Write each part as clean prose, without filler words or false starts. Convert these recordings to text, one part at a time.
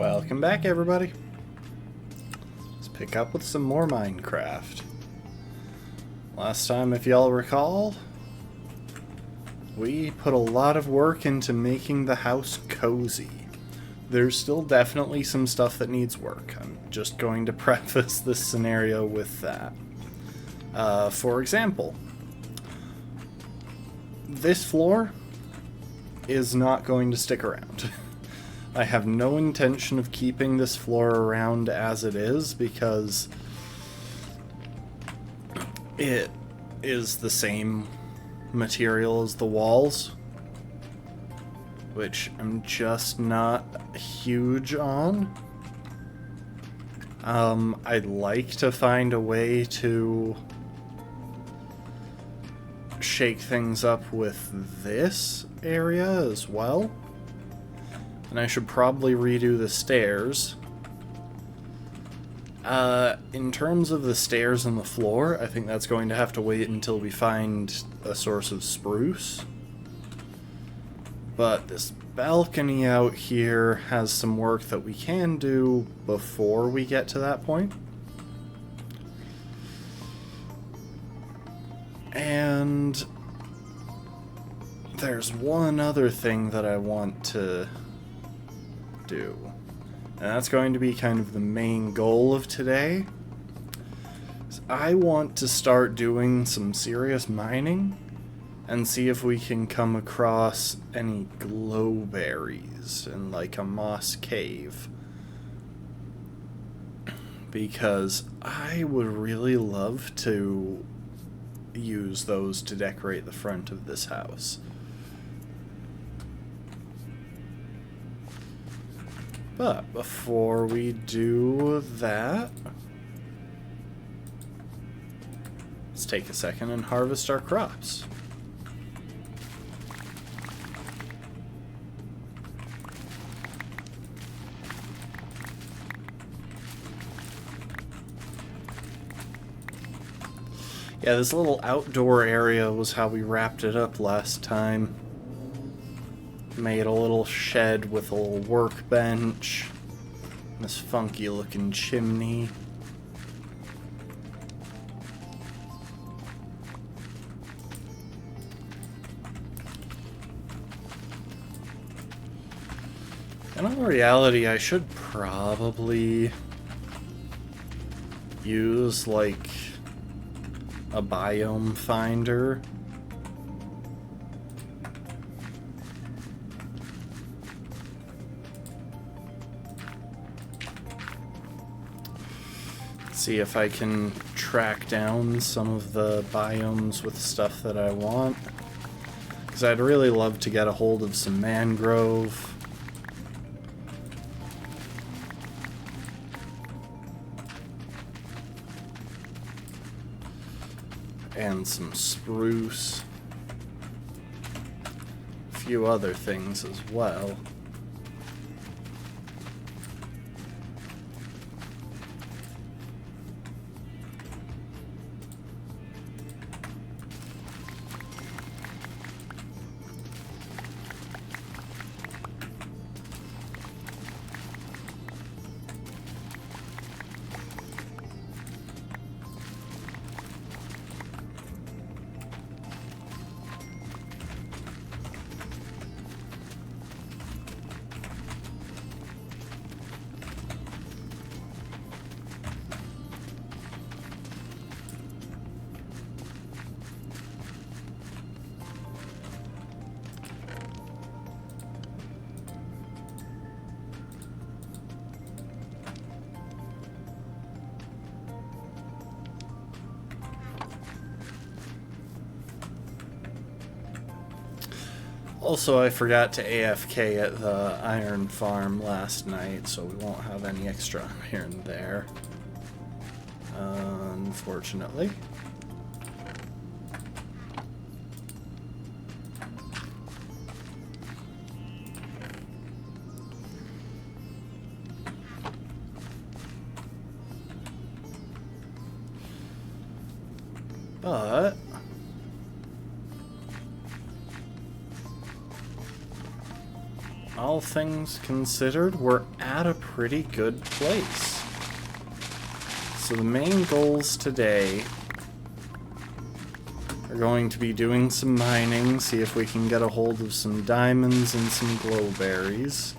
Welcome back, everybody. Let's pick up with some more Minecraft. Last time, if y'all recall, we put a lot of work into making the house cozy. There's still definitely some stuff that needs work. I'm just going to preface this scenario with that. For example, this floor is not going to stick around. I have no intention of keeping this floor around as it is because it is the same material as the walls, which I'm just not huge on. I'd like to find a way to shake things up with this area as well. And I should probably redo the stairs. In terms of the stairs and the floor, I think that's going to have to wait until we find a source of spruce. But this balcony out here has some work that we can do before we get to that point. And there's one other thing that I want to do. And that's going to be kind of the main goal of today. I want to start doing some serious mining and see if we can come across any glowberries in like a moss cave. Because I would really love to use those to decorate the front of this house. But before we do that, let's take a second and harvest our crops. Yeah, this little outdoor area was how we wrapped it up last time. Made a little shed with a little workbench. This funky looking chimney. In all reality, I should probably use like a biome finder. See if I can track down some of the biomes with stuff that I want. Because I'd really love to get a hold of some mangrove. And some spruce. A few other things as well. Also, I forgot to AFK at the iron farm last night, so we won't have any extra iron there. Unfortunately. But all things considered, we're at a pretty good place. So the main goals today are going to be doing some mining, see if we can get a hold of some diamonds and some glowberries.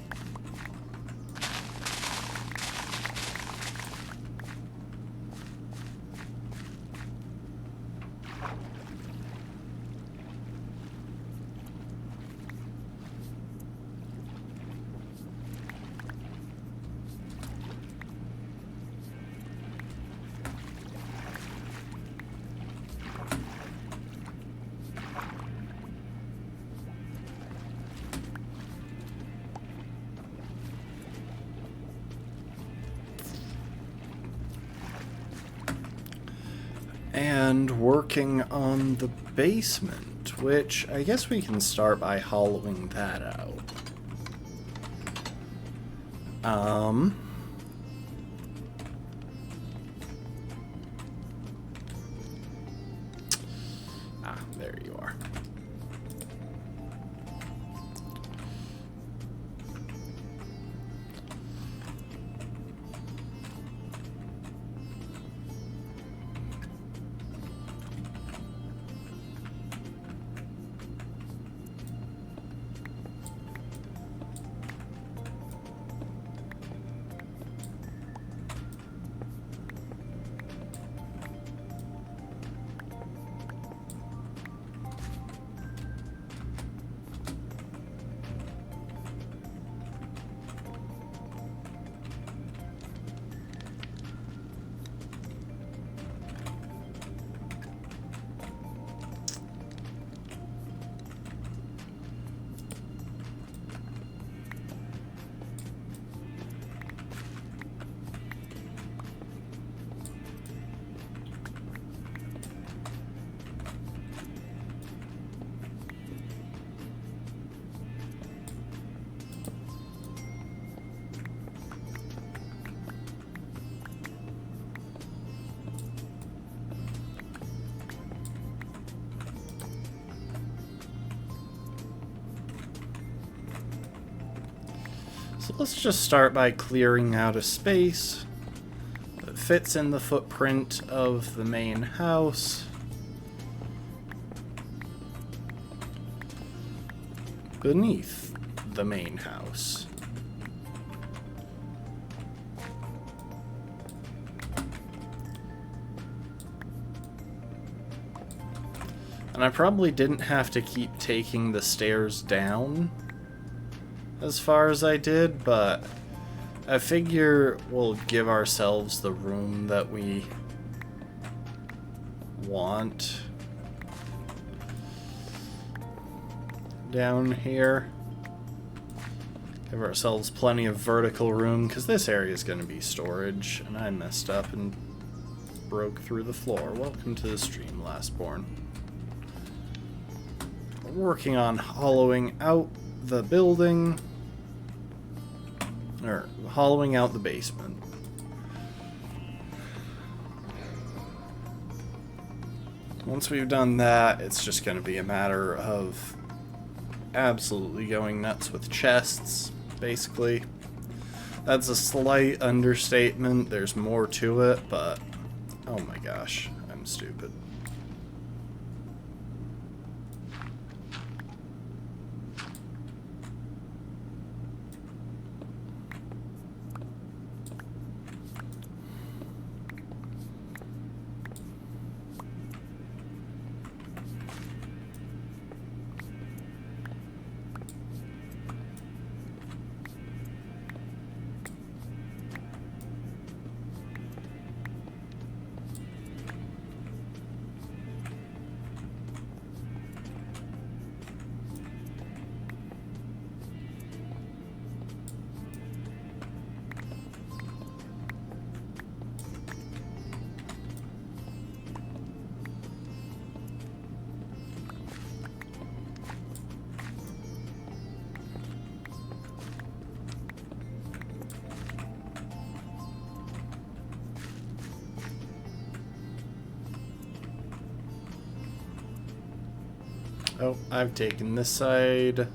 And working on the basement, which I guess we can start by hollowing that out. There you are. So let's just start by clearing out a space that fits in the footprint of the main house. Beneath the main house. And I probably didn't have to keep taking the stairs down as far as I did, but I figure we'll give ourselves the room that we want down here. Give ourselves plenty of vertical room, because this area is going to be storage, and I messed up and broke through the floor. Welcome to the stream, Lastborn. We're working on hollowing out the building, or hollowing out the basement. Once we've done that, it's just going to be a matter of absolutely going nuts with chests, basically. That's a slight understatement. There's more to it, but oh my gosh, I'm stupid. Oh, I've taken this side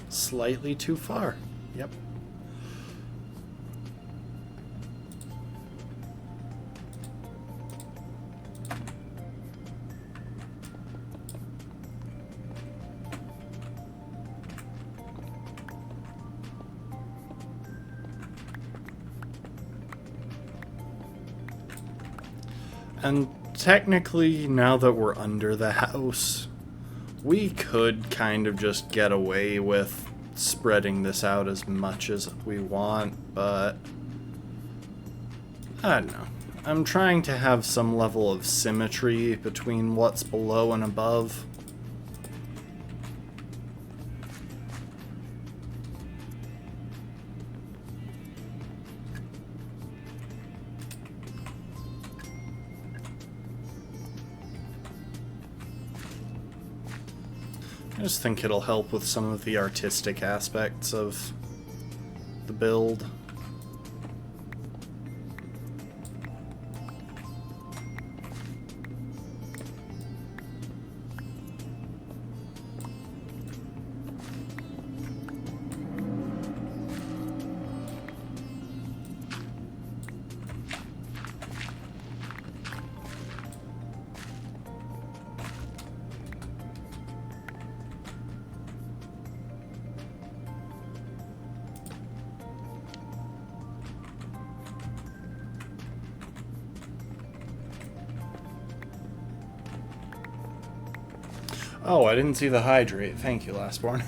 slightly too far. And technically, now that we're under the house, we could kind of just get away with spreading this out as much as we want, but I don't know. I'm trying to have some level of symmetry between what's below and above. I just think it'll help with some of the artistic aspects of the build. Oh, I didn't see the hydrate. Thank you, Lastborn.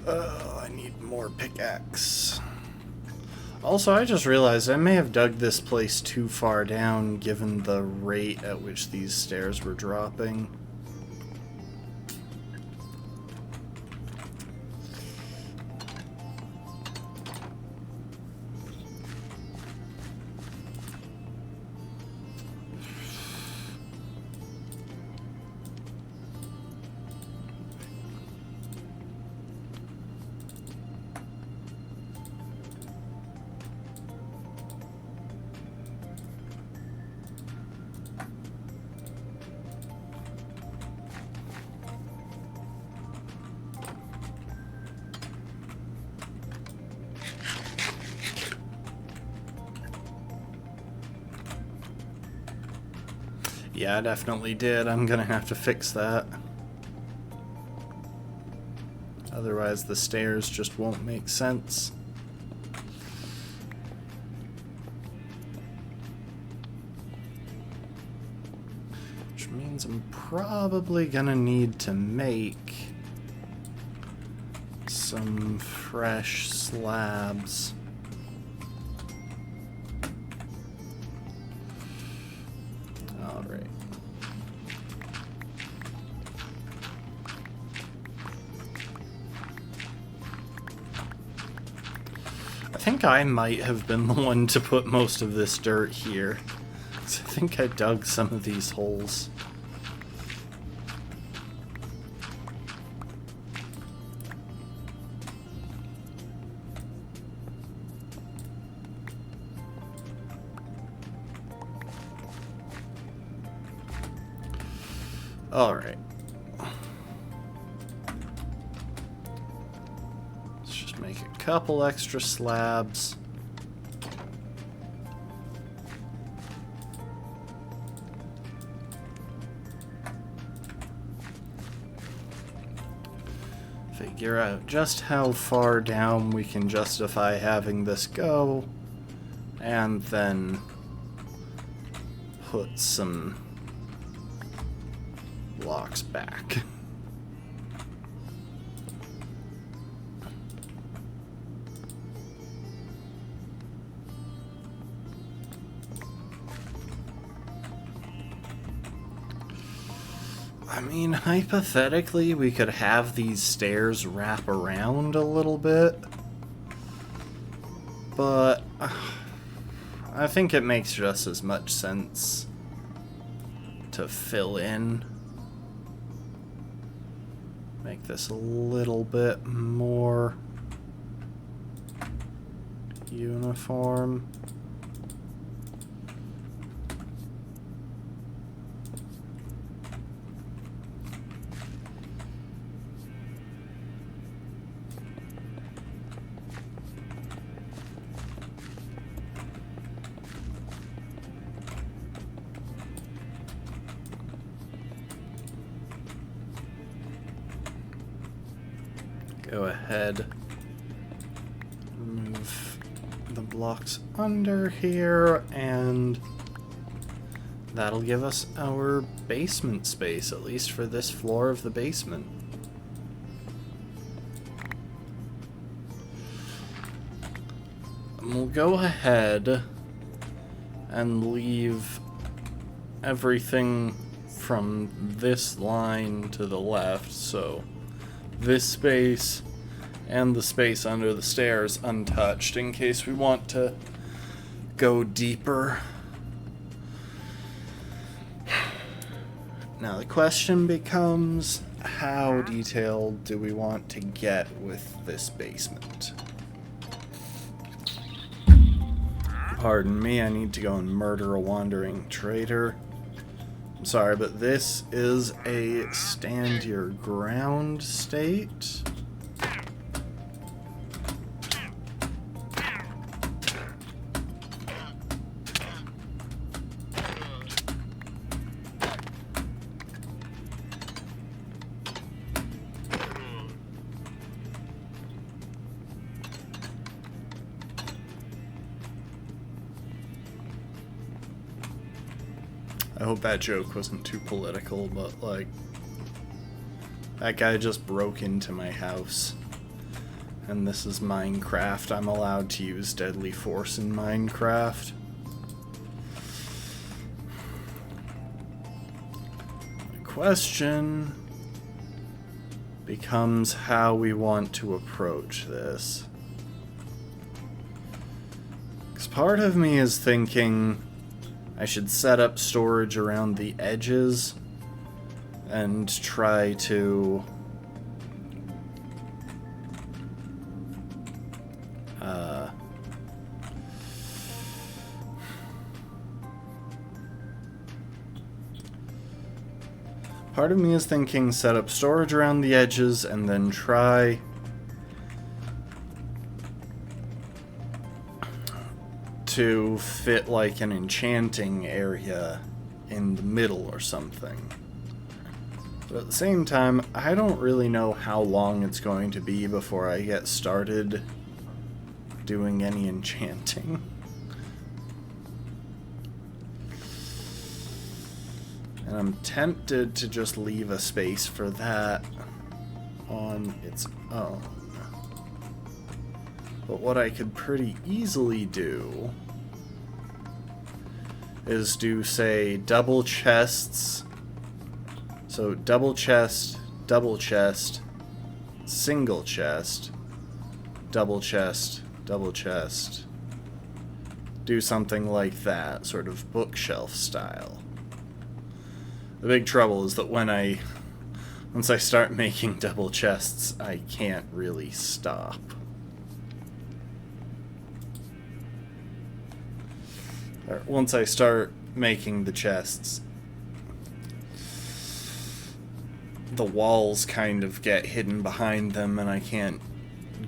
I need more pickaxe. Also, I just realized I may have dug this place too far down given the rate at which these stairs were dropping. Yeah, I definitely did. I'm gonna have to fix that. Otherwise, the stairs just won't make sense. Which means I'm probably gonna need to make some fresh slabs. Alright. I think I might have been the one to put most of this dirt here. I think I dug some of these holes. Alright. Let's just make a couple extra slabs. figure out just how far down we can justify having this go, and then put some blocks back. I mean, hypothetically, we could have these stairs wrap around a little bit, but I think it makes just as much sense to fill in. Make this a little bit more uniform. Go ahead, remove the blocks under here, and that'll give us our basement space, at least for this floor of the basement. And we'll go ahead and leave everything from this line to the left, so this space and the space under the stairs untouched in case we want to go deeper. Now the question becomes, how detailed do we want to get with this basement? Pardon me, I need to go and murder a wandering trader. I'm sorry, but this is a stand your ground state. I hope that joke wasn't too political, but, like, that guy just broke into my house. And this is Minecraft. I'm allowed to use deadly force in Minecraft. The question becomes how we want to approach this. Because part of me is thinking I should set up storage around the edges and try to part of me is thinking set up storage around the edges and then try to fit like an enchanting area in the middle or something. But at the same time, I don't really know how long it's going to be before I get started doing any enchanting. And I'm tempted to just leave a space for that on its own. But what I could pretty easily do is do, say, double chests. So double chest, single chest, double chest, double chest. Do something like that, sort of bookshelf style. The big trouble is that once I start making double chests, I can't really stop. Once I start making the chests, the walls kind of get hidden behind them and I can't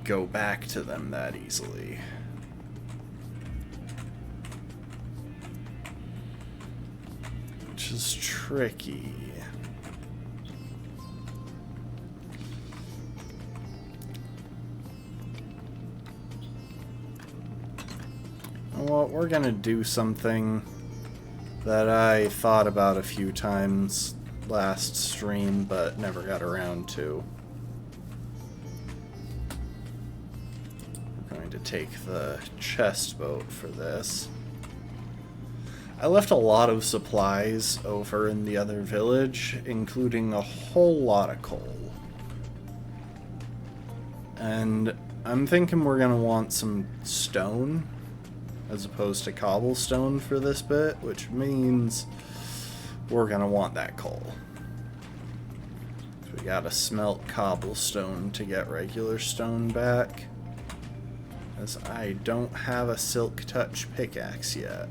go back to them that easily. Which is tricky. what, we're gonna do something that I thought about a few times last stream, but never got around to. We're going to take the chest boat for this. I left a lot of supplies over in the other village, including a whole lot of coal. And I'm thinking we're gonna want some stone as opposed to cobblestone for this bit, which means we're gonna want that coal. So we gotta smelt cobblestone to get regular stone back, as I don't have a silk touch pickaxe yet.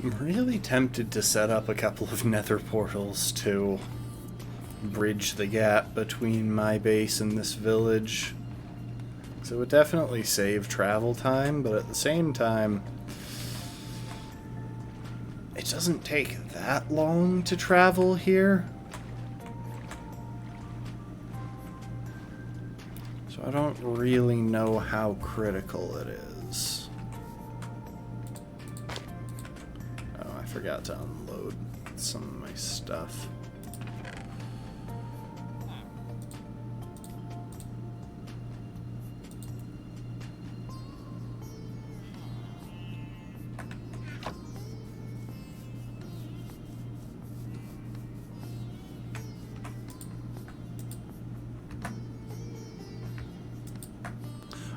I'm really tempted to set up a couple of nether portals to bridge the gap between my base and this village. So it would definitely save travel time, but at the same time, it doesn't take that long to travel here. So I don't really know how critical it is. I forgot to unload some of my stuff.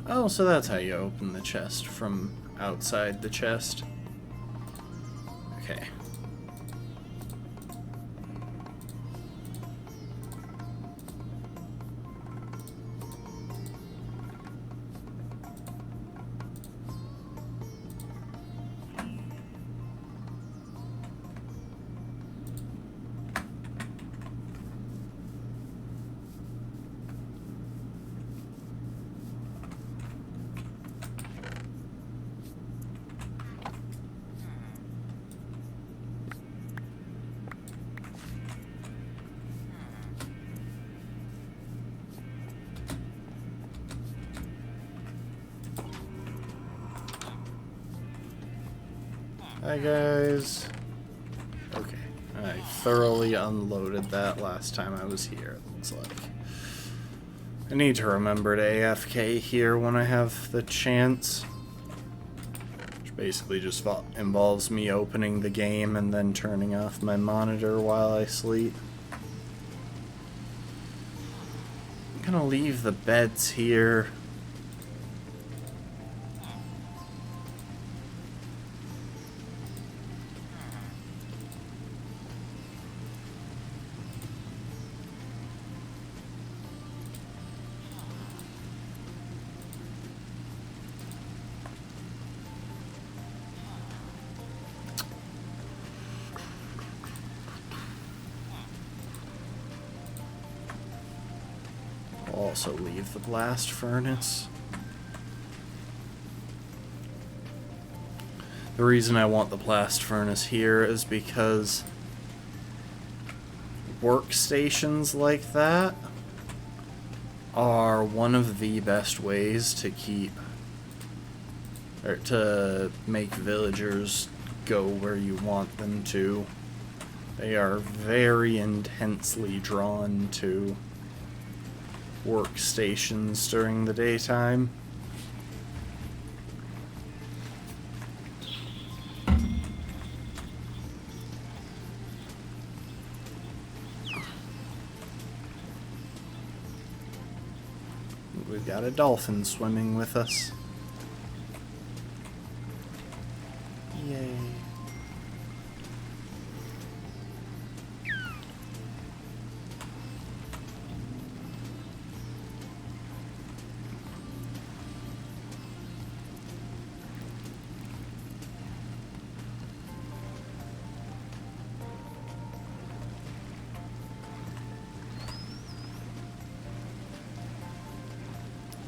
Oh, so that's how you open the chest, from outside the chest. Okay. Hi guys. Okay, I thoroughly unloaded that last time I was here, it looks like. I need to remember to AFK here when I have the chance. Which basically just involves me opening the game and then turning off my monitor while I sleep. I'm gonna leave the beds here. Also leave the blast furnace. The reason I want the blast furnace here is because workstations like that are one of the best ways to keep, or to make villagers go where you want them to. They are very intensely drawn to workstations during the daytime. We've got a dolphin swimming with us. Yay.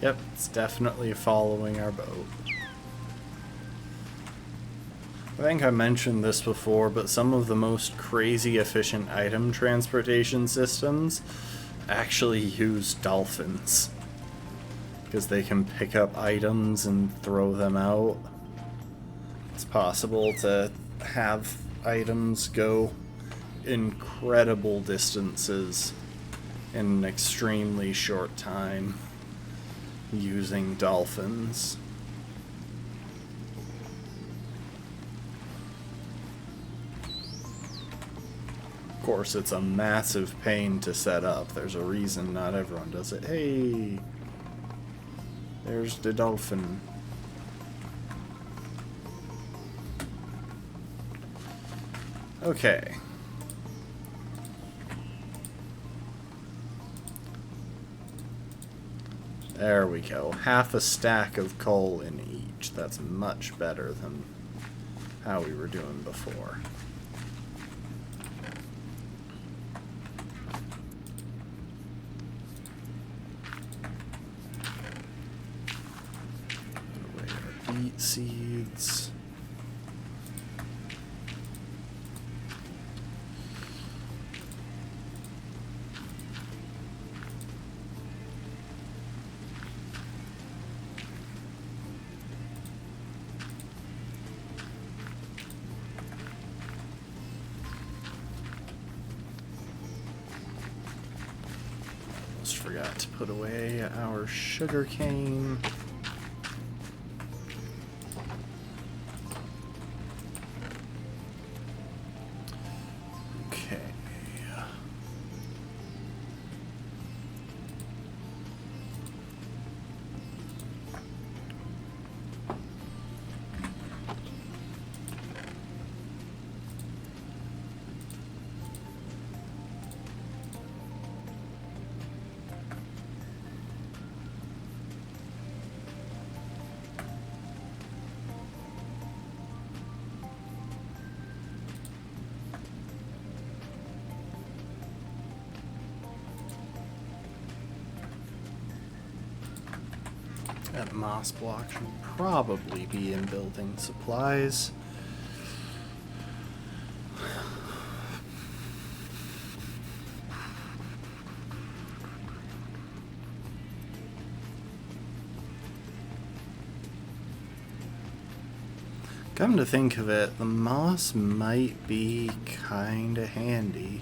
Yep, it's definitely following our boat. I think I mentioned this before, but some of the most crazy efficient item transportation systems actually use dolphins. Because they can pick up items and throw them out. It's possible to have items go incredible distances in an extremely short time using dolphins. Of course, it's a massive pain to set up. There's a reason not everyone does it. Hey, there's the dolphin. Okay. There we go. Half a stack of coal in each. That's much better than how we were doing before. Put away our beet seeds. Forgot to put away our sugar cane. Okay. That moss block should probably be in building supplies. Come to think of it, the moss might be kinda handy.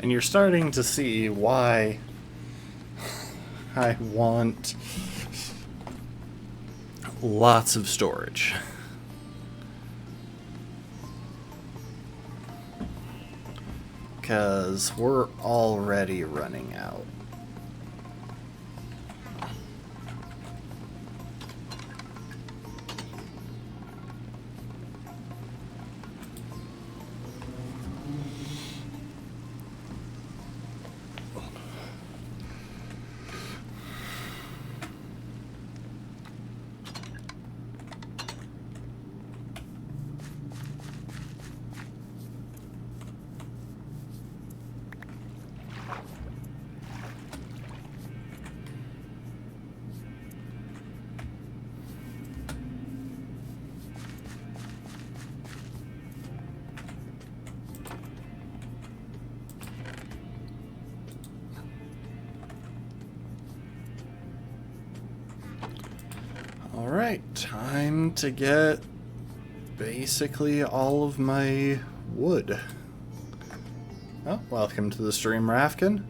And you're starting to see why I want lots of storage. Because we're already running out. Alright, time to get basically all of my wood. Oh, welcome to the stream, Rafkin.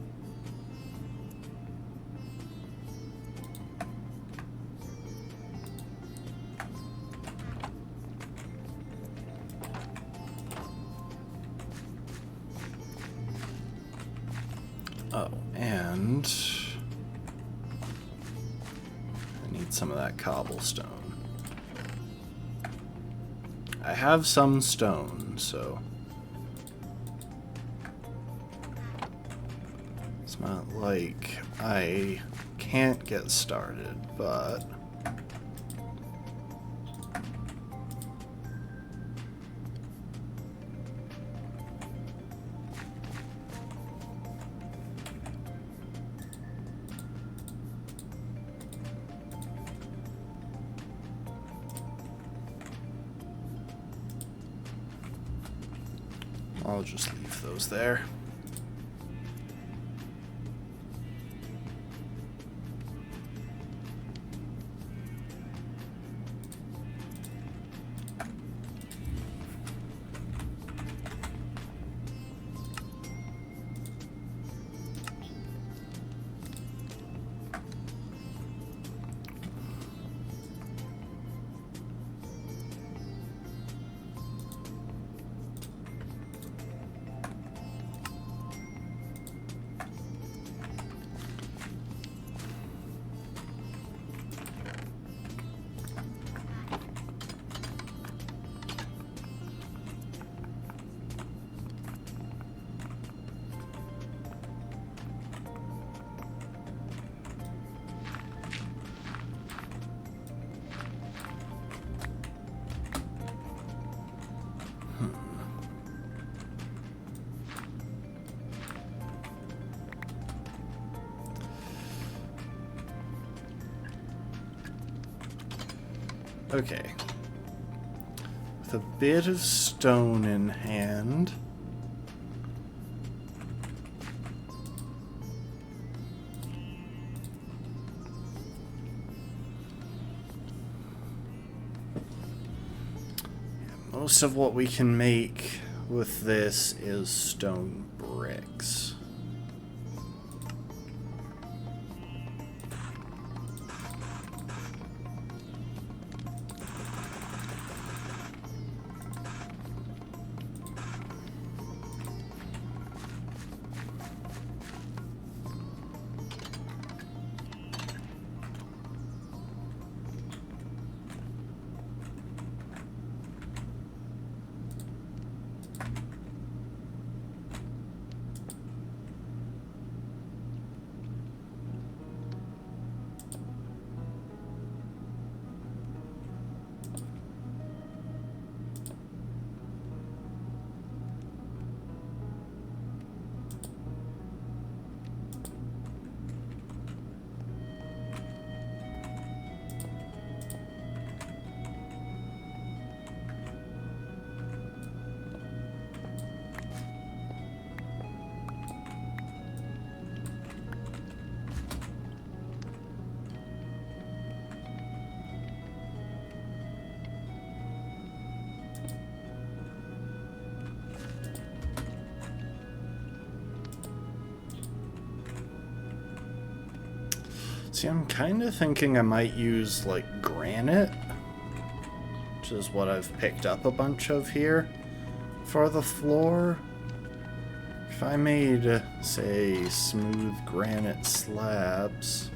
Oh, and I need some of that cobblestone. I have some stone, so it's not like I can't get started, but I'll just leave those there. Okay. With a bit of stone in hand. Most of what we can make with this is stone bricks. See, I'm kind of thinking I might use, like, granite, which is what I've picked up a bunch of here, for the floor. If I made, say, smooth granite slabs,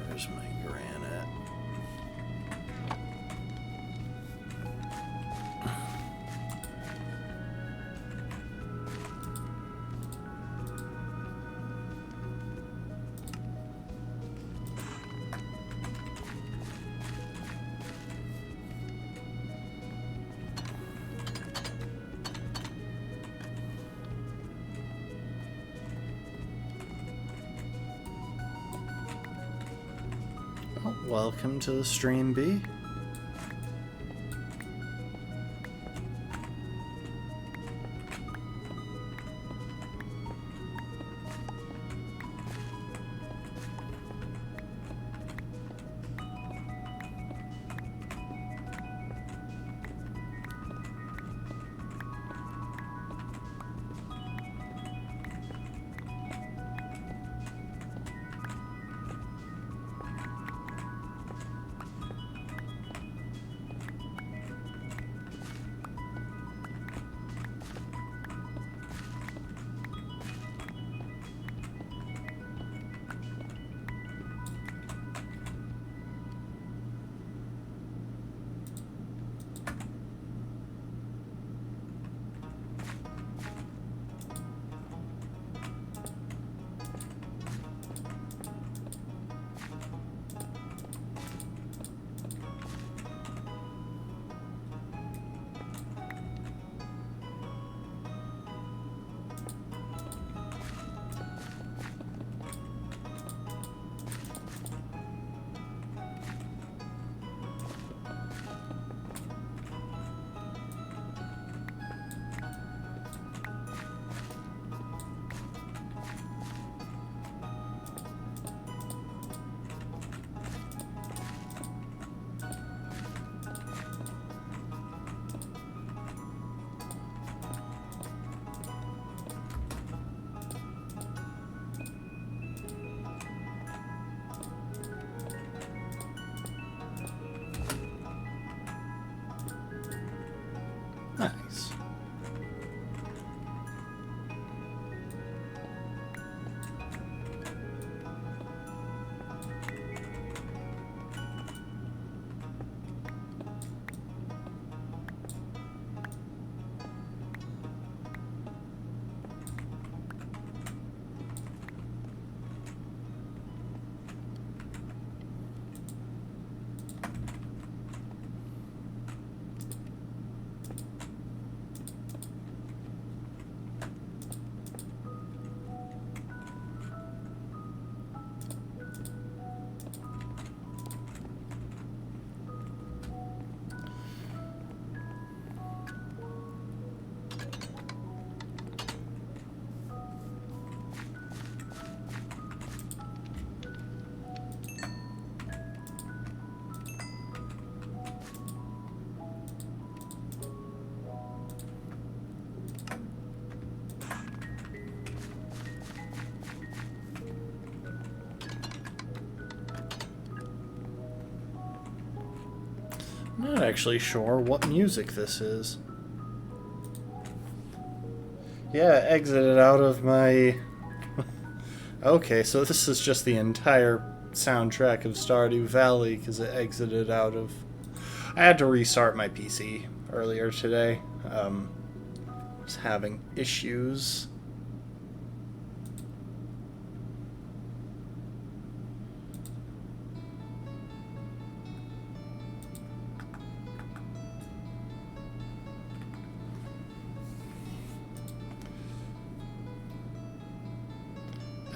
there's my granite. Oh, welcome to the stream, B. Nice. I'm not actually sure what music this is. Yeah, exited out of my... Okay, so this is just the entire soundtrack of Stardew Valley because it exited out of... I had to restart my PC earlier today. I was having issues.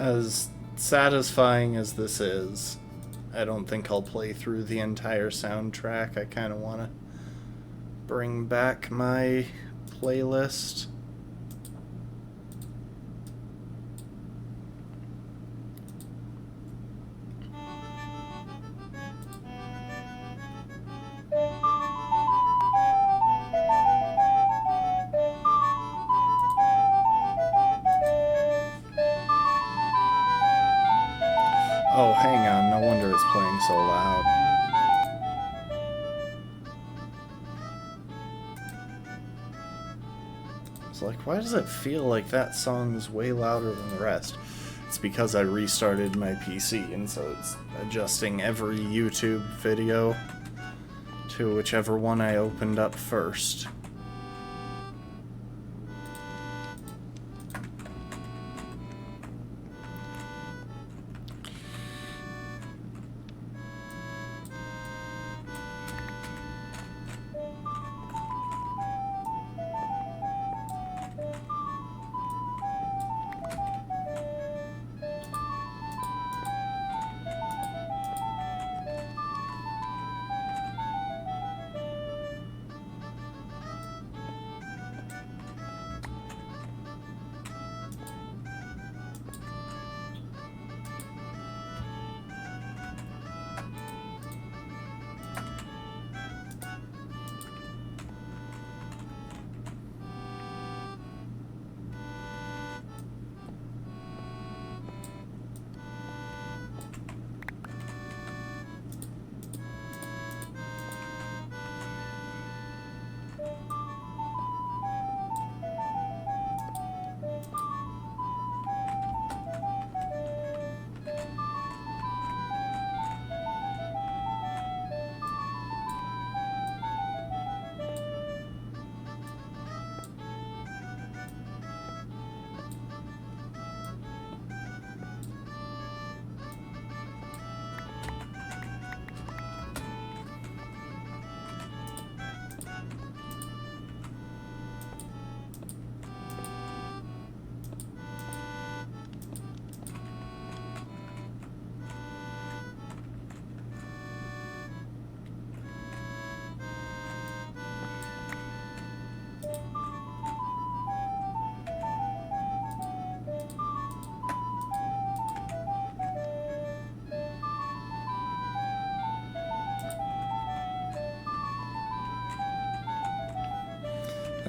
As satisfying as this is, I don't think I'll play through the entire soundtrack. I kind of want to bring back my playlist. Oh, hang on. No wonder it's playing so loud. It's like, why does it feel like that song's way louder than the rest? It's because I restarted my PC, and so it's adjusting every YouTube video to whichever one I opened up first.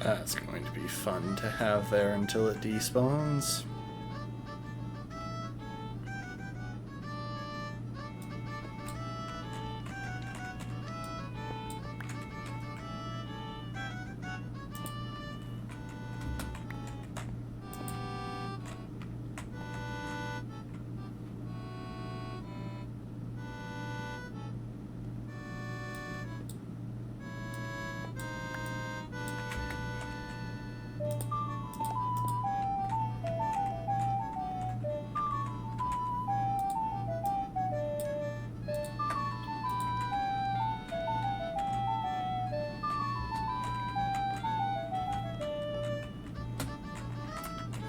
That's going to be fun to have there until it despawns.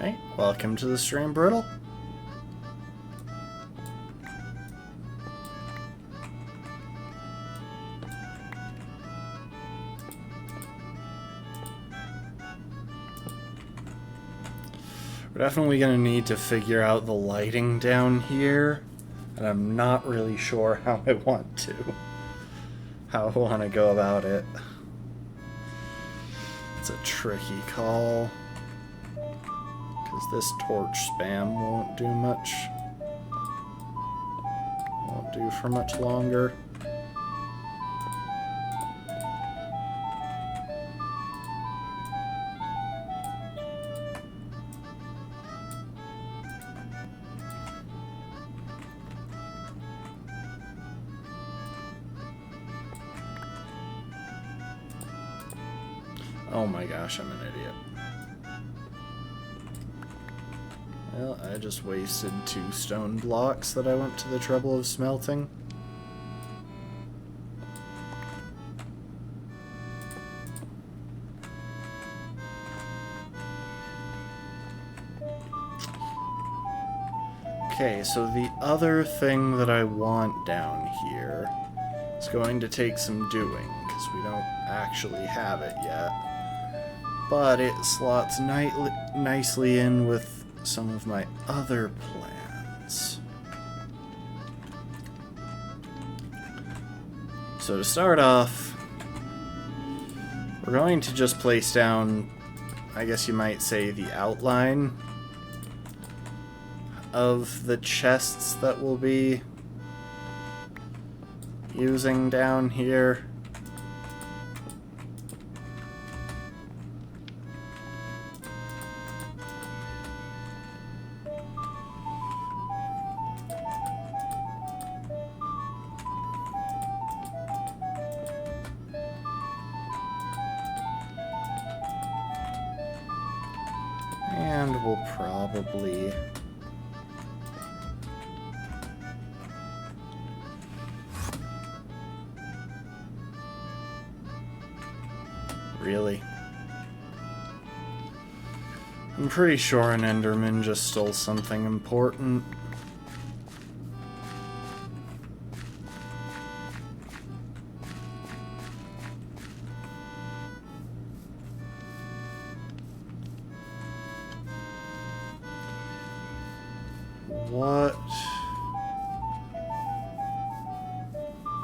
Hey, welcome to the stream, Brittle. We're definitely going to need to figure out the lighting down here, and I'm not really sure how I want to go about it. It's a tricky call, because this torch spam won't do much. Won't do for much longer. Oh my gosh, I'm an idiot. Well, I just wasted 2 stone blocks that I went to the trouble of smelting. Okay, so the other thing that I want down here is going to take some doing, because we don't actually have it yet. But it slots nicely in with some of my other plans. So to start off, we're going to just place down, I guess you might say, the outline of the chests that we'll be using down here. And we'll probably... Really? I'm pretty sure an Enderman just stole something important. What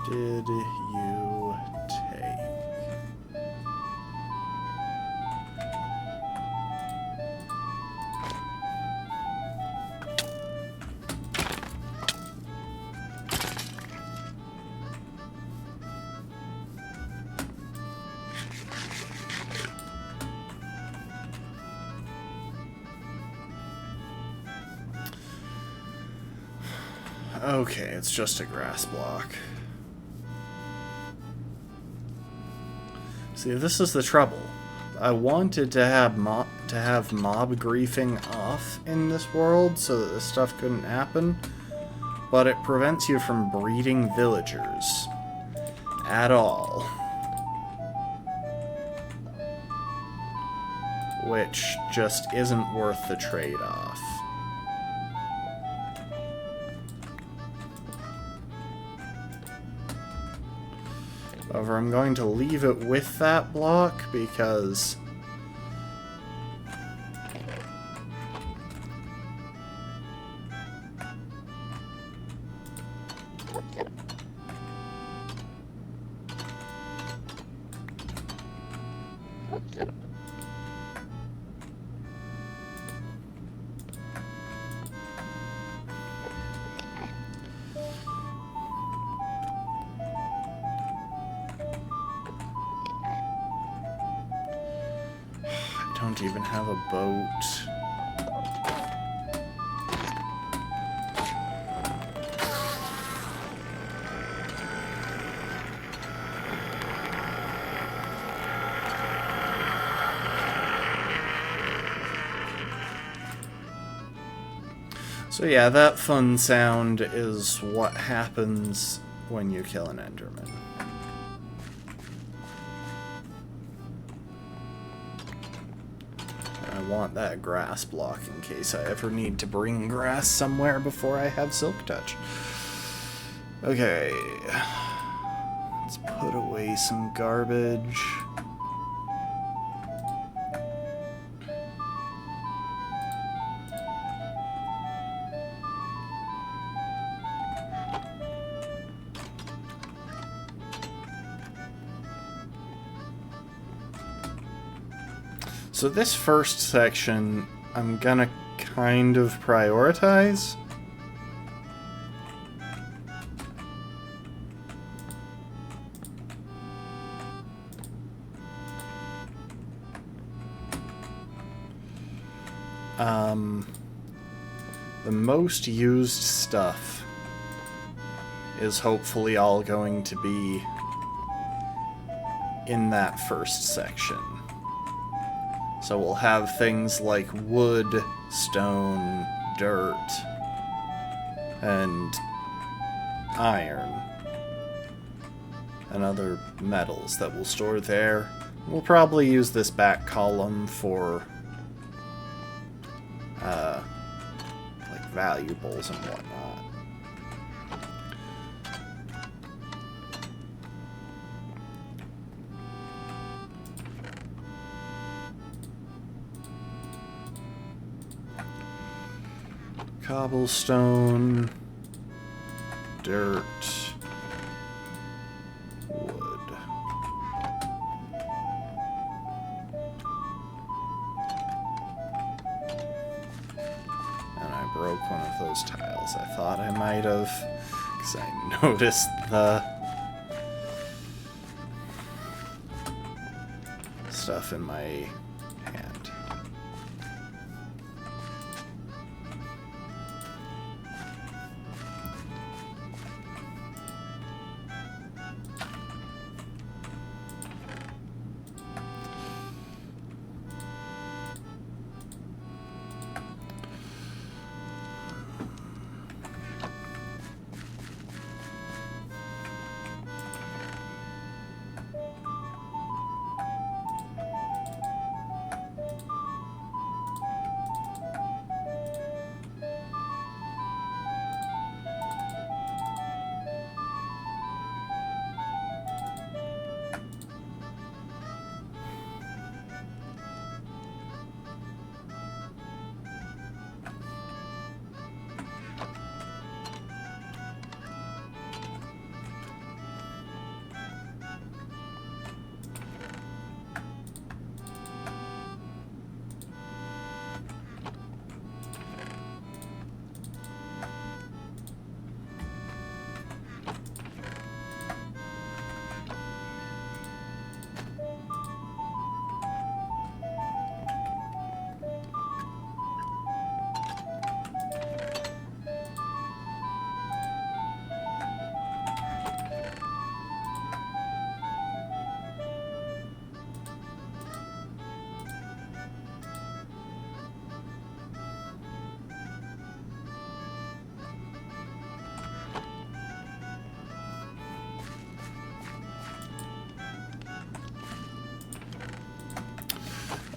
did you take? Okay, it's just a grass block. See, this is the trouble. I wanted to have mob griefing off in this world so that this stuff couldn't happen, but it prevents you from breeding villagers at all. Which just isn't worth the trade-off. However, I'm going to leave it with that block because I don't even have a boat. So yeah, that fun sound is what happens when you kill an Enderman. I want that grass block in case I ever need to bring grass somewhere before I have Silk Touch. Okay. Let's put away some garbage. So this first section, I'm gonna kind of prioritize. The most used stuff is hopefully all going to be in that first section. So we'll have things like wood, stone, dirt, and iron, and other metals that we'll store there. We'll probably use this back column for like valuables and whatnot. Cobblestone, dirt, wood. And I broke one of those tiles. I thought I might have, because I noticed the stuff in my hand.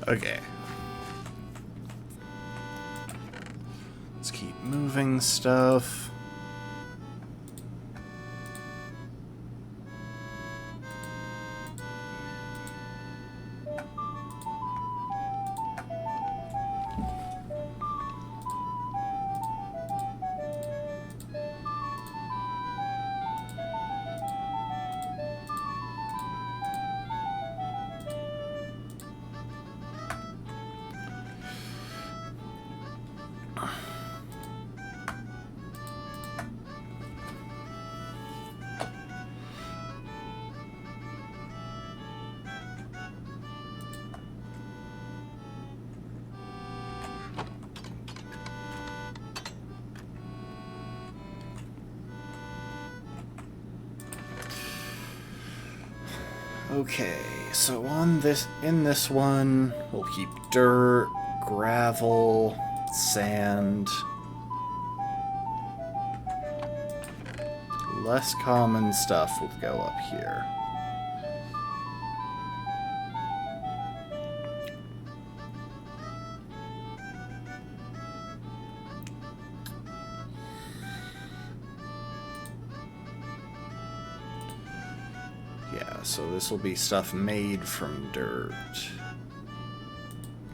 Okay. Let's keep moving stuff. Okay, so in this one, we'll keep dirt, gravel, sand. Less common stuff will go up here. So this will be stuff made from dirt,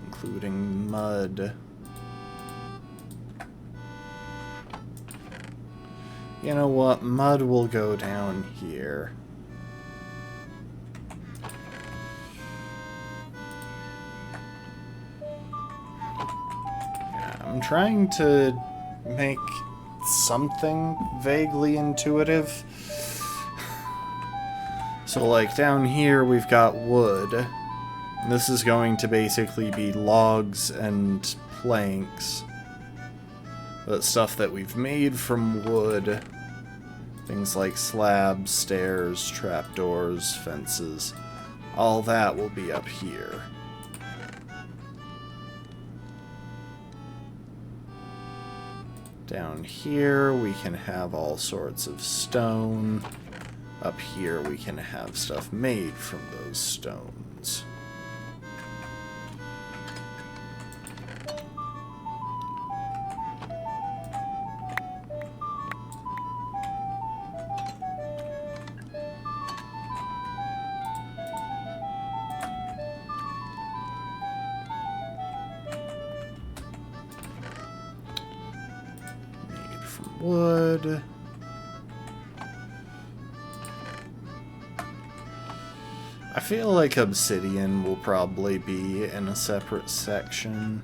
including mud. You know what? Mud will go down here. Yeah, I'm trying to make something vaguely intuitive. So like down here we've got wood. This is going to basically be logs and planks. But stuff that we've made from wood. Things like slabs, stairs, trapdoors, fences. All that will be up here. Down here we can have all sorts of stone. Up here we can have stuff made from those stones. Made from wood. I feel like obsidian will probably be in a separate section.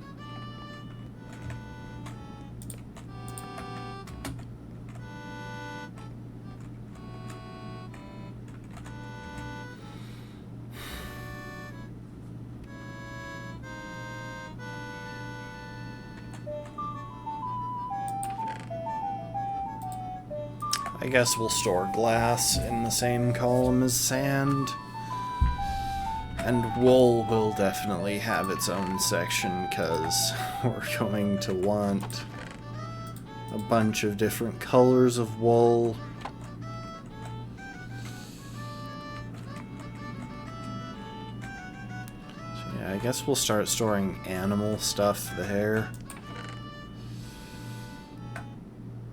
I guess we'll store glass in the same column as sand. And wool will definitely have its own section, because we're going to want a bunch of different colors of wool. So yeah, I guess we'll start storing animal stuff there.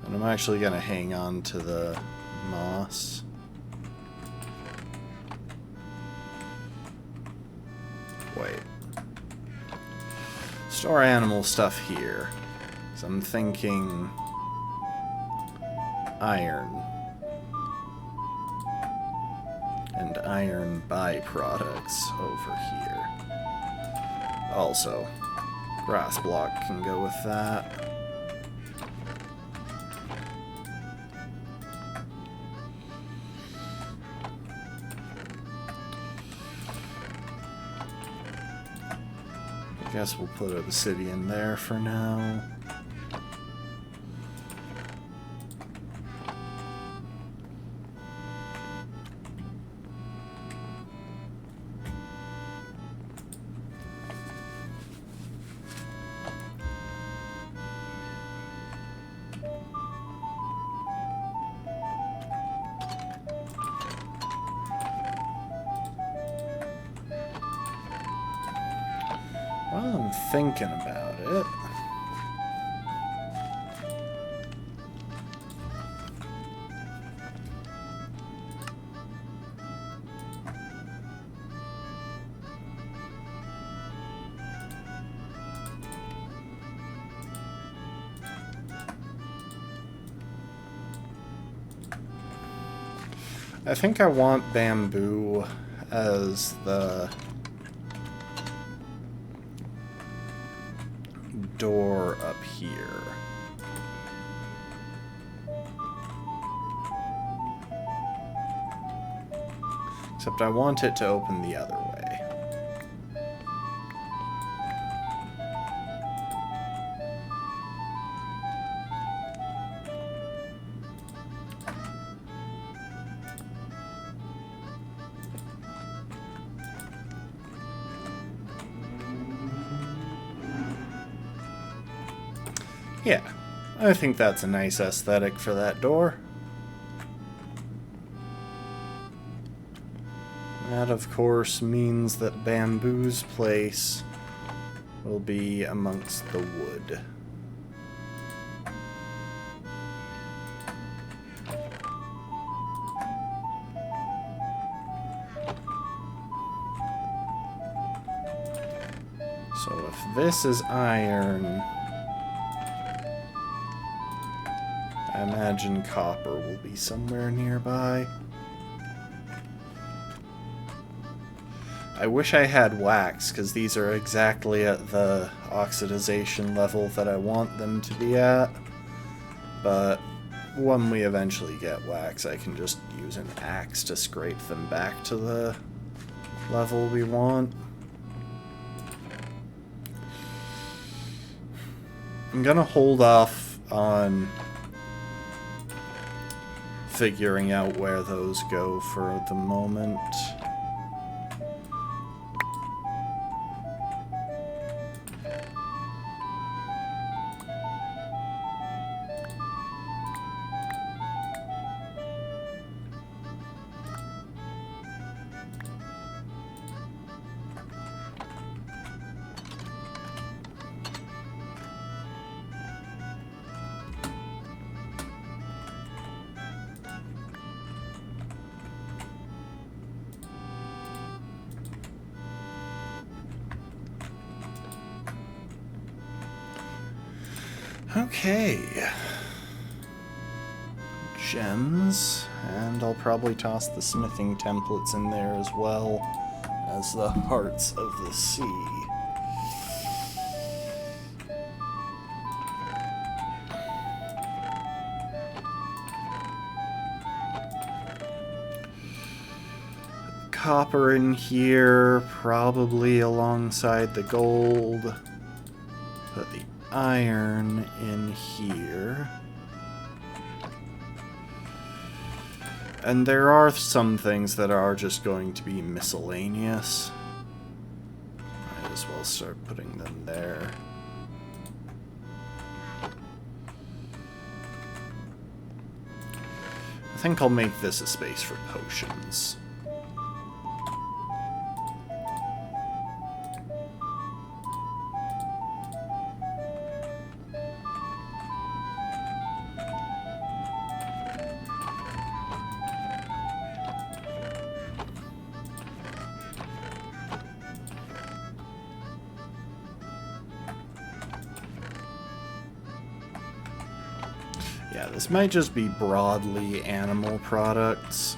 And I'm actually going to hang on to the moss. Wait. Store animal stuff here. So I'm thinking iron. And iron byproducts over here. Also, grass block can go with that. I guess we'll put obsidian there for now. While I'm thinking about it, I think I want bamboo as the door up here. Except I want it to open the other way. Yeah, I think that's a nice aesthetic for that door. That, of course, means that bamboo's place will be amongst the wood. So if this is iron, I imagine copper will be somewhere nearby. I wish I had wax, because these are exactly at the oxidization level that I want them to be at. But when we eventually get wax, I can just use an axe to scrape them back to the level we want. I'm gonna hold off on figuring out where those go for the moment. Okay. Gems, and I'll probably toss the smithing templates in there as well as the hearts of the sea. Copper in here, probably alongside the gold. Put the iron in here. And there are some things that are just going to be miscellaneous. Might as well start putting them there. I think I'll make this a space for potions. Yeah, this might just be broadly animal products.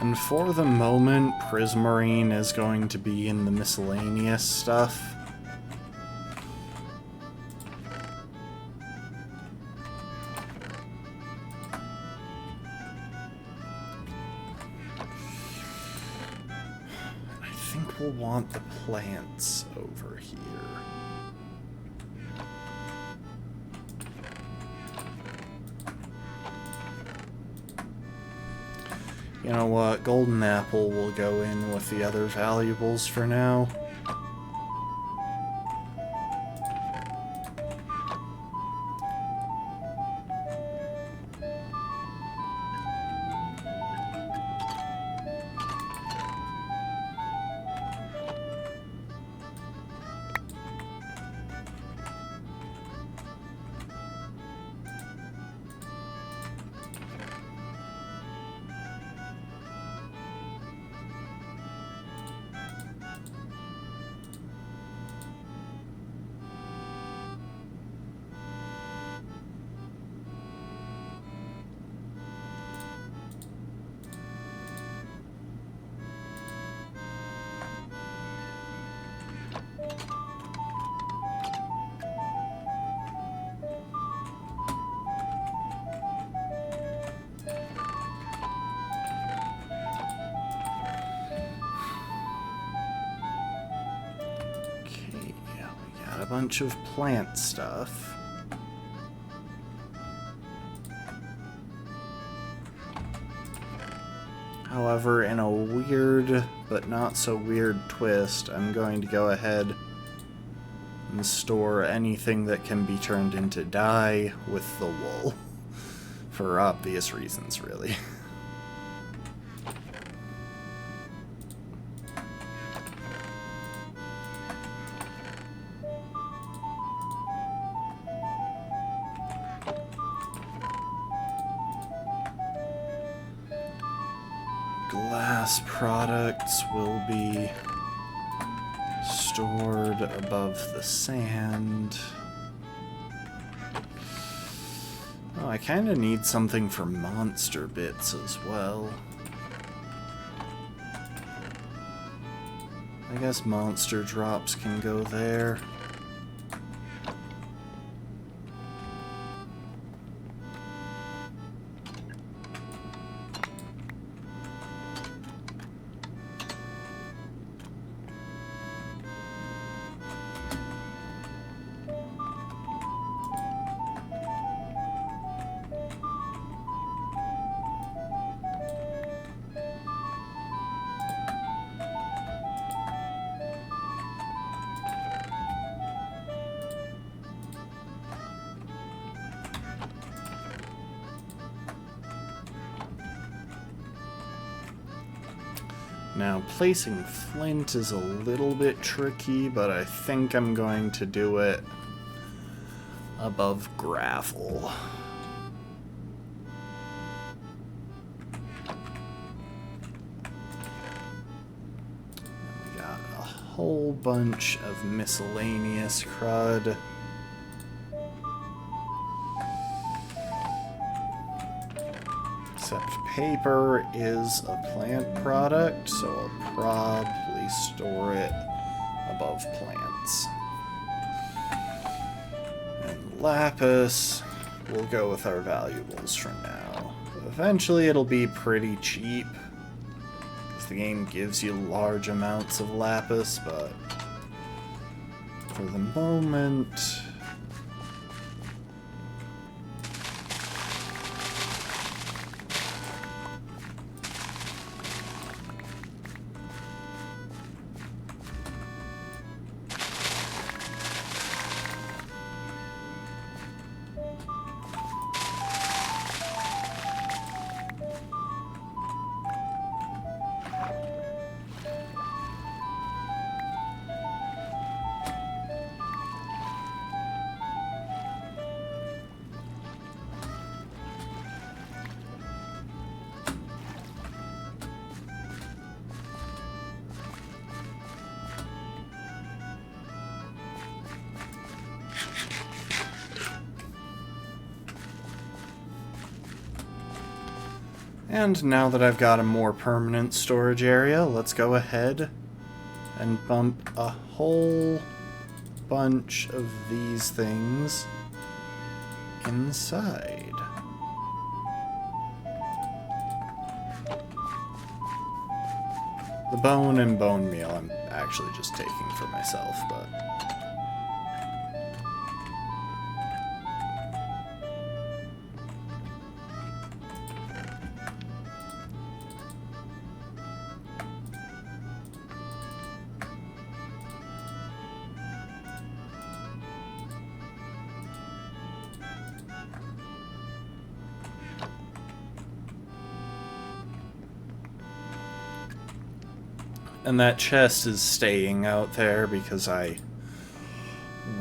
And for the moment, Prismarine is going to be in the miscellaneous stuff. I think we'll want the plants over here. You know what, Golden Apple will go in with the other valuables for now. Bunch of plant stuff. However, in a weird but not so weird twist, I'm going to go ahead and store anything that can be turned into dye with the wool. For obvious reasons, really. Glass products will be stored above the sand. Oh, I kind of need something for monster bits as well. I guess monster drops can go there. Now, placing flint is a little bit tricky, but I think I'm going to do it above gravel. We got a whole bunch of miscellaneous crud. Except paper is a plant product, so I'll probably store it above plants. And lapis, we'll go with our valuables for now. Eventually it'll be pretty cheap, because the game gives you large amounts of lapis, but for the moment... And now that I've got a more permanent storage area, let's go ahead and bump a whole bunch of these things inside. The bone and bone meal I'm actually just taking for myself, but... And that chest is staying out there because I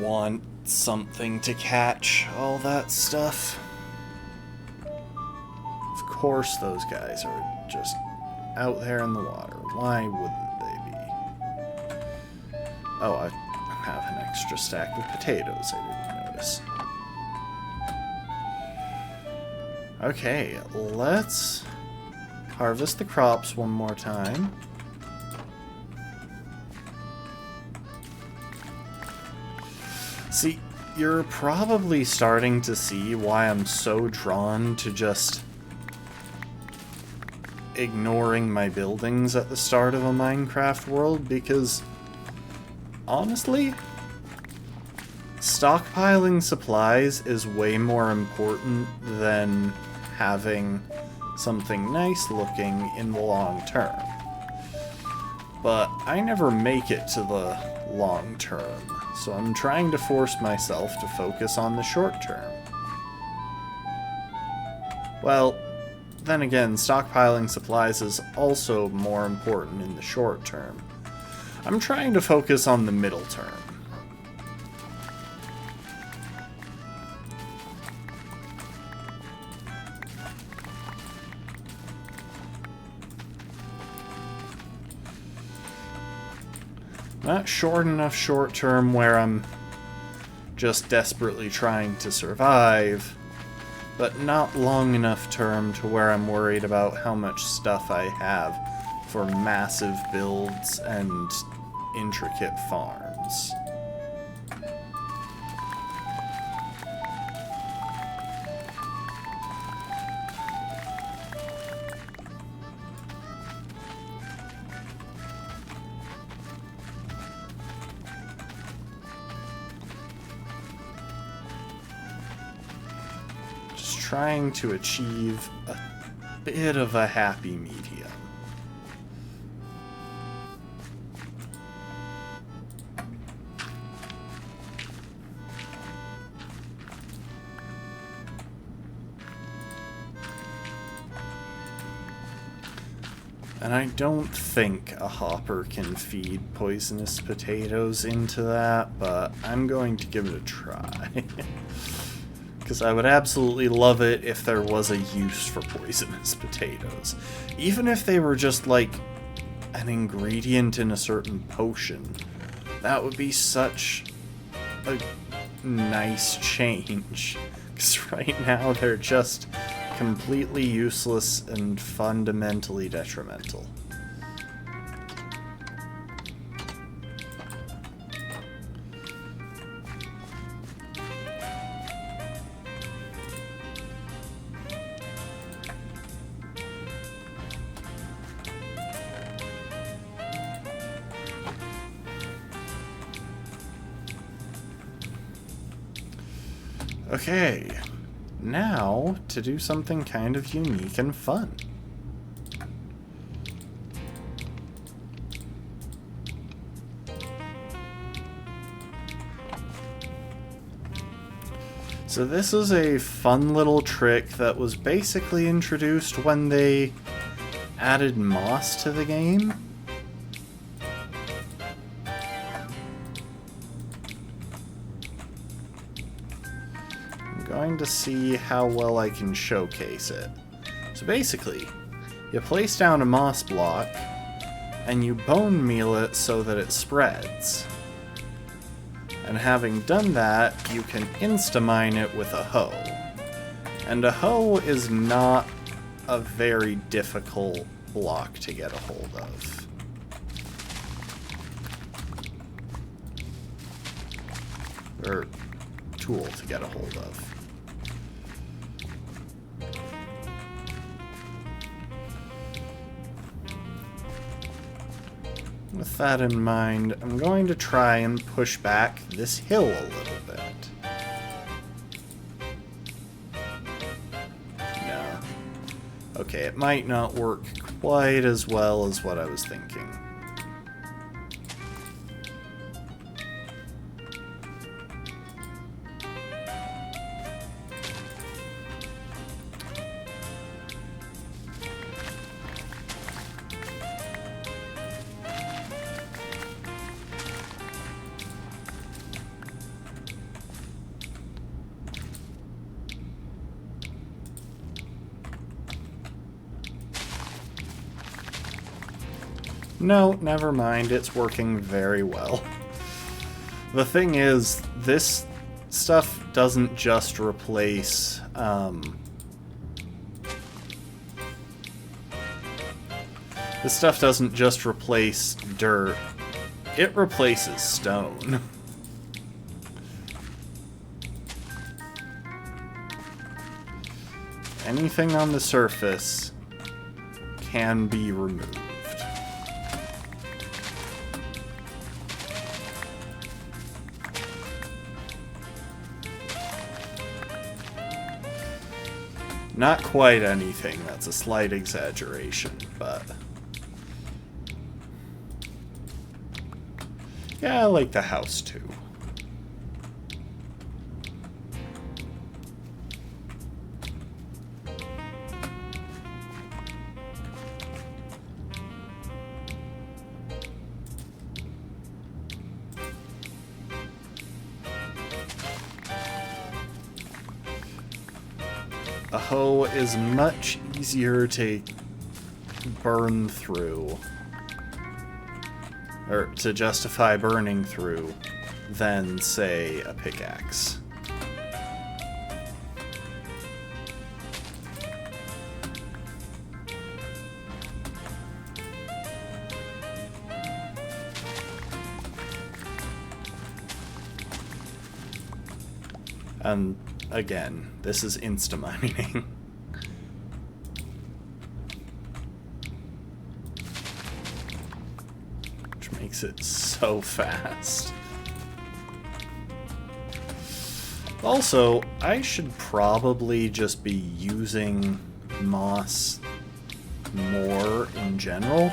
want something to catch all that stuff. Of course those guys are just out there in the water. Why wouldn't they be? Oh, I have an extra stack of potatoes I didn't notice. Okay, let's harvest the crops one more time. See, you're probably starting to see why I'm so drawn to just ignoring my buildings at the start of a Minecraft world, because honestly, stockpiling supplies is way more important than having something nice looking in the long term. but I never make it to the long term, so I'm trying to force myself to focus on the short term. Well, then again, stockpiling supplies is also more important in the short term. I'm trying to focus on the middle term. Not short enough short term where I'm just desperately trying to survive, but not long enough term to where I'm worried about how much stuff I have for massive builds and intricate farms. Trying to achieve a bit of a happy medium. And I don't think a hopper can feed poisonous potatoes into that, but I'm going to give it a try. Because I would absolutely love it if there was a use for poisonous potatoes. Even if they were just like an ingredient in a certain potion. That would be such a nice change. Because right now they're just completely useless and fundamentally detrimental. Okay, now to do something kind of unique and fun. So this is a fun little trick that was basically introduced when they added moss to the game. To see how well I can showcase it. So basically, you place down a moss block and you bone meal it so that it spreads. And having done that, you can insta-mine it with a hoe. And a hoe is not a very difficult block to get a hold of. Or tool to get a hold of. With that in mind, I'm going to try and push back this hill a little bit. No. Okay, it might not work quite as well as what I was thinking. No, never mind. It's working very well. The thing is, this stuff doesn't just replace, this stuff doesn't just replace dirt. It replaces stone. Anything on the surface can be removed. Not quite anything, that's a slight exaggeration, but... Yeah, I like the house too. A hoe is much easier to burn through, or to justify burning through, than, say, a pickaxe. And again, this is insta-mining. Which makes it so fast. Also, I should probably just be using moss more in general.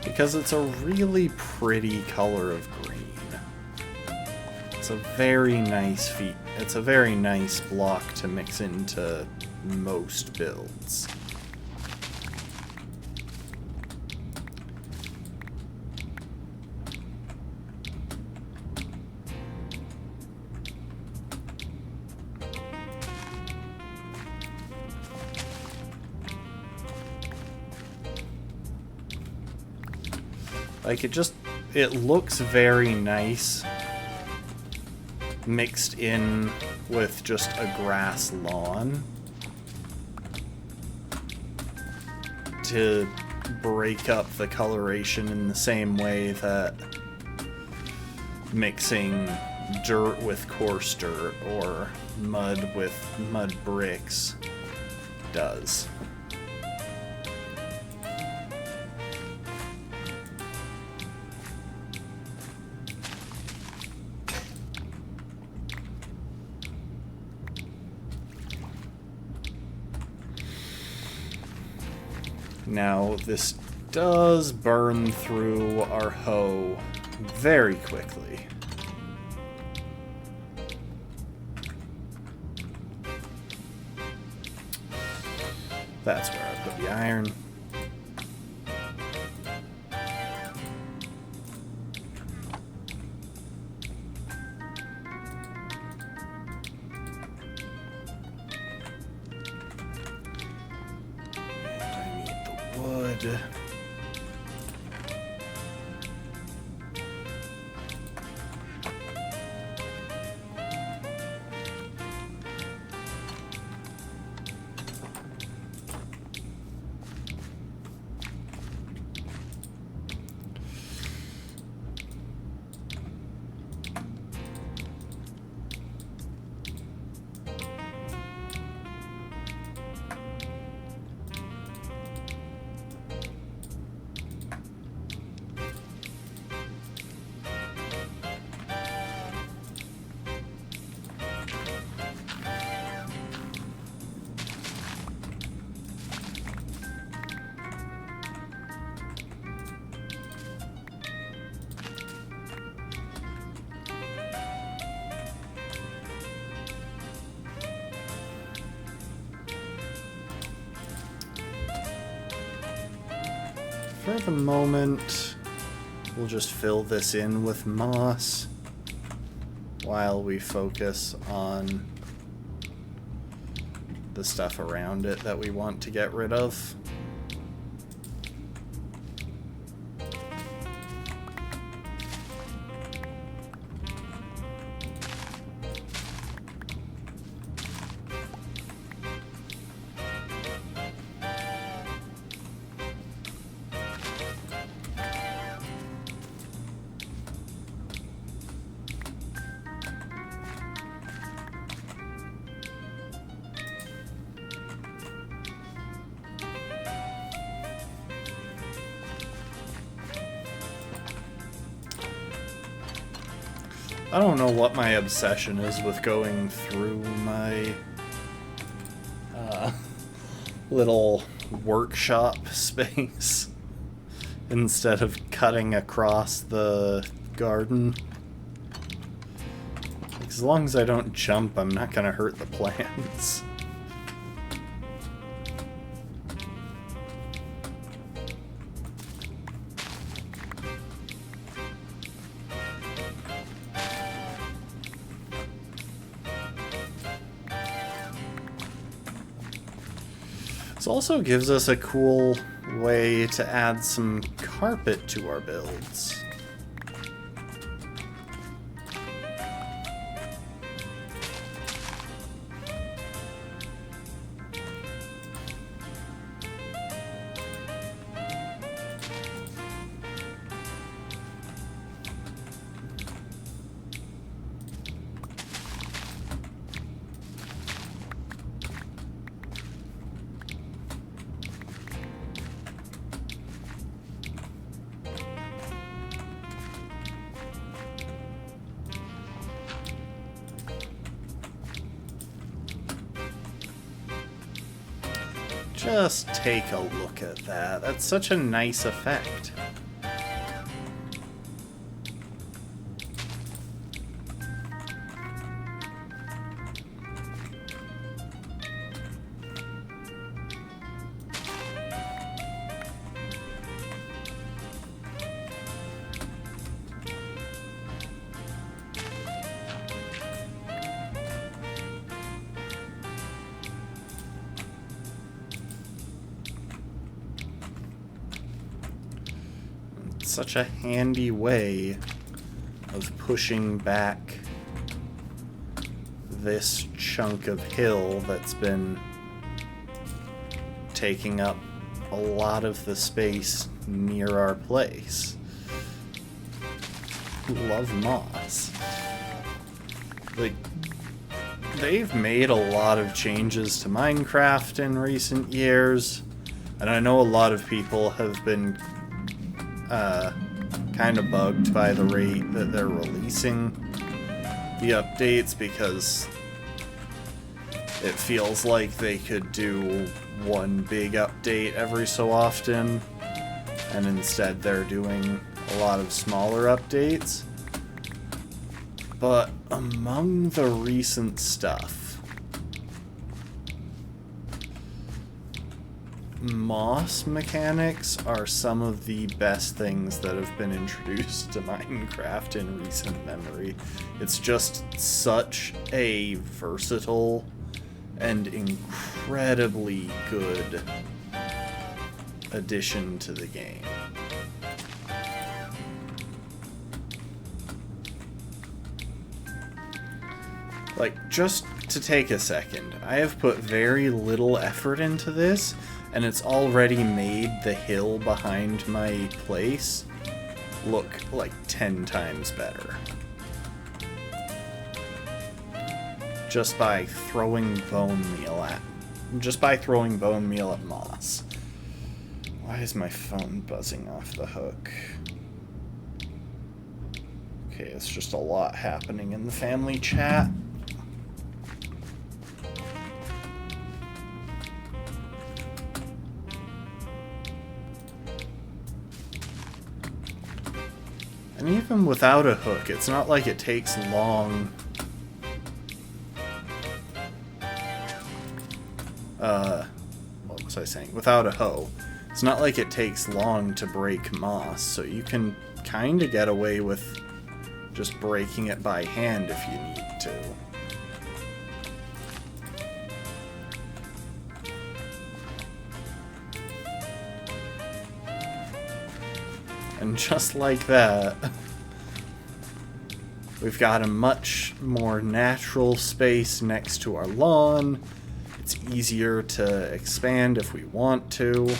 Because it's a really pretty color of green. It's a very nice it's a very nice block to mix into most builds. Like, it looks very nice mixed in with just a grass lawn to break up the coloration in the same way that mixing dirt with coarse dirt or mud with mud bricks does. Now, this does burn through our hoe very quickly. That's where I put the iron. Wood. For the moment, we'll just fill this in with moss while we focus on the stuff around it that we want to get rid of. I don't know what my obsession is with going through my little workshop space instead of cutting across the garden. As long as I don't jump, I'm not gonna hurt the plants. This also gives us a cool way to add some carpet to our builds. Just take a look at that. That's such a nice effect. Such a handy way of pushing back this chunk of hill that's been taking up a lot of the space near our place. Love moss. Like, they've made a lot of changes to Minecraft in recent years, and I know a lot of people have been kind of bugged by the rate that they're releasing the updates, because it feels like they could do one big update every so often, and instead they're doing a lot of smaller updates. But among the recent stuff, moss mechanics are some of the best things that have been introduced to Minecraft in recent memory. It's just such a versatile and incredibly good addition to the game. Like, just to take a second, I have put very little effort into this, and it's already made the hill behind my place look like 10 times better. Just by throwing bone meal at moss. Why is my phone buzzing off the hook? Okay, it's just a lot happening in the family chat. And even without a hook, it's not like it takes long. What was I saying? Without a hoe, it's not like it takes long to break moss, so you can kind of get away with just breaking it by hand if you need to. And just like that, we've got a much more natural space next to our lawn. It's easier to expand if we want to.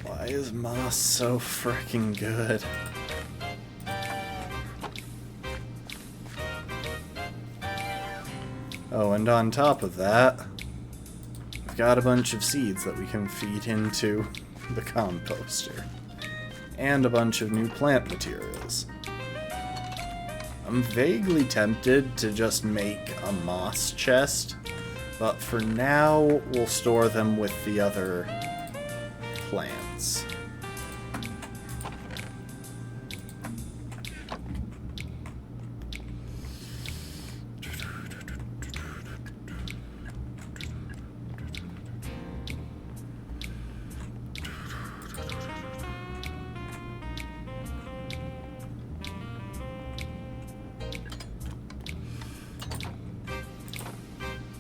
Why is moss so freaking good? Oh, and on top of that, we've got a bunch of seeds that we can feed into the composter. And a bunch of new plant materials. I'm vaguely tempted to just make a moss chest, but for now, we'll store them with the other plants.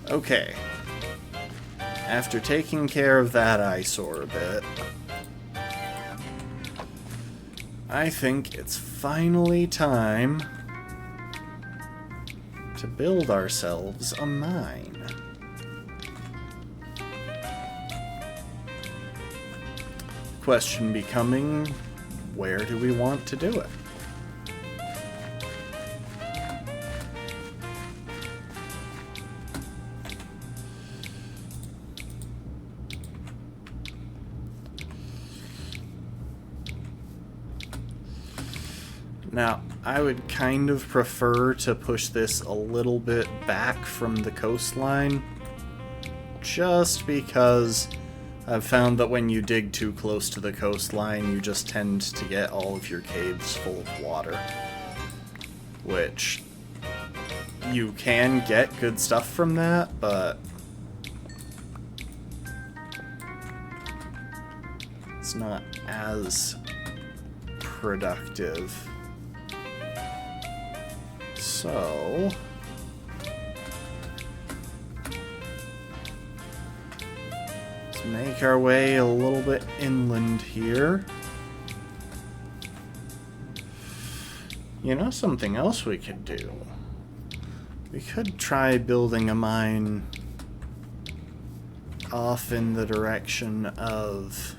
Okay. After taking care of that eyesore a bit, I think it's finally time to build ourselves a mine. Question becoming, where do we want to do it? Now, I would kind of prefer to push this a little bit back from the coastline, just because I've found that when you dig too close to the coastline, you just tend to get all of your caves full of water. Which, you can get good stuff from that, but it's not as productive. So, let's make our way a little bit inland here. You know, something else we could do. We could try building a mine off in the direction of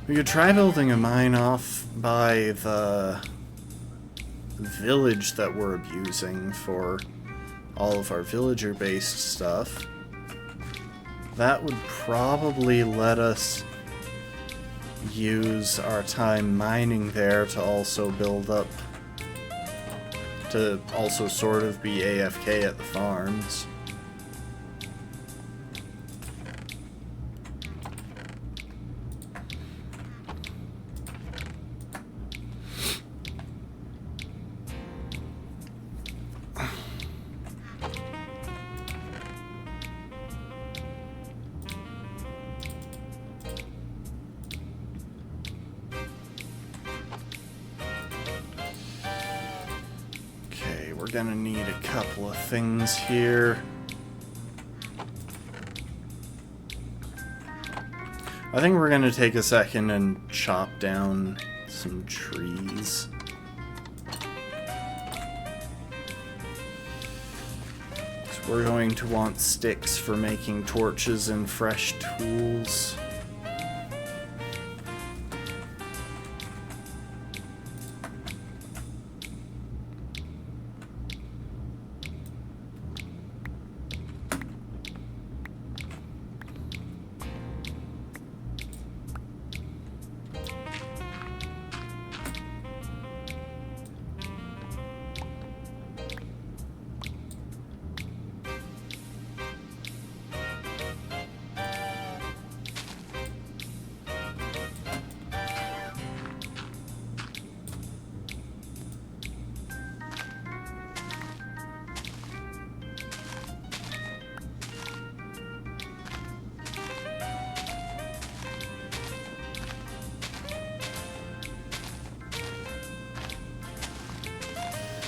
we could try building a mine off by the village that we're abusing for all of our villager-based stuff. That would probably let us use our time mining there to also build up, to also sort of be AFK at the farms. We're gonna need a couple of things here. I think we're gonna take a second and chop down some trees. So we're going to want sticks for making torches and fresh tools.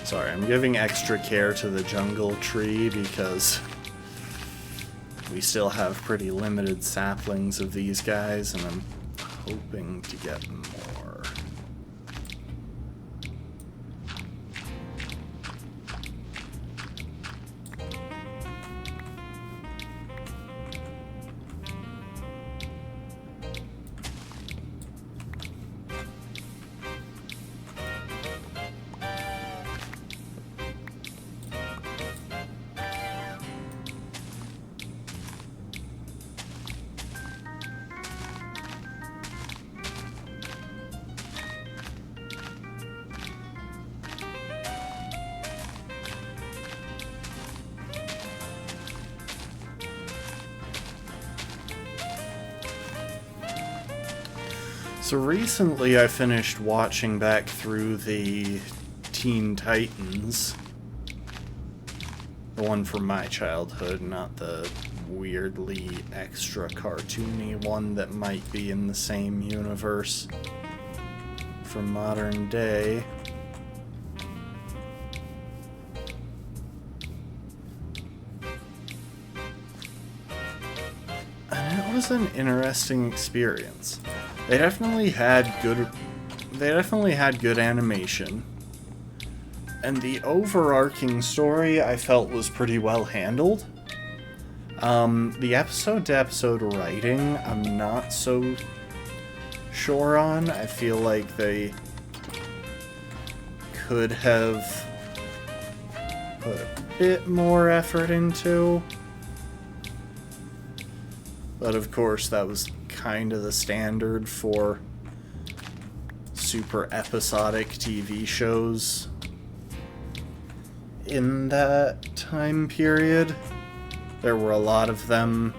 Sorry, I'm giving extra care to the jungle tree because we still have pretty limited saplings of these guys, and I'm hoping to get more. So recently I finished watching back through the Teen Titans. The one from my childhood, not the weirdly extra cartoony one that might be in the same universe from modern day. And it was an interesting experience. They definitely had good animation. And the overarching story I felt was pretty well handled. The episode-to-episode writing, I'm not so sure on. I feel like they could have put a bit more effort into. But of course, that was kind of the standard for super episodic TV shows in that time period. There were a lot of them.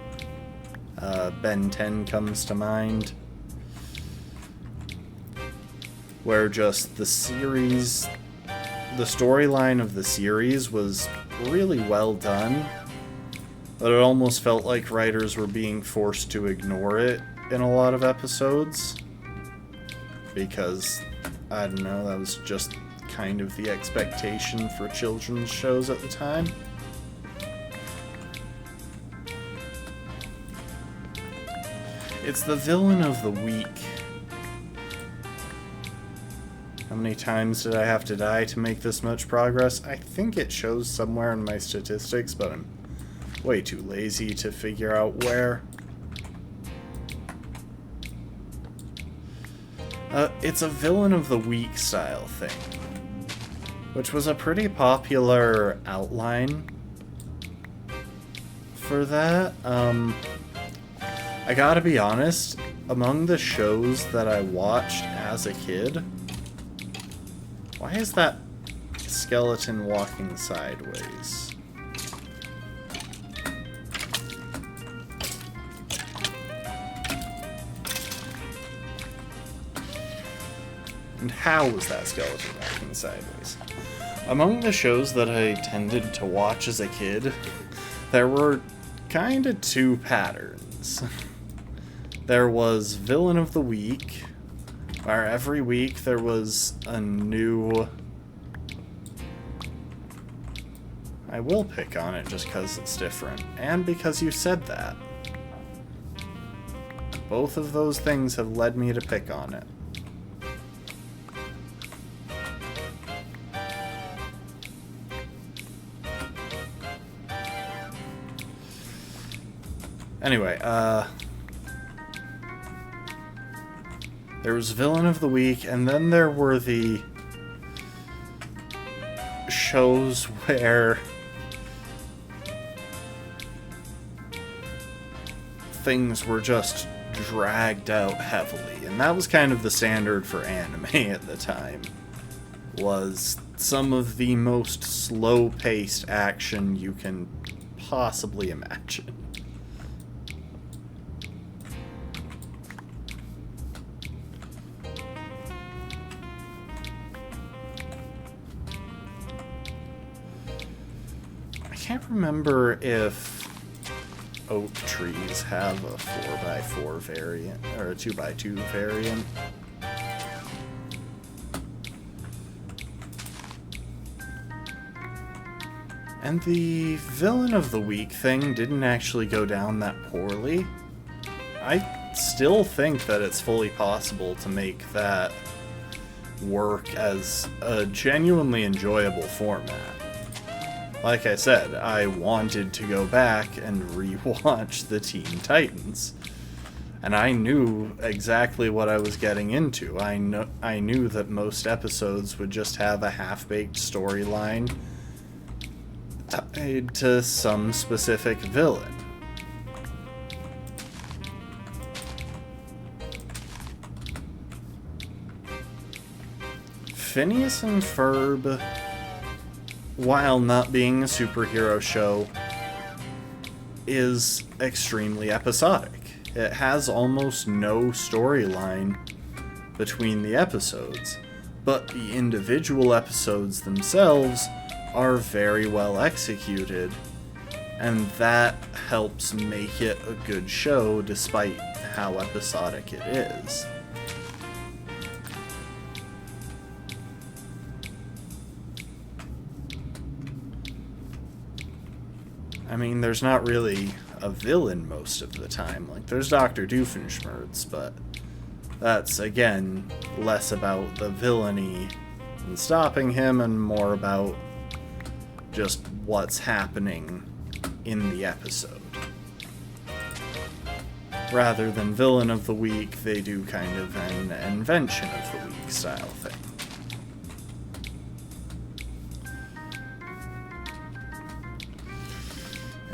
Ben 10 comes to mind, where just the storyline of the series was really well done, but it almost felt like writers were being forced to ignore it in a lot of episodes, because, I don't know, that was just kind of the expectation for children's shows at the time. It's the villain of the week. How many times did I have to die to make this much progress? I think it shows somewhere in my statistics, but I'm way too lazy to figure out where. It's a villain of the week style thing, which was a pretty popular outline for that. I gotta be honest, among the shows that I watched as a kid, why is that skeleton walking sideways? And how was that skeleton walking sideways? Among the shows that I tended to watch as a kid, there were kinda two patterns. There was Villain of the Week, where every week there was a new... I will pick on it just because it's different, and because you said that. Both of those things have led me to pick on it. Anyway, there was Villain of the Week, and then there were the shows where things were just dragged out heavily, and that was kind of the standard for anime at the time, was some of the most slow-paced action you can possibly imagine. I can't remember if oak trees have a 4x4 variant, or a 2x2 variant. And the Villain of the Week thing didn't actually go down that poorly. I still think that it's fully possible to make that work as a genuinely enjoyable format. Like I said, I wanted to go back and rewatch the Teen Titans. And I knew exactly what I was getting into. I knew that most episodes would just have a half-baked storyline tied to some specific villain. Phineas and Ferb, while not being a superhero show, is extremely episodic. It has almost no storyline between the episodes, but the individual episodes themselves are very well executed, and that helps make it a good show despite how episodic it is. I mean, there's not really a villain most of the time. Like, there's Dr. Doofenshmirtz, but that's, again, less about the villainy and stopping him and more about just what's happening in the episode. Rather than villain of the week, they do kind of an invention of the week style thing.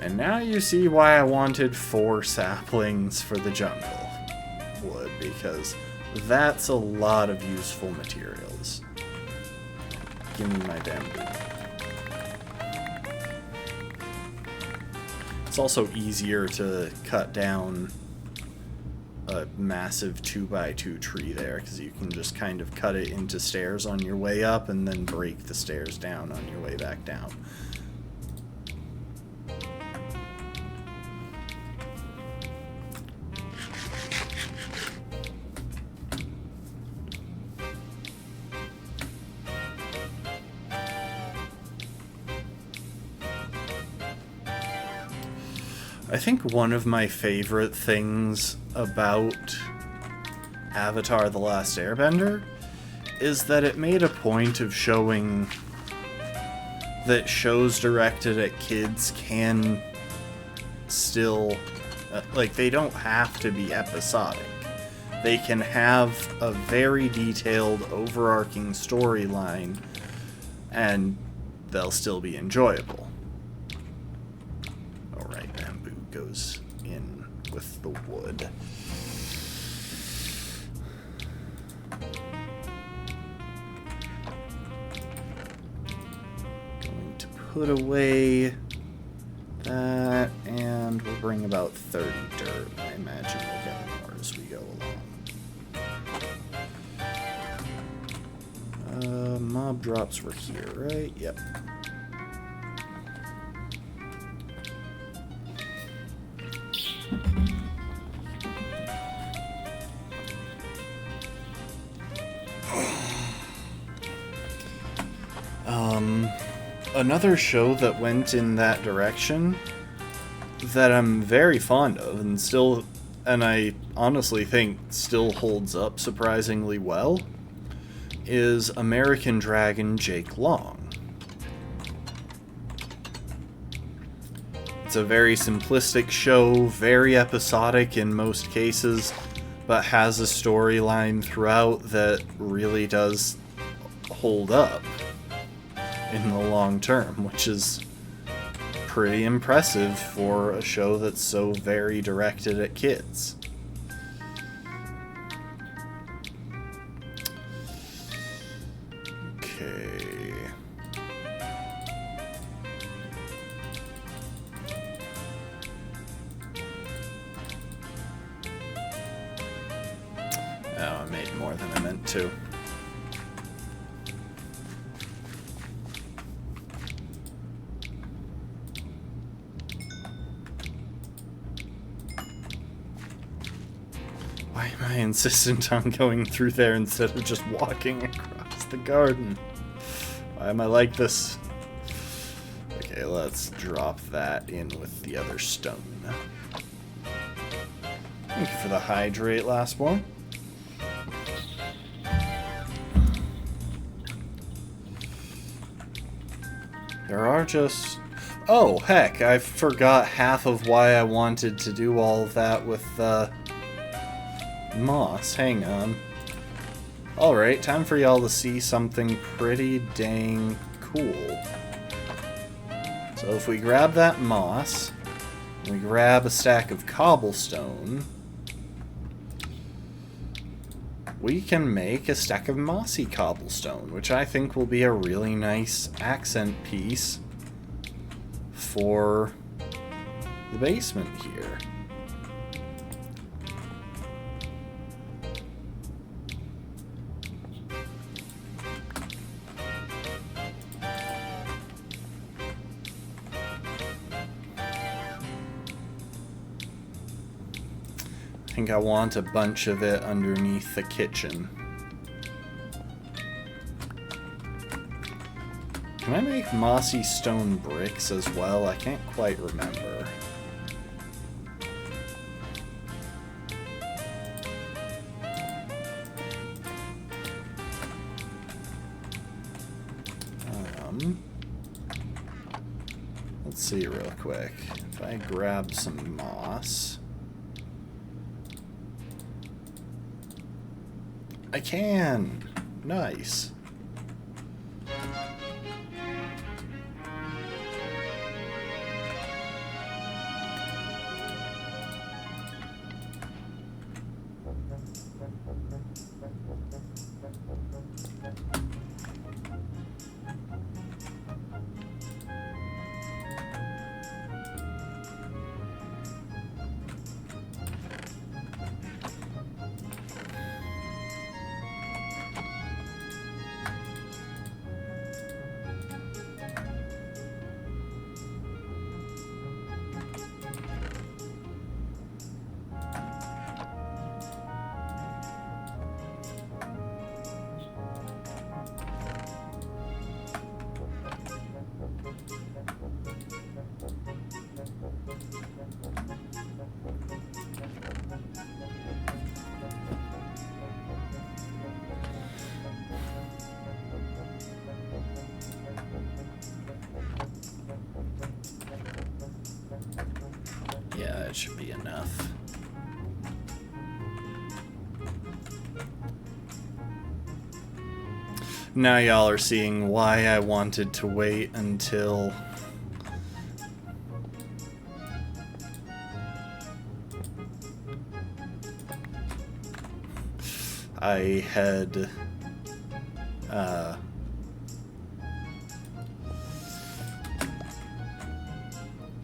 And now you see why I wanted 4 saplings for the jungle wood, because that's a lot of useful materials. Give me my bamboo. It's also easier to cut down a massive 2x2 tree there, because you can just kind of cut it into stairs on your way up and then break the stairs down on your way back down. I think one of my favorite things about Avatar: The Last Airbender is that it made a point of showing that shows directed at kids can still, like, they don't have to be episodic. They can have a very detailed, overarching storyline, and they'll still be enjoyable. Alright, bamboo goes in with the wood. Going to put away that, and we'll bring about 30 dirt. I imagine we'll get more as we go along. Mob drops were here, right? Yep. Another show that went in that direction that I'm very fond of and I honestly think still holds up surprisingly well is American Dragon Jake Long. It's a very simplistic show, very episodic in most cases, but has a storyline throughout that really does hold up in the long term, which is pretty impressive for a show that's so very directed at kids. Okay. Oh, I made more than I meant to. Why am I insistent on going through there instead of just walking across the garden? Why am I like this? Okay, let's drop that in with the other stone. Thank you for the hydrate, lastborn. There are just... Oh, heck, I forgot half of why I wanted to do all of that with, moss. Hang on. Alright, time for y'all to see something pretty dang cool. So if we grab that moss, we grab a stack of cobblestone, we can make a stack of mossy cobblestone, which I think will be a really nice accent piece for the basement here. I think I want a bunch of it underneath the kitchen. Can I make mossy stone bricks as well? I can't quite remember. Let's see real quick. If I grab some moss... I can! Nice. Yeah, that should be enough. Now y'all are seeing why I wanted to wait until I had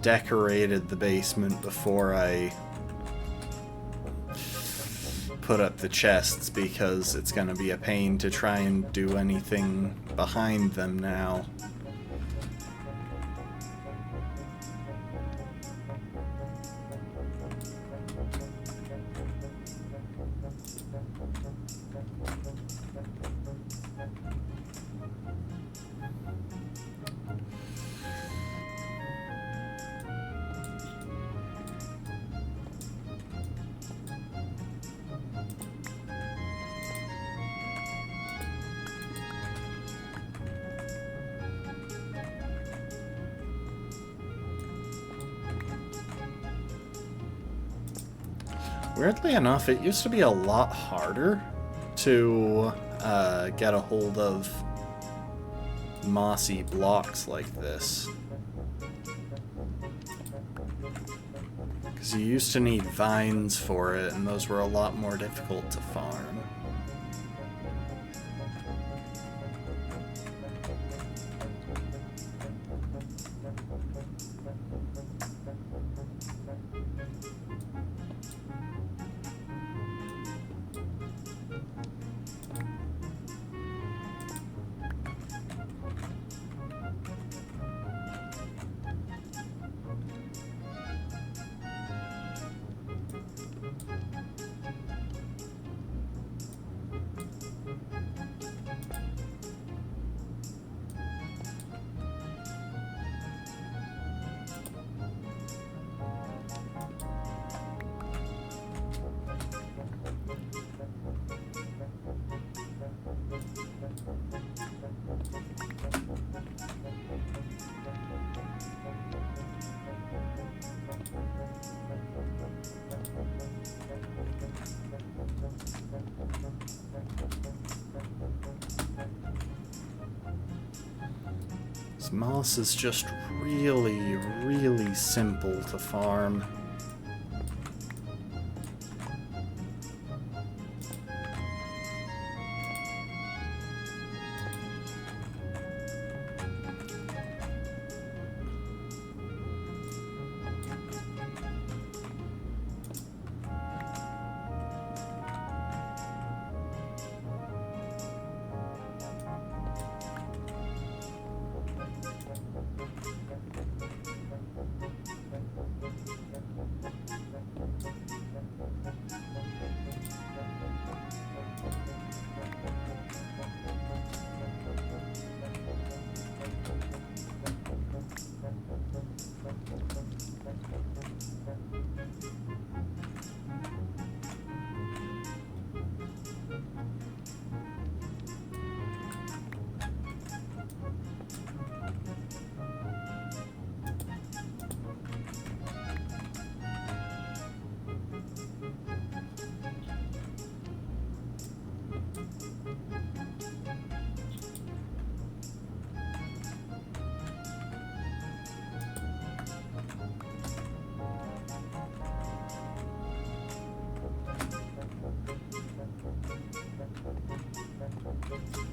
decorated the basement before I put up the chests, because it's going to be a pain to try and do anything behind them now. Weirdly enough, it used to be a lot harder to get a hold of mossy blocks like this. Because you used to need vines for it, and those were a lot more difficult to farm. This moss is just really, really simple to farm.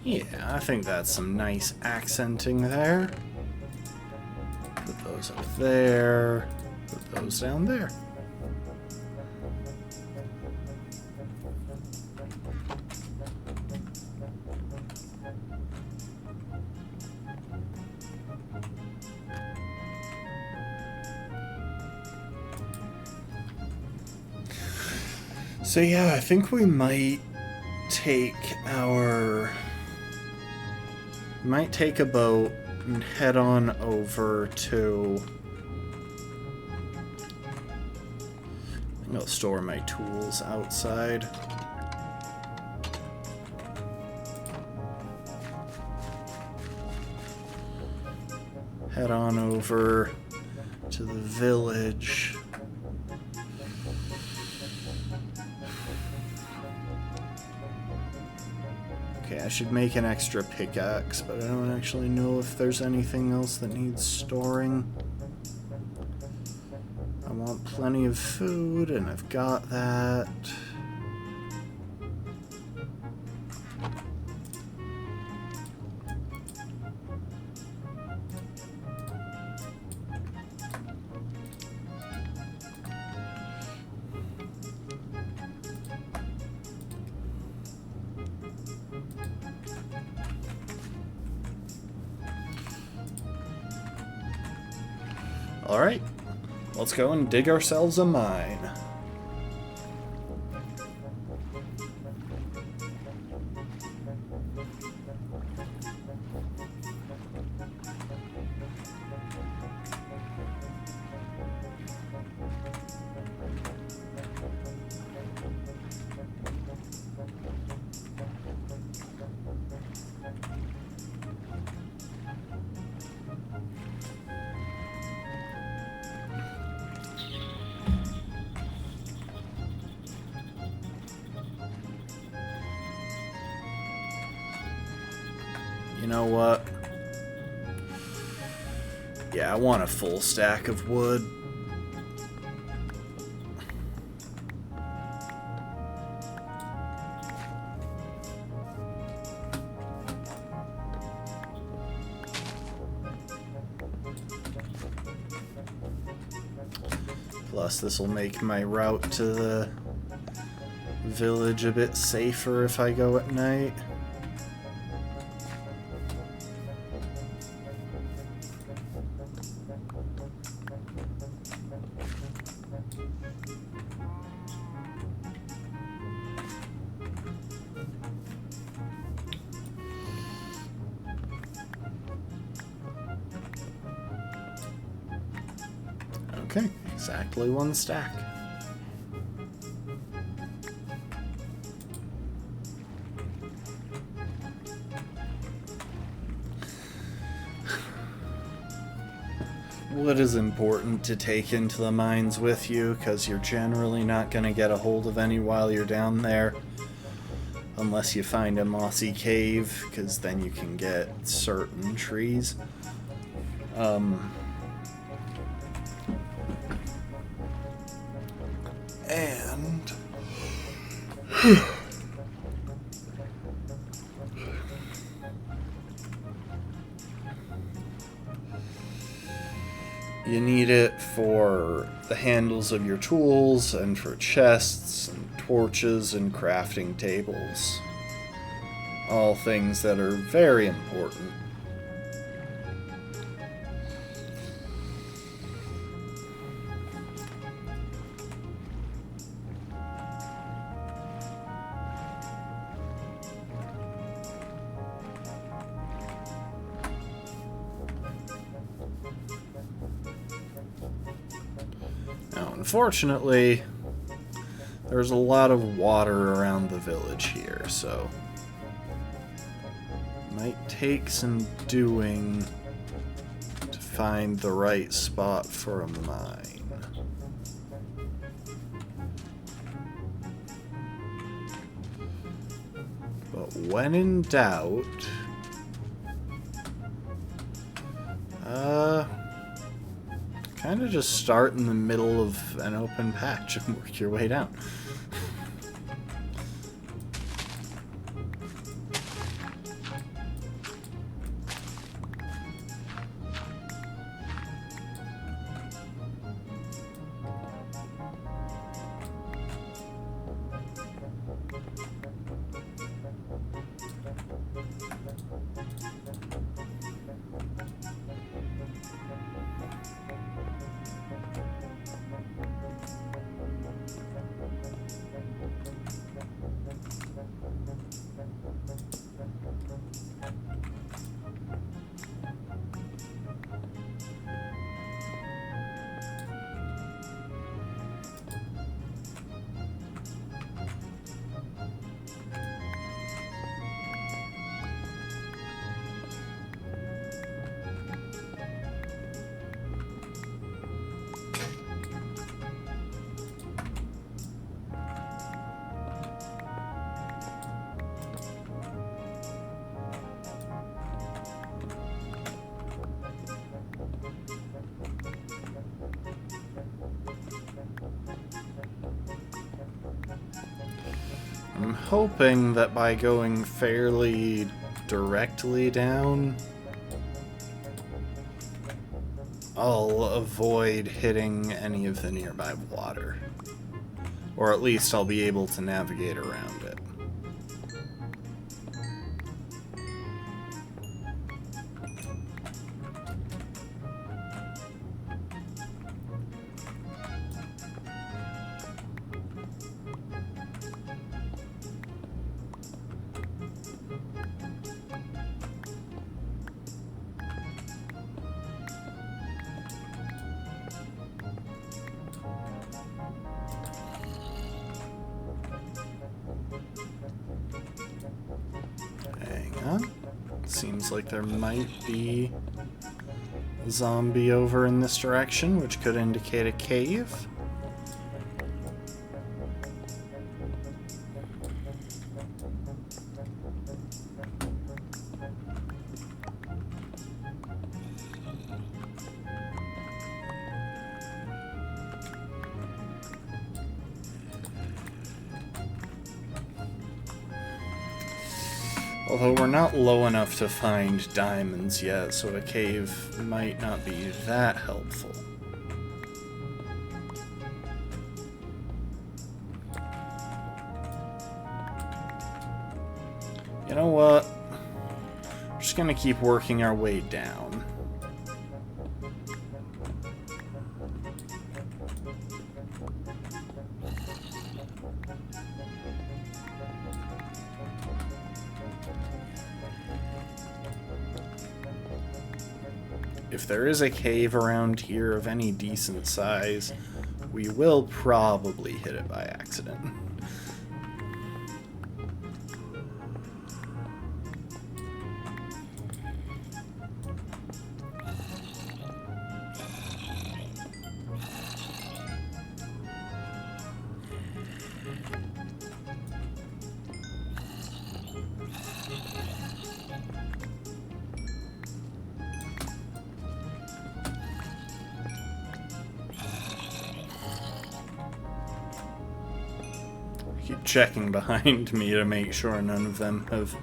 Yeah, I think that's some nice accenting there. Put those up there. Put those down there. So yeah, I think we might take a boat and head on over to... I think I'll store my tools outside. Head on over to the village. Okay, I should make an extra pickaxe, but I don't actually know if there's anything else that needs storing. I want plenty of food, and I've got that. Alright, let's go and dig ourselves a mine. You know what? Yeah, I want a full stack of wood. Plus, this will make my route to the village a bit safer if I go at night. Okay, exactly one stack. Wood is important to take into the mines with you, because you're generally not going to get a hold of any while you're down there. Unless you find a mossy cave, because then you can get certain trees. And you need it for the handles of your tools and for chests and torches and crafting tables. All things that are very important. Unfortunately, there's a lot of water around the village here, so might take some doing to find the right spot for a mine. But when in doubt, kind of just start in the middle of an open patch and work your way down. I'm hoping that by going fairly directly down, I'll avoid hitting any of the nearby water. Or at least I'll be able to navigate around it. Seems like there might be a zombie over in this direction, which could indicate a cave. Although we're not low enough to find diamonds yet, so a cave might not be that helpful. You know what? We're just gonna keep working our way down. If there is a cave around here of any decent size, we will probably hit it by accident. Keep checking behind me to make sure none of them have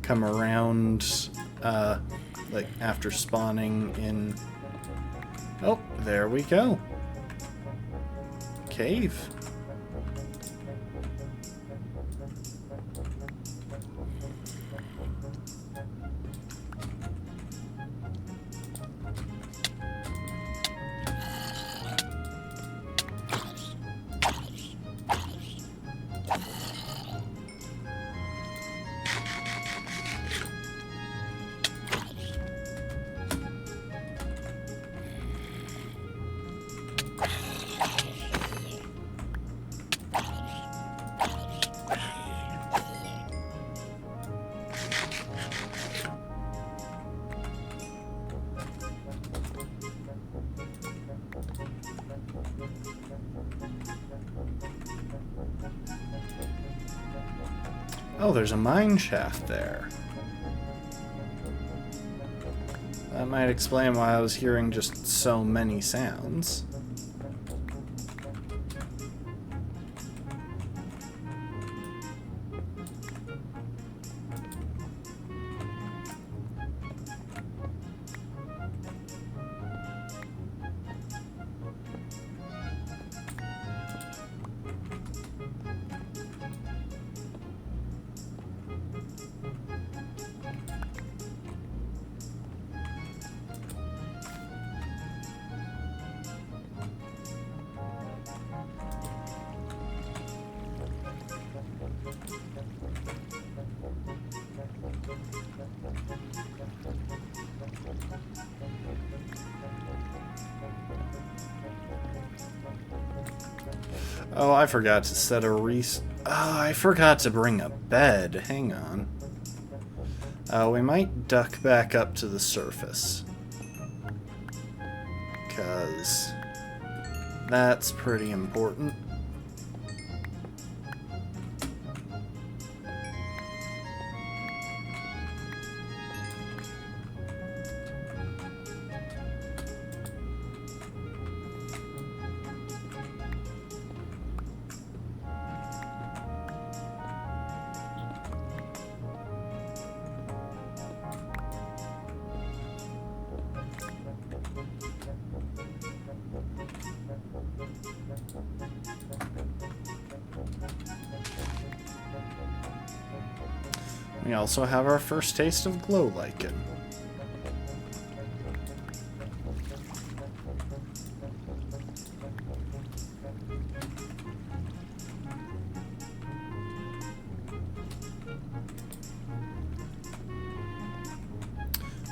come around, like, after spawning in... Oh, there we go. Cave. Oh, there's a mine shaft there. That might explain why I was hearing just so many sounds. Oh, I forgot to set a I forgot to bring a bed. Hang on. We might duck back up to the surface. 'Cause that's pretty important. We also have our first taste of glow lichen.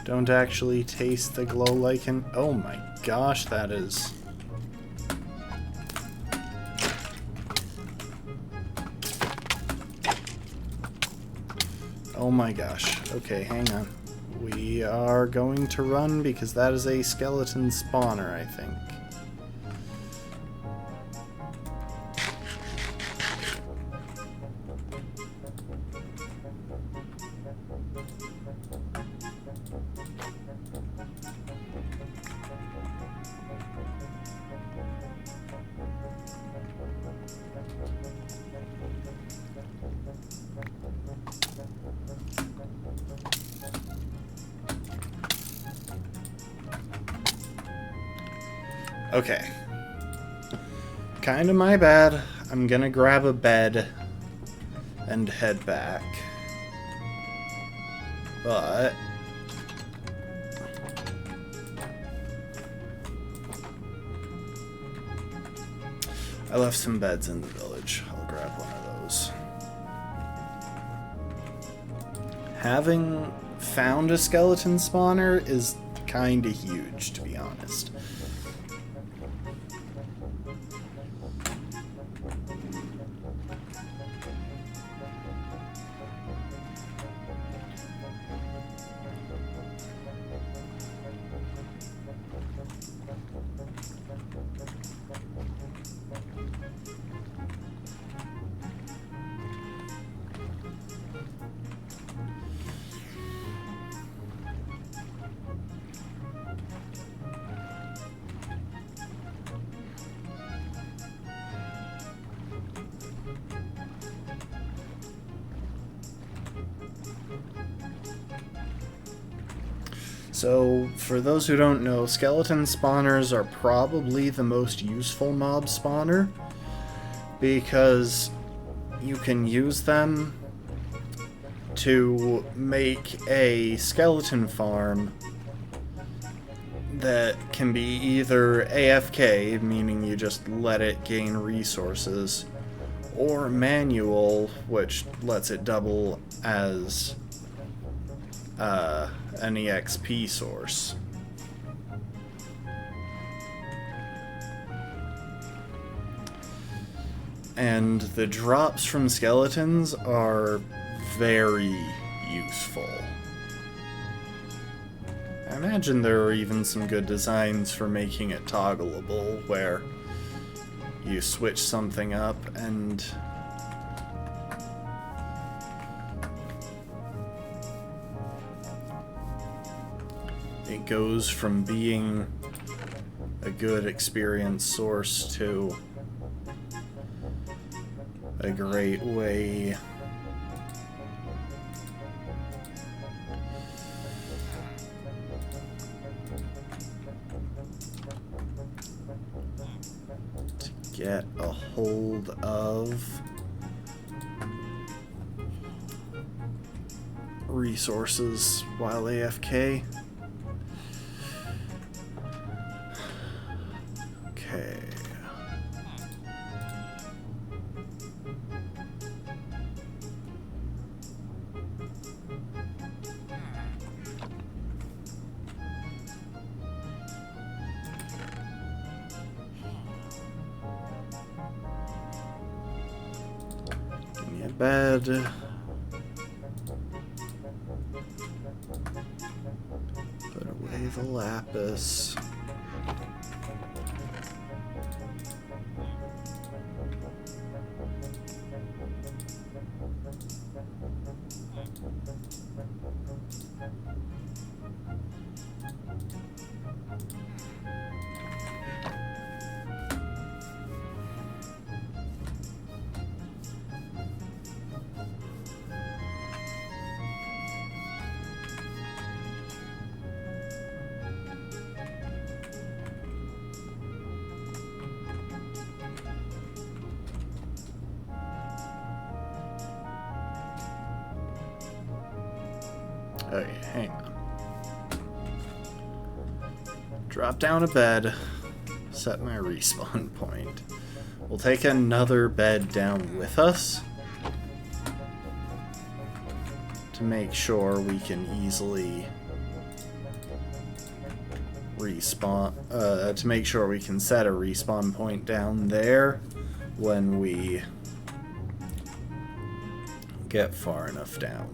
Don't actually taste the glow lichen. Oh my gosh, that is... Oh my gosh. Okay, hang on. We are going to run because that is a skeleton spawner, I think. Okay. Kinda my bad. I'm gonna grab a bed and head back. But... I left some beds in the village. I'll grab one of those. Having found a skeleton spawner is kinda huge, to be honest. So, for those who don't know, skeleton spawners are probably the most useful mob spawner because you can use them to make a skeleton farm that can be either AFK, meaning you just let it gain resources, or manual, which lets it double as an EXP source. And the drops from skeletons are very useful. I imagine there are even some good designs for making it toggleable, where you switch something up and it goes from being a good experience source to a great way to get a hold of resources while AFK. Okay. Give me a bed. Put away the lapis. Okay, hang on. Drop down a bed. Set my respawn point. We'll take another bed down with us to make sure we can easily respawn, to make sure we can set a respawn point down there when we get far enough down.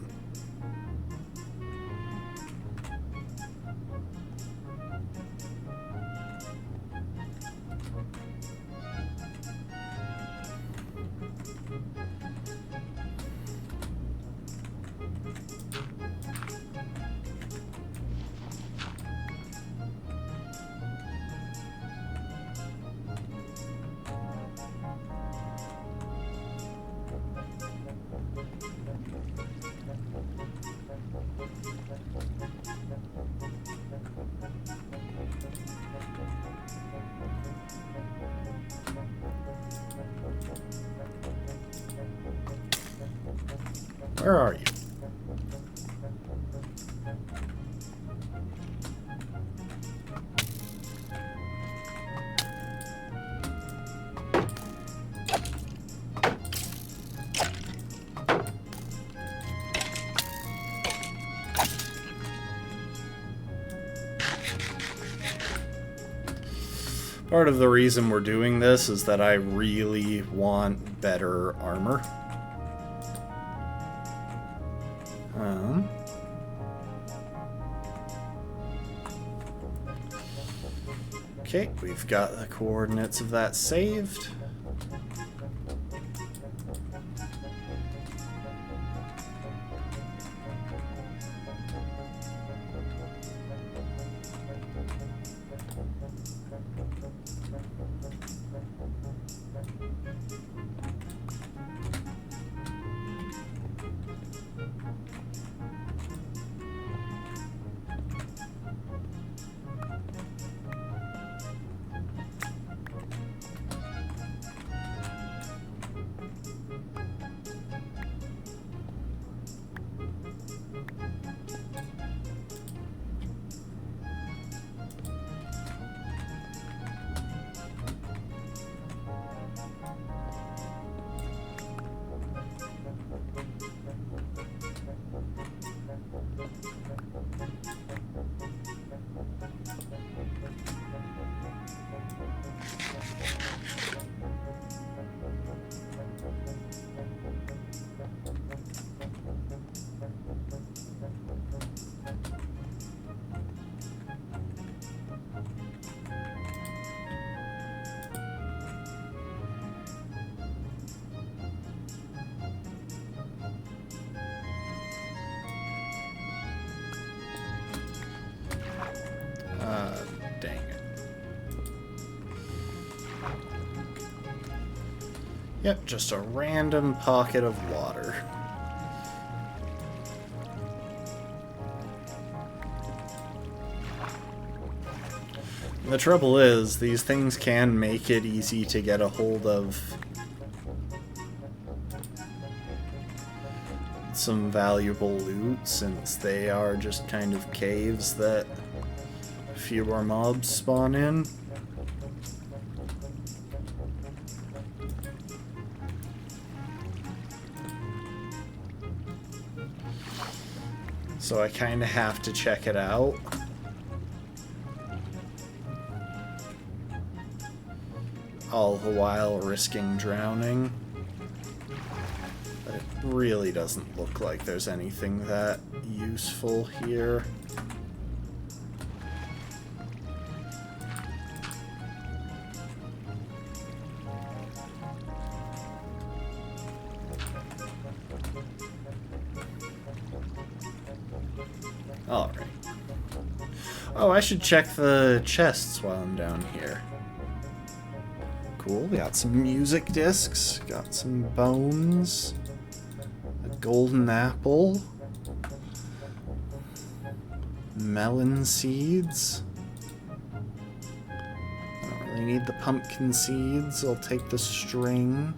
Where are you? Part of the reason we're doing this is that I really want better armor. Okay, we've got the coordinates of that saved. Dang it. Yep, just a random pocket of water. The trouble is, these things can make it easy to get a hold of some valuable loot, since they are just kind of caves that fewer mobs spawn in. So I kind of have to check it out. All the while risking drowning. But it really doesn't look like there's anything that useful here. Alright. Oh, I should check the chests while I'm down here. Cool, we got some music discs, got some bones, a golden apple, melon seeds. I don't really need the pumpkin seeds, I'll take the string.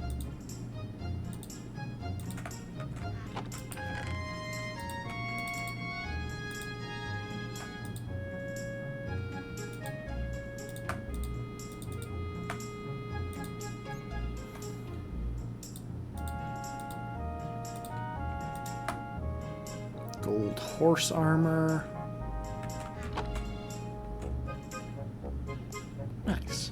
Gold horse armor. Nice.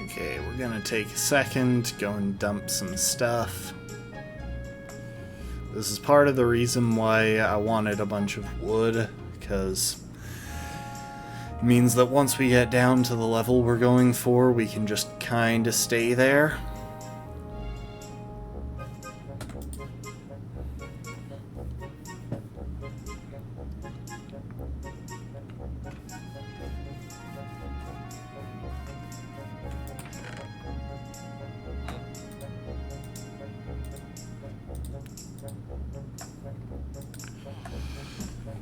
Okay, we're gonna take a second, go and dump some stuff. This is part of the reason why I wanted a bunch of wood, because it means that once we get down to the level we're going for, we can just kinda stay there.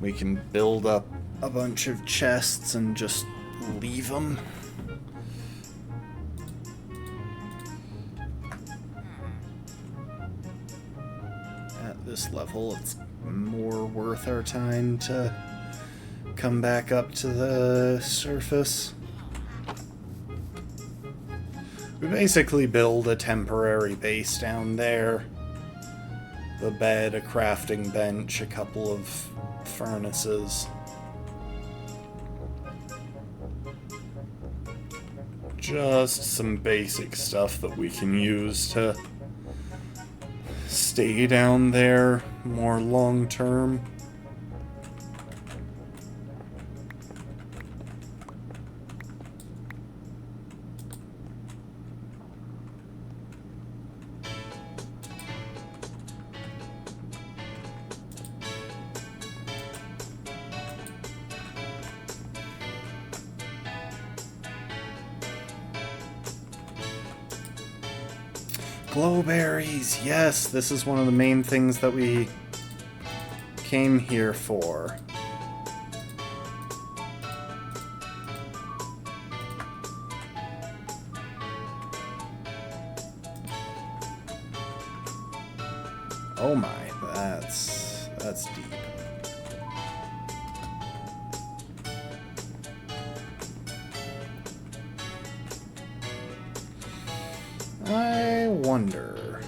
We can build up a bunch of chests and just leave them. At this level, it's more worth our time to come back up to the surface. We basically build a temporary base down there. The bed, a crafting bench, a couple of furnaces. Just some basic stuff that we can use to stay down there more long term. Glowberries! Yes, this is one of the main things that we came here for. Oh my, that's deep. I wonder.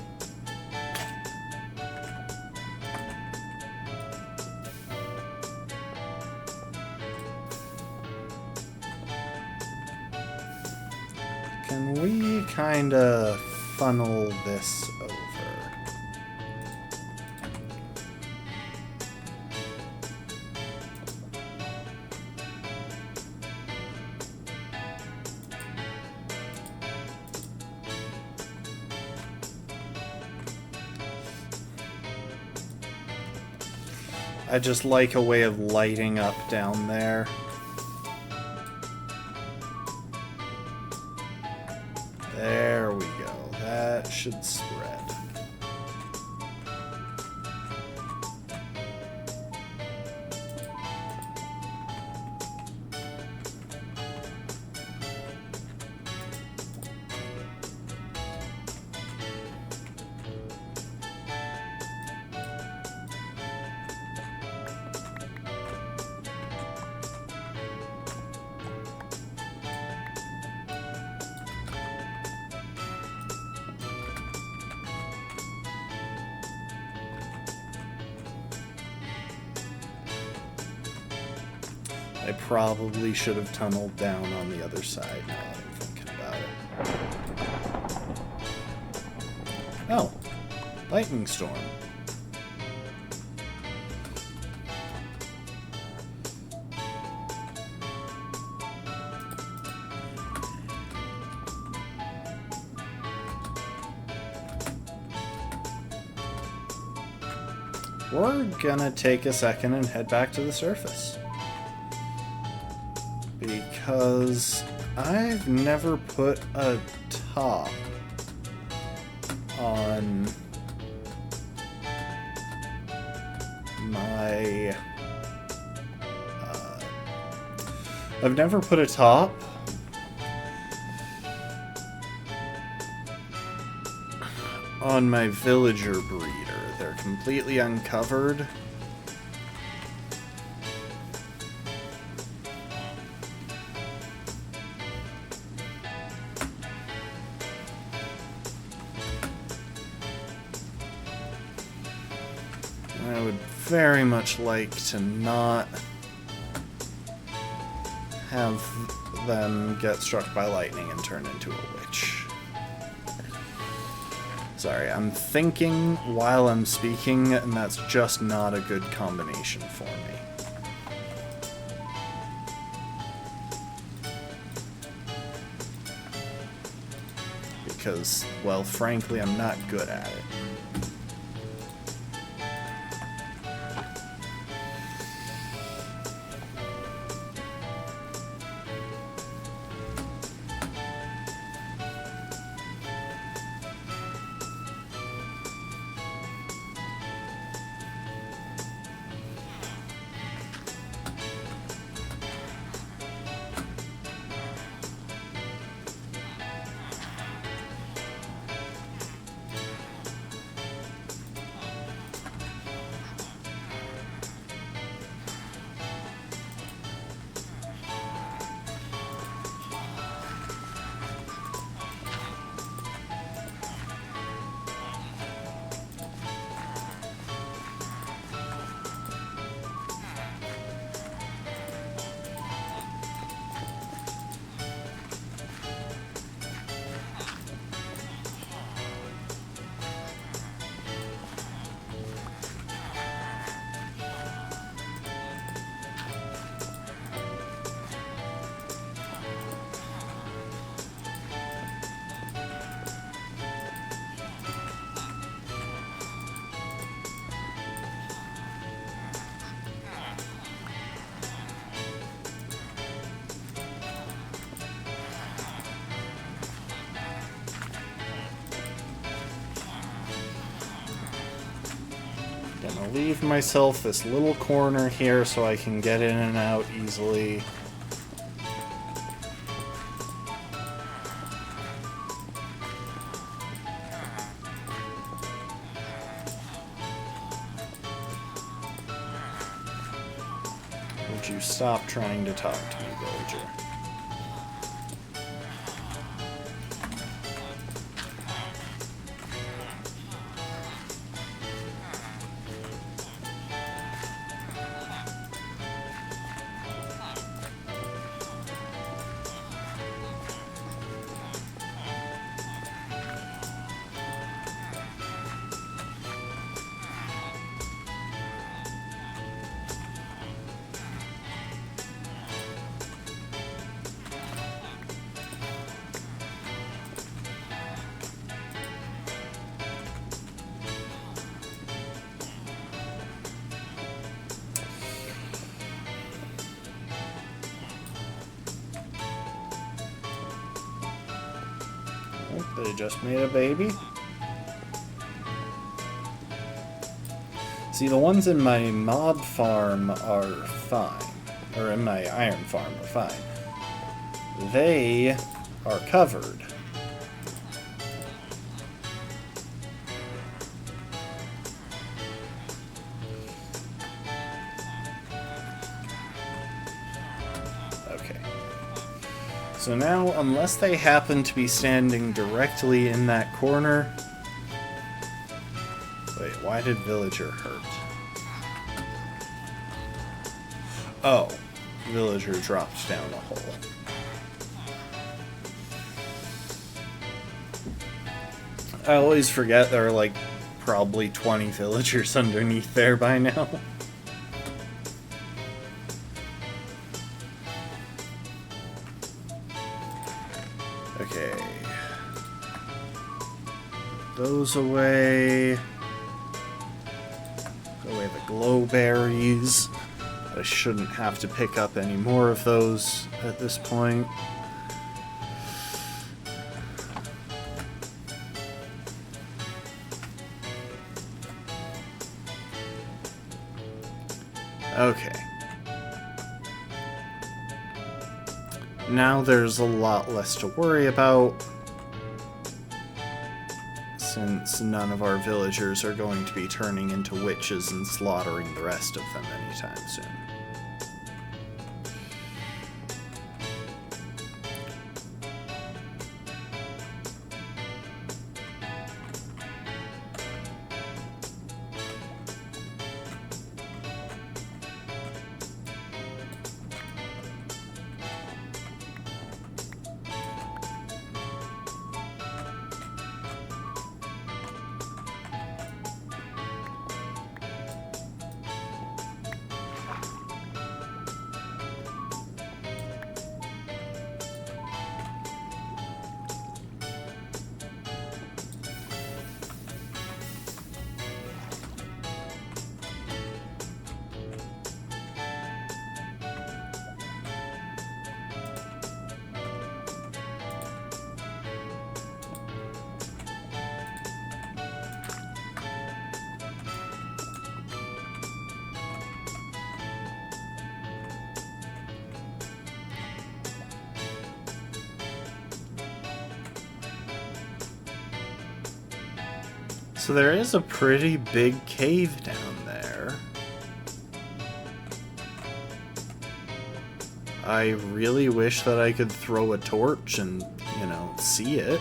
Can we kinda funnel this over? I just like a way of lighting up down there. There we go. That should spread. I probably should have tunneled down on the other side now that I'm thinking about it. Oh, lightning storm. We're gonna take a second and head back to the surface. Because I've never put a top on my... I've never put a top on my villager breeder. They're completely uncovered. I would very much like to not have them get struck by lightning and turn into a witch. Sorry, I'm thinking while I'm speaking, and that's just not a good combination for me. Because, well, frankly, I'm not good at it. Gonna leave myself this little corner here so I can get in and out easily. Would you stop trying to talk to me, villager? They just made a baby. See, the ones in my mob farm are fine. Or in my iron farm are fine. They are covered. Okay. So now, unless they happen to be standing directly in that corner... Wait, why did villager hurt? Oh. villager dropped down a hole. I always forget there are like probably 20 villagers underneath there by now. Okay. Those away. Put away the glow berries. I shouldn't have to pick up any more of those at this point. Okay. Now there's a lot less to worry about, since none of our villagers are going to be turning into witches and slaughtering the rest of them anytime soon. So there is a pretty big cave down there. I really wish that I could throw a torch and, you know, see it.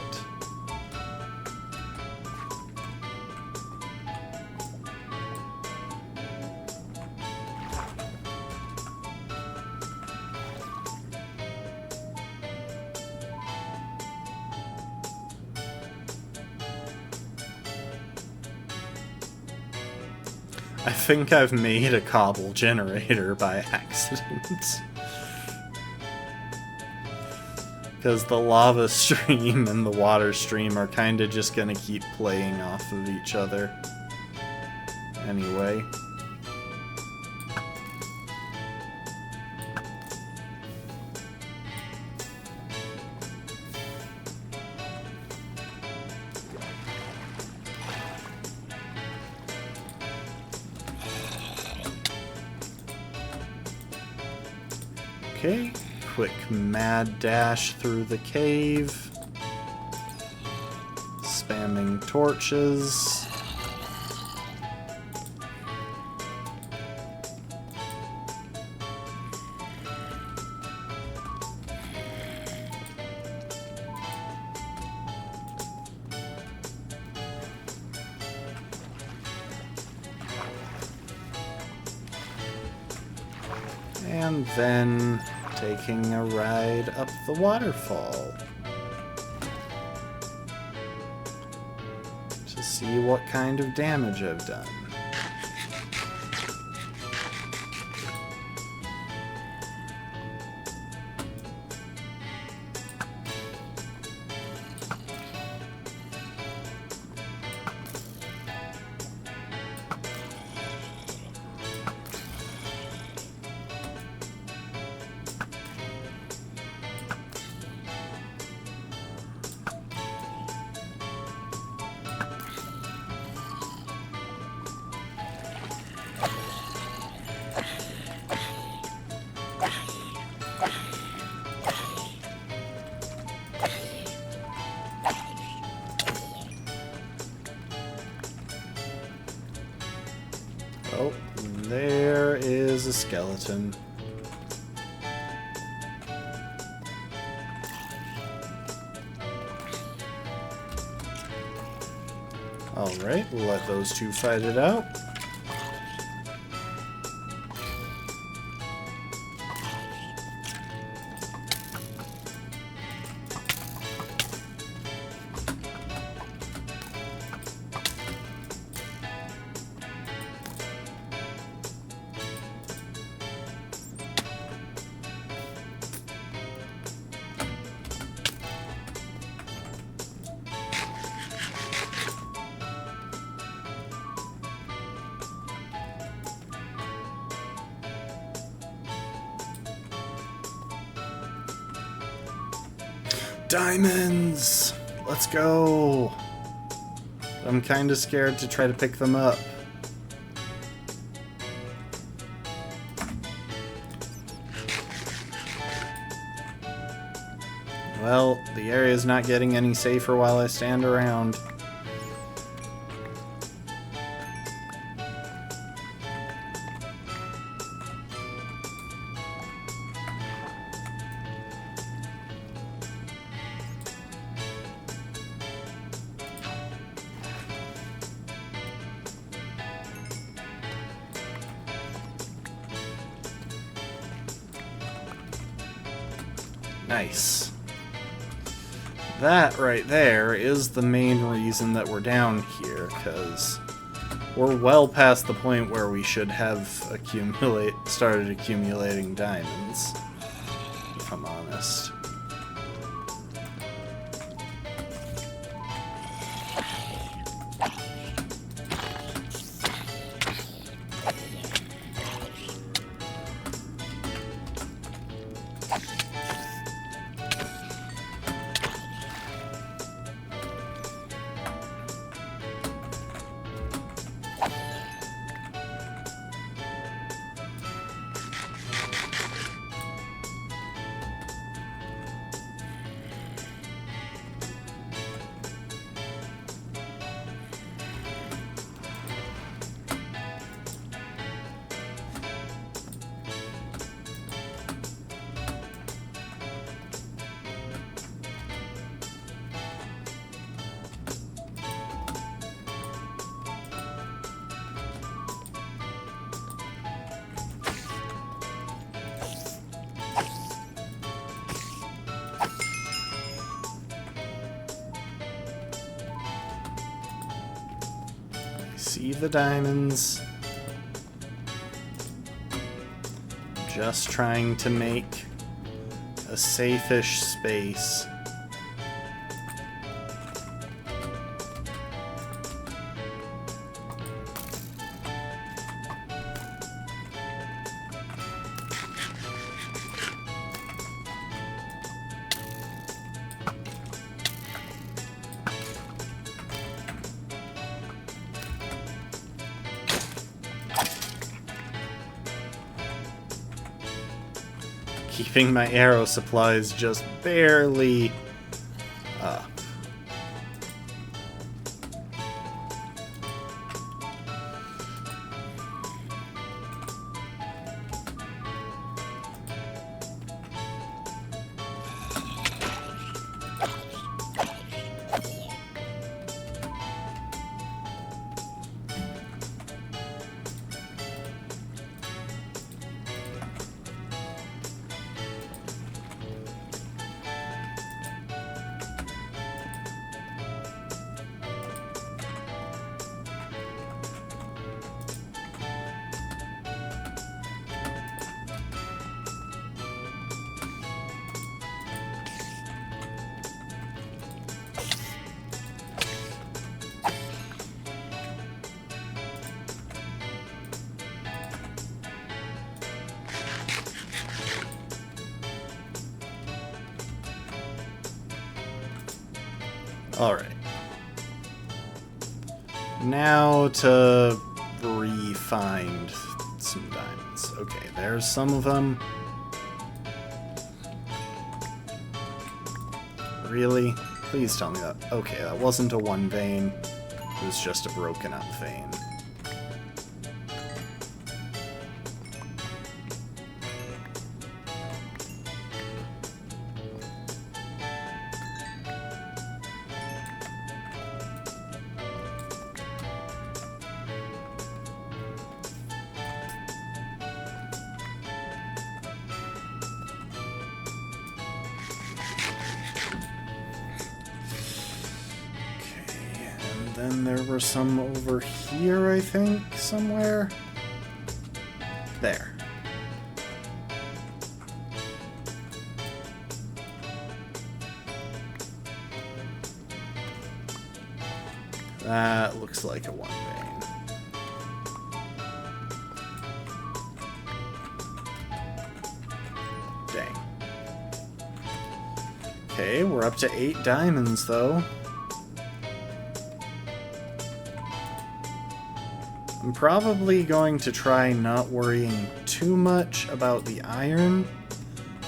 I think I've made a cobble generator by accident. Because the lava stream and the water stream are kind of just going to keep playing off of each other. Anyway. Okay, quick mad dash through the cave. Spamming torches. And then taking a ride up the waterfall to see what kind of damage I've done. Oh, there is a skeleton. Alright, we'll let those two fight it out. Diamonds! Let's go! I'm kind of scared to try to pick them up. Well, the area is not getting any safer while I stand around. Nice. That right there is the main reason that we're down here, because we're well past the point where we should have started accumulating diamonds, if I'm honest. See the diamonds. Just trying to make a safe-ish space. Keeping my arrow supplies just barely up. Alright. Now to re-find some diamonds. Okay, there's some of them. Really? Please tell me that. Okay, that wasn't a one vein. It was just a broken up vein. Then there were some over here, I think, somewhere. There. That looks like a one vein. Dang. Okay, we're up to 8 diamonds, though. I'm probably going to try not worrying too much about the iron.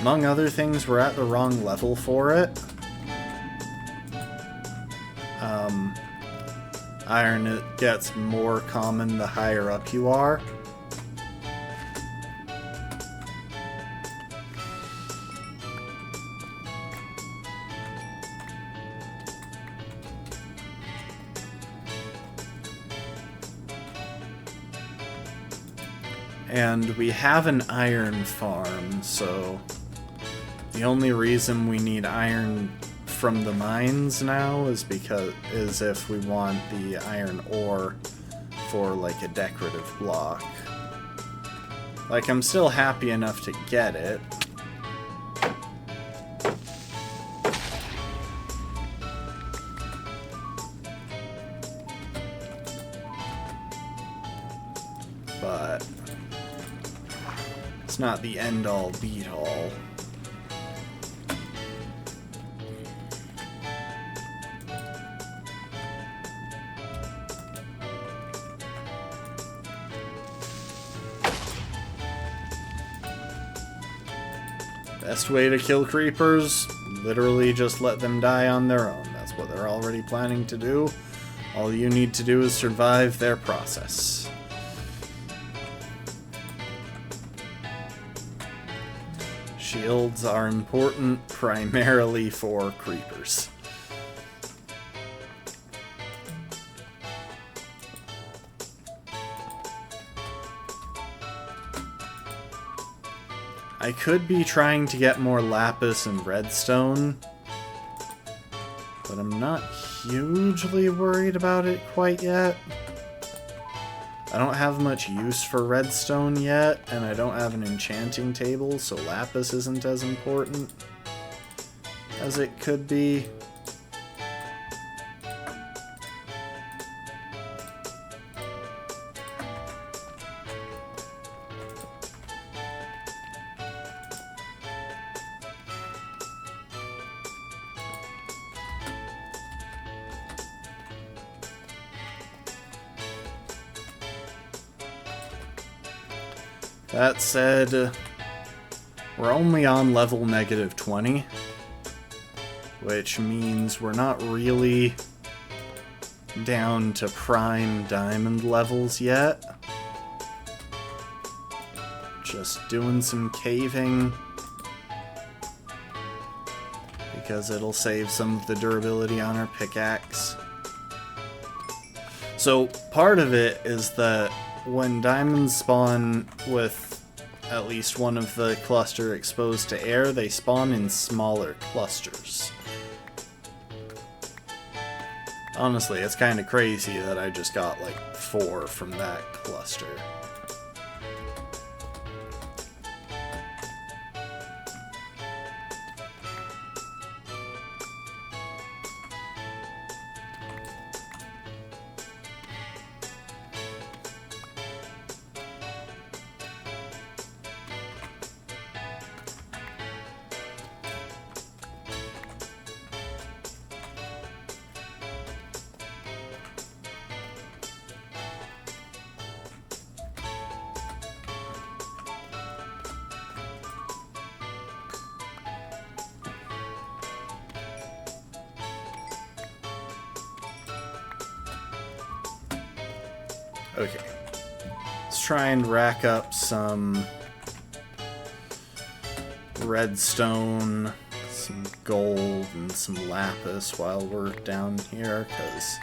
Among other things, we're at the wrong level for it. Iron, it gets more common the higher up you are. And we have an iron farm, so the only reason we need iron from the mines now is if we want the iron ore for like a decorative block. Like, I'm still happy enough to get it. But it's not the end-all beat-all. Best way to kill creepers, literally just let them die on their own. That's what they're already planning to do. All you need to do is survive their process. Shields are important primarily for creepers. I could be trying to get more lapis and redstone, but I'm not hugely worried about it quite yet. I don't have much use for redstone yet, and I don't have an enchanting table, so lapis isn't as important as it could be. That said, we're only on level -20, which means we're not really down to prime diamond levels yet. Just doing some caving, because it'll save some of the durability on our pickaxe. So part of it is that when diamonds spawn with at least one of the cluster exposed to air, they spawn in smaller clusters. Honestly, it's kind of crazy that I just got like 4 from that cluster. Okay, let's try and rack up some redstone, some gold, and some lapis while we're down here, because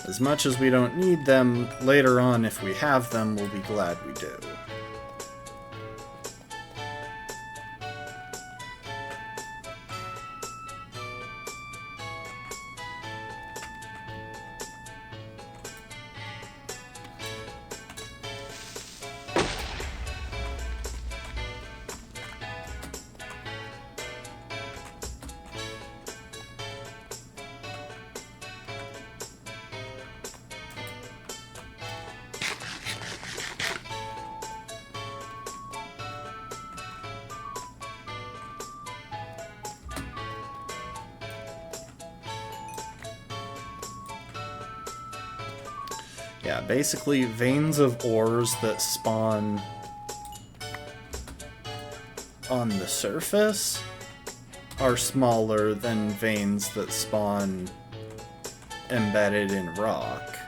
as much as we don't need them, later on if we have them, we'll be glad we do. Yeah, basically veins of ores that spawn on the surface are smaller than veins that spawn embedded in rock.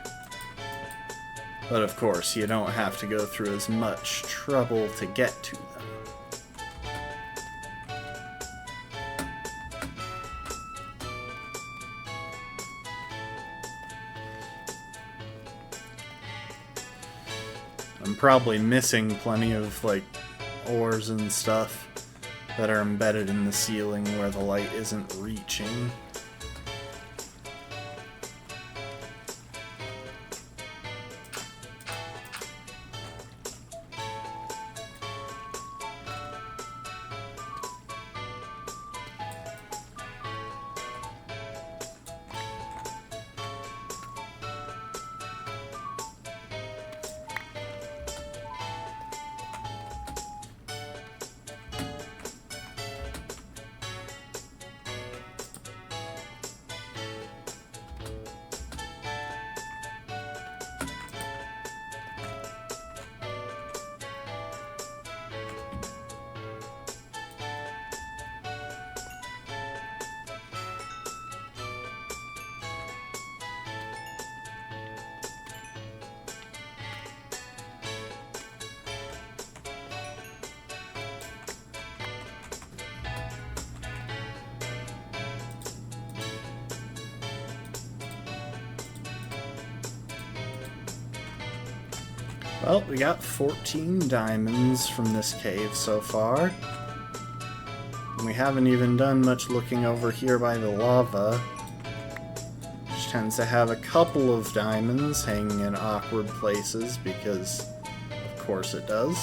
But of course, you don't have to go through as much trouble to get to them. I'm probably missing plenty of, like, ores and stuff that are embedded in the ceiling where the light isn't reaching. Well, we got 14 diamonds from this cave so far. And we haven't even done much looking over here by the lava, which tends to have a couple of diamonds hanging in awkward places because, of course, it does.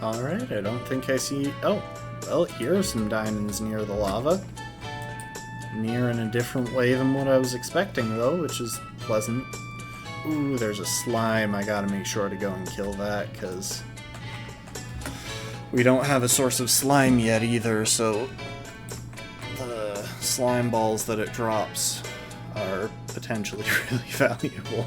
Alright, I don't think I see... Oh, well, here are some diamonds near the lava. Near in a different way than what I was expecting, though, which is pleasant. Ooh, there's a slime. I gotta make sure to go and kill that, because we don't have a source of slime yet either, so the slime balls that it drops are potentially really valuable.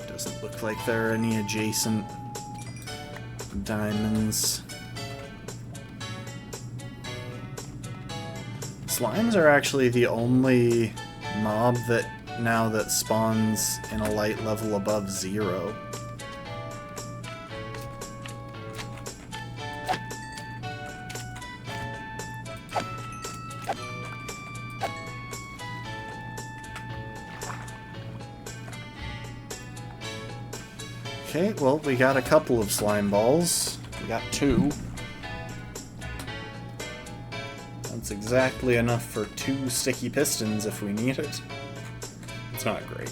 Doesn't look like there are any adjacent diamonds. Slimes are actually the only mob that spawns in a light level above 0. Okay, well, we got a couple of slime balls. We got 2. That's exactly enough for 2 sticky pistons if we need it. It's not great.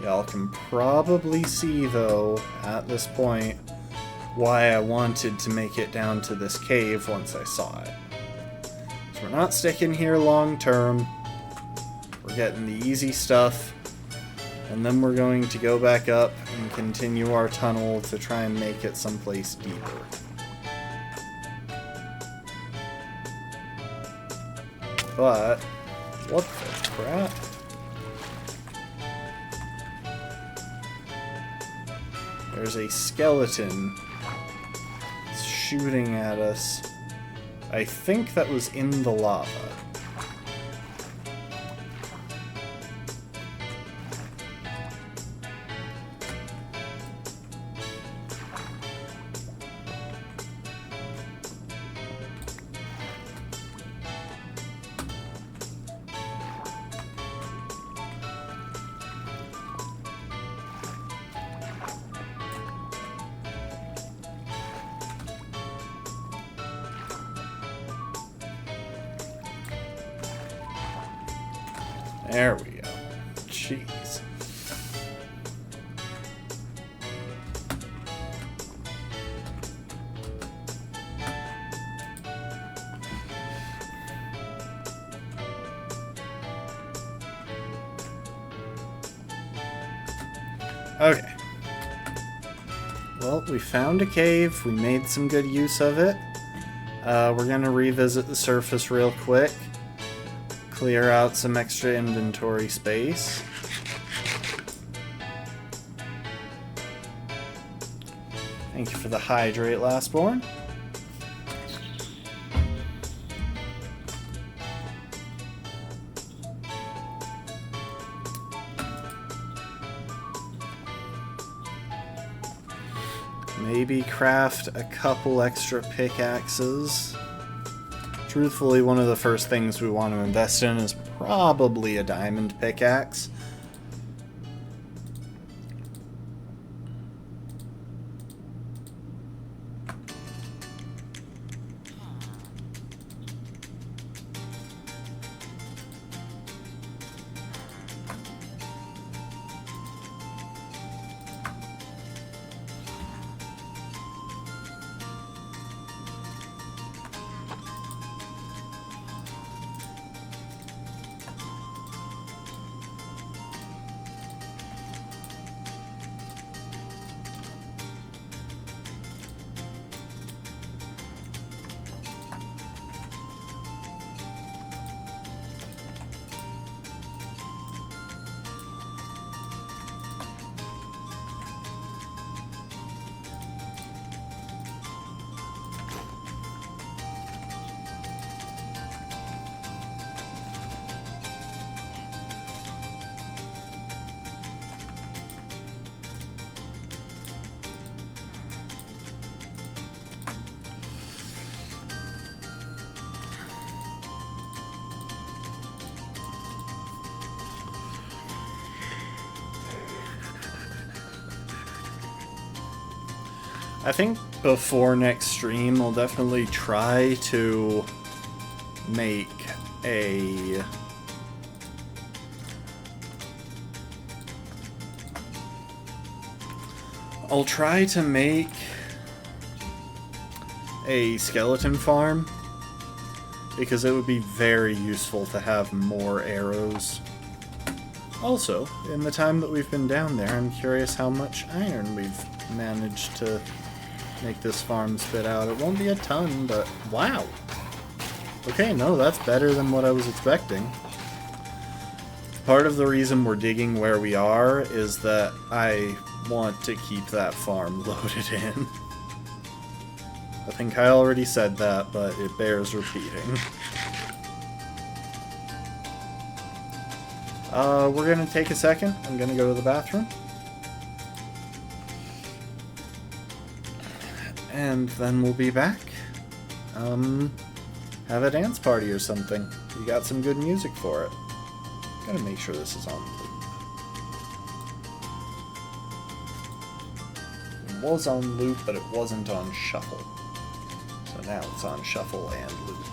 Y'all can probably see, though, at this point, why I wanted to make it down to this cave once I saw it. So we're not sticking here long term. We're getting the easy stuff. And then we're going to go back up and continue our tunnel to try and make it someplace deeper. But, what the crap? There's a skeleton shooting at us. I think that was in the lava. There we go. Jeez. Okay. Well, we found a cave. We made some good use of it. We're going to revisit the surface real quick. Clear out some extra inventory space. Thank you for the hydrate, Lastborn. Maybe craft a couple extra pickaxes. Truthfully, one of the first things we want to invest in is probably a diamond pickaxe. I think before next stream, I'll definitely try to make a... I'll try to make a skeleton farm, because it would be very useful to have more arrows. Also, in the time that we've been down there, I'm curious how much iron we've managed to make this farm spit out. It won't be a ton, but wow. Okay, no, that's better than what I was expecting. Part of the reason we're digging where we are is that I want to keep that farm loaded in. I think I already said that, but it bears repeating. We're gonna take a second. I'm gonna go to the bathroom. And then we'll be back. Have a dance party or something. You got some good music for it. Gotta make sure this is on loop. It was on loop, but it wasn't on shuffle. So now it's on shuffle and loop.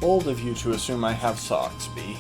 bold of you to assume I have Soxby.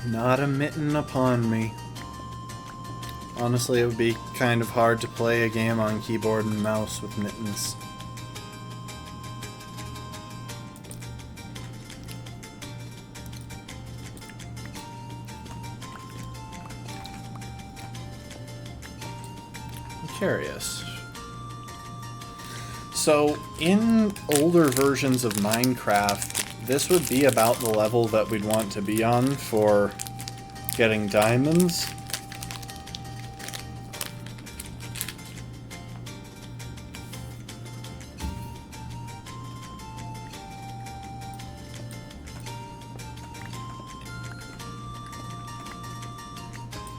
Not a mitten upon me. Honestly, it would be kind of hard to play a game on keyboard and mouse with mittens. I'm curious. So, in older versions of Minecraft, this would be about the level that we'd want to be on for getting diamonds.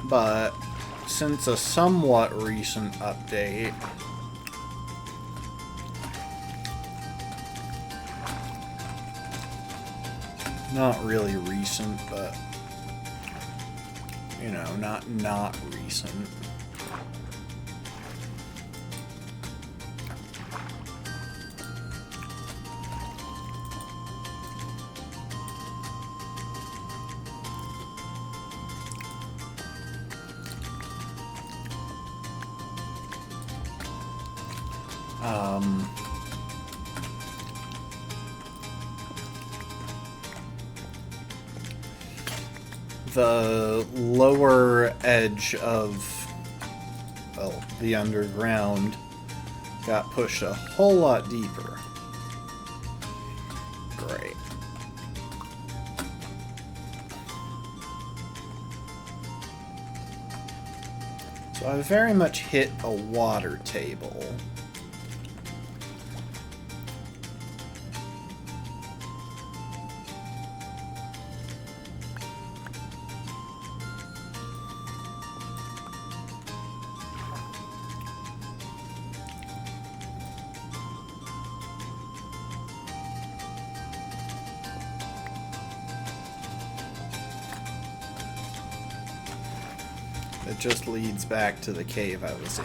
But since a somewhat recent update, not really recent, but you know, not recent. The lower edge of, well, the underground got pushed a whole lot deeper. Great. So I very much hit a water table. It just leads back to the cave I was in.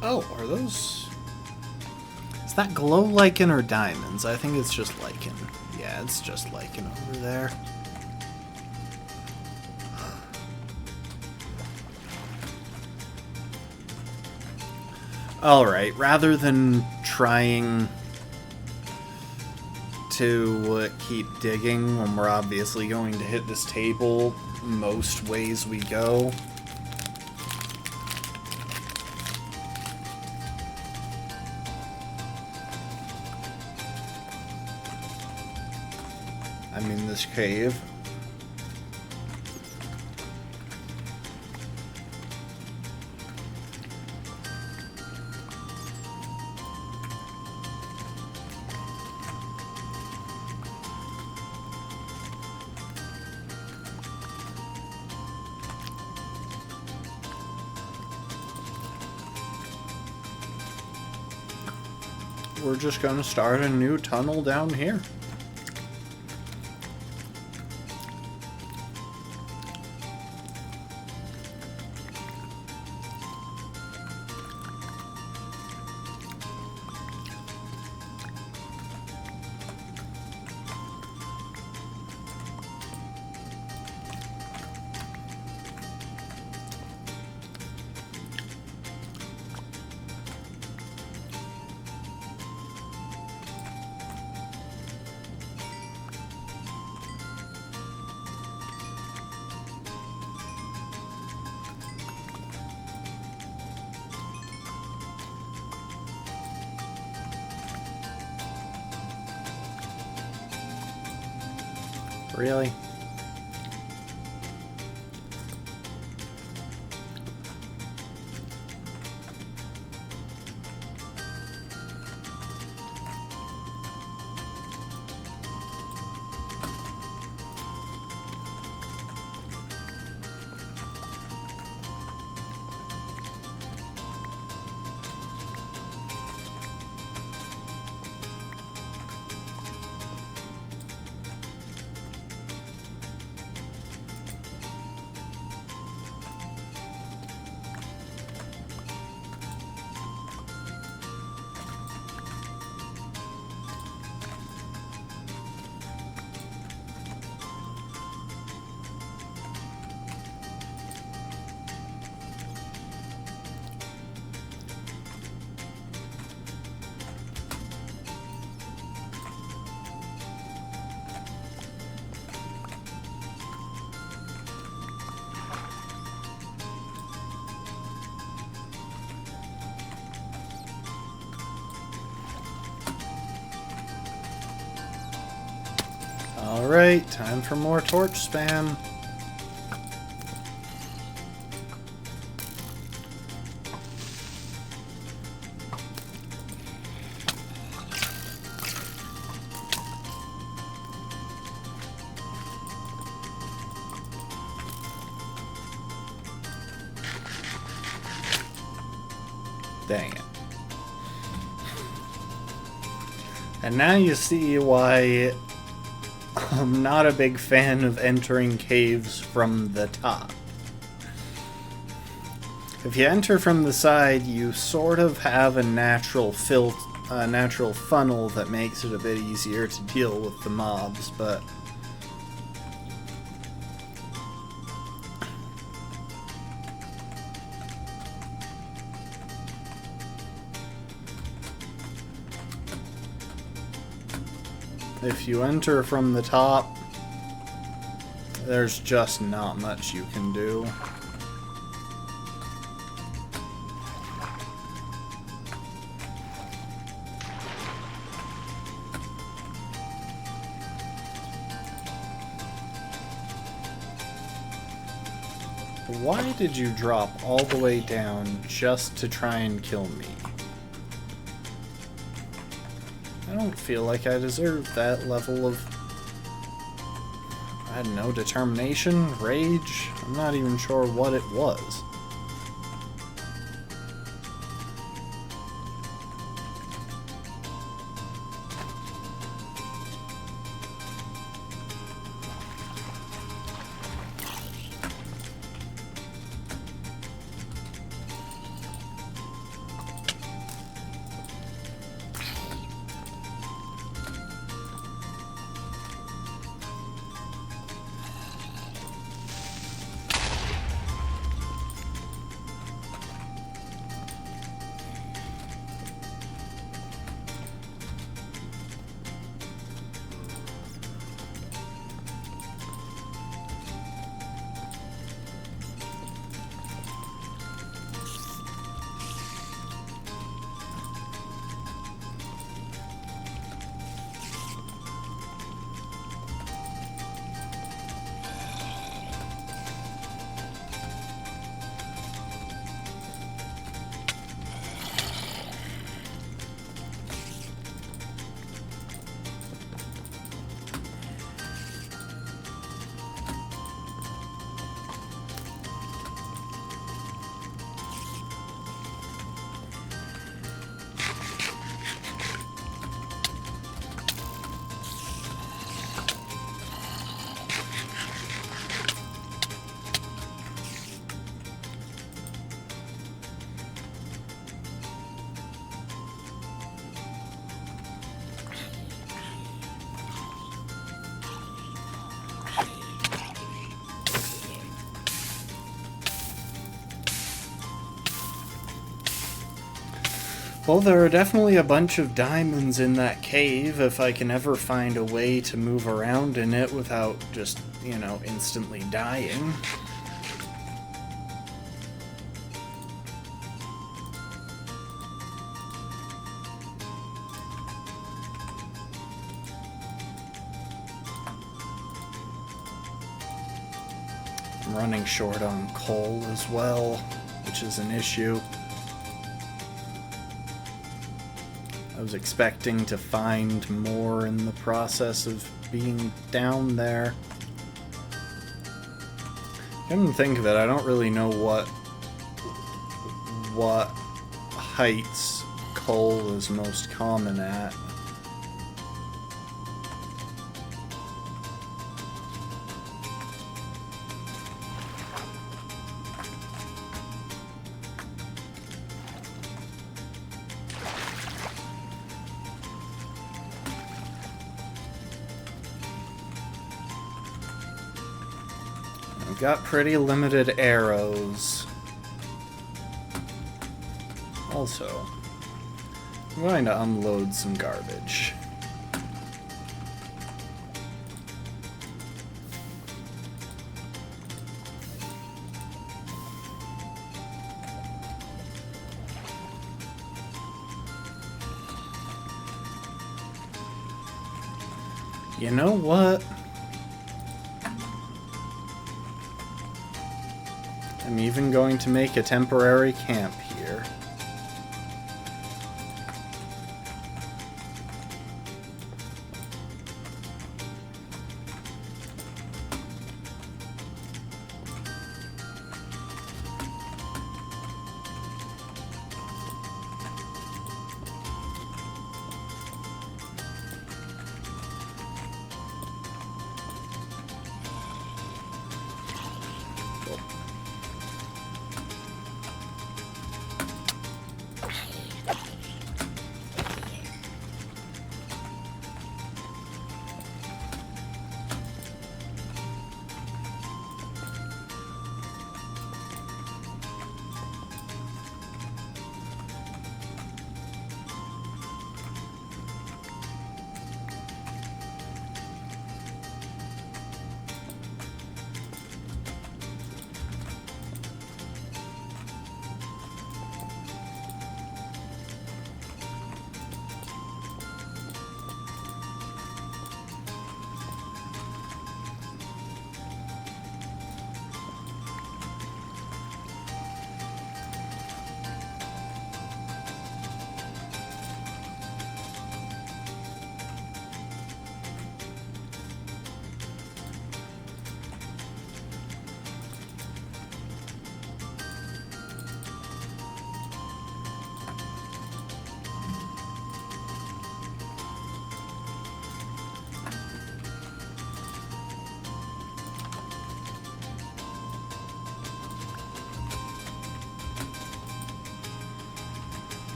Oh, are those... Is that glow lichen or diamonds? I think it's just lichen. Yeah, it's just lichen over there. Alright, rather than trying to keep digging when we're obviously going to hit this table most ways we go, I'm in this cave. we're just going to start a new tunnel down here. Really? Alright, time for more torch spam. Dang it. And now you see why I'm not a big fan of entering caves from the top. If you enter from the side, you sort of have a natural funnel that makes it a bit easier to deal with the mobs, but if you enter from the top, there's just not much you can do. Why did you drop all the way down just to try and kill me? I don't feel like I deserve that level of, I don't know, determination, rage. I'm not even sure what it was. Well, there are definitely a bunch of diamonds in that cave if I can ever find a way to move around in it without just, you know, instantly dying. I'm running short on coal as well, which is an issue. I was expecting to find more in the process of being down there. Come to think of it, I don't really know what heights coal is most common at. I've got pretty limited arrows. Also, I'm going to unload some garbage. You know what? I'm even going to make a temporary camp here.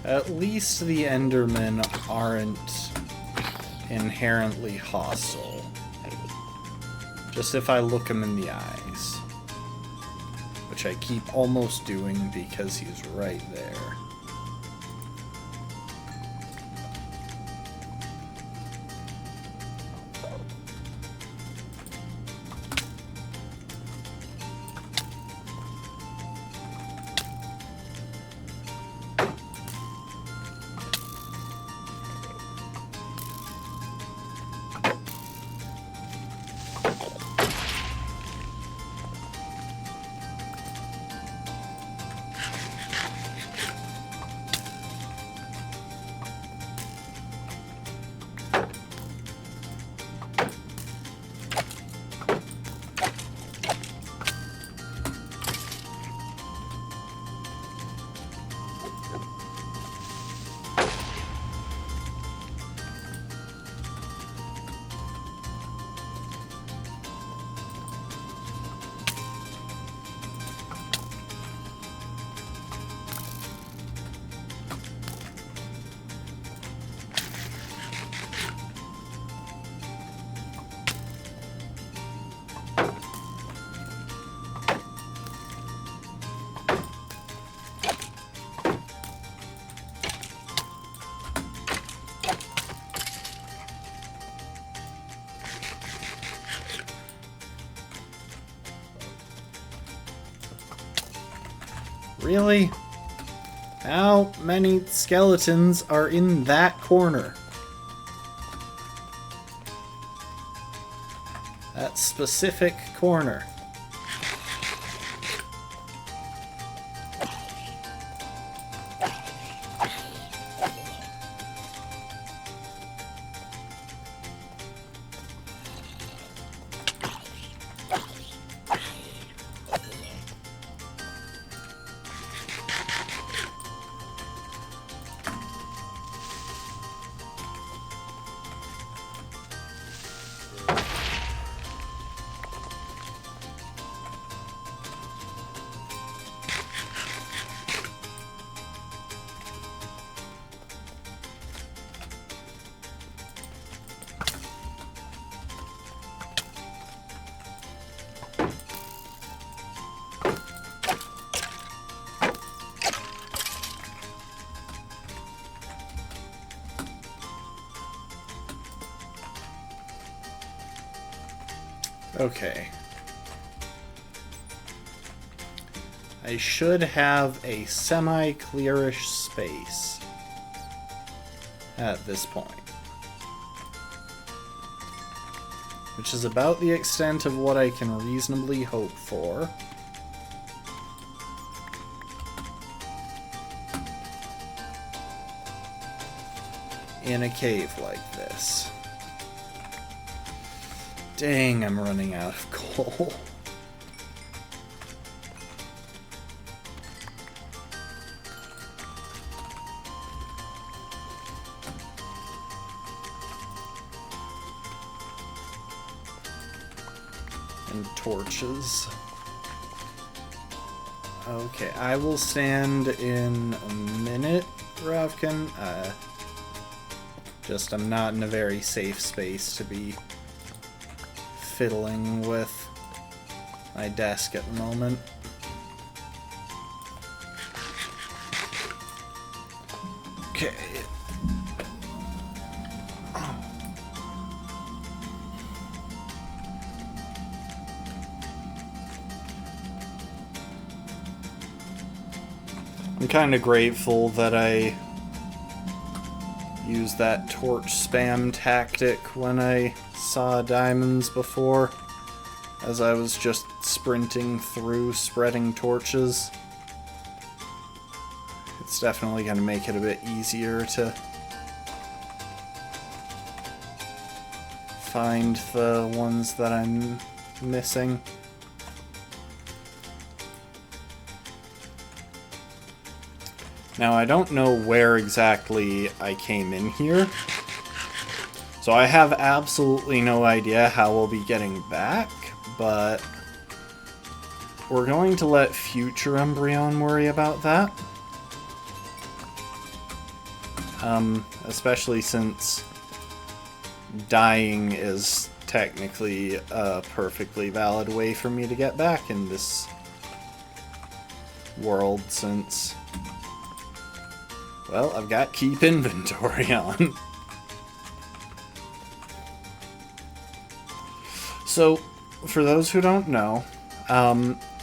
At least the Endermen aren't inherently hostile. Just if I look them in the eyes. which I keep almost doing because he's right there. Really? How many skeletons are in that corner? That specific corner. Okay. I should have a semi-clearish space at this point. Which is about the extent of what I can reasonably hope for. In a cave like this. Dang, I'm running out of coal. And torches. Okay, I will stand in a minute, Ravkan. I'm not in a very safe space to be fiddling with my desk at the moment. Okay. I'm kind of grateful that I used that torch spam tactic when I saw diamonds before, as I was just sprinting through spreading torches. It's definitely going to make it a bit easier to find the ones that I'm missing. Now, I don't know where exactly I came in here, so I have absolutely no idea how we'll be getting back, but we're going to let future Umbreon worry about that. Especially since dying is technically a perfectly valid way for me to get back in this world since, well, I've got keep inventory on. So, for those who don't know,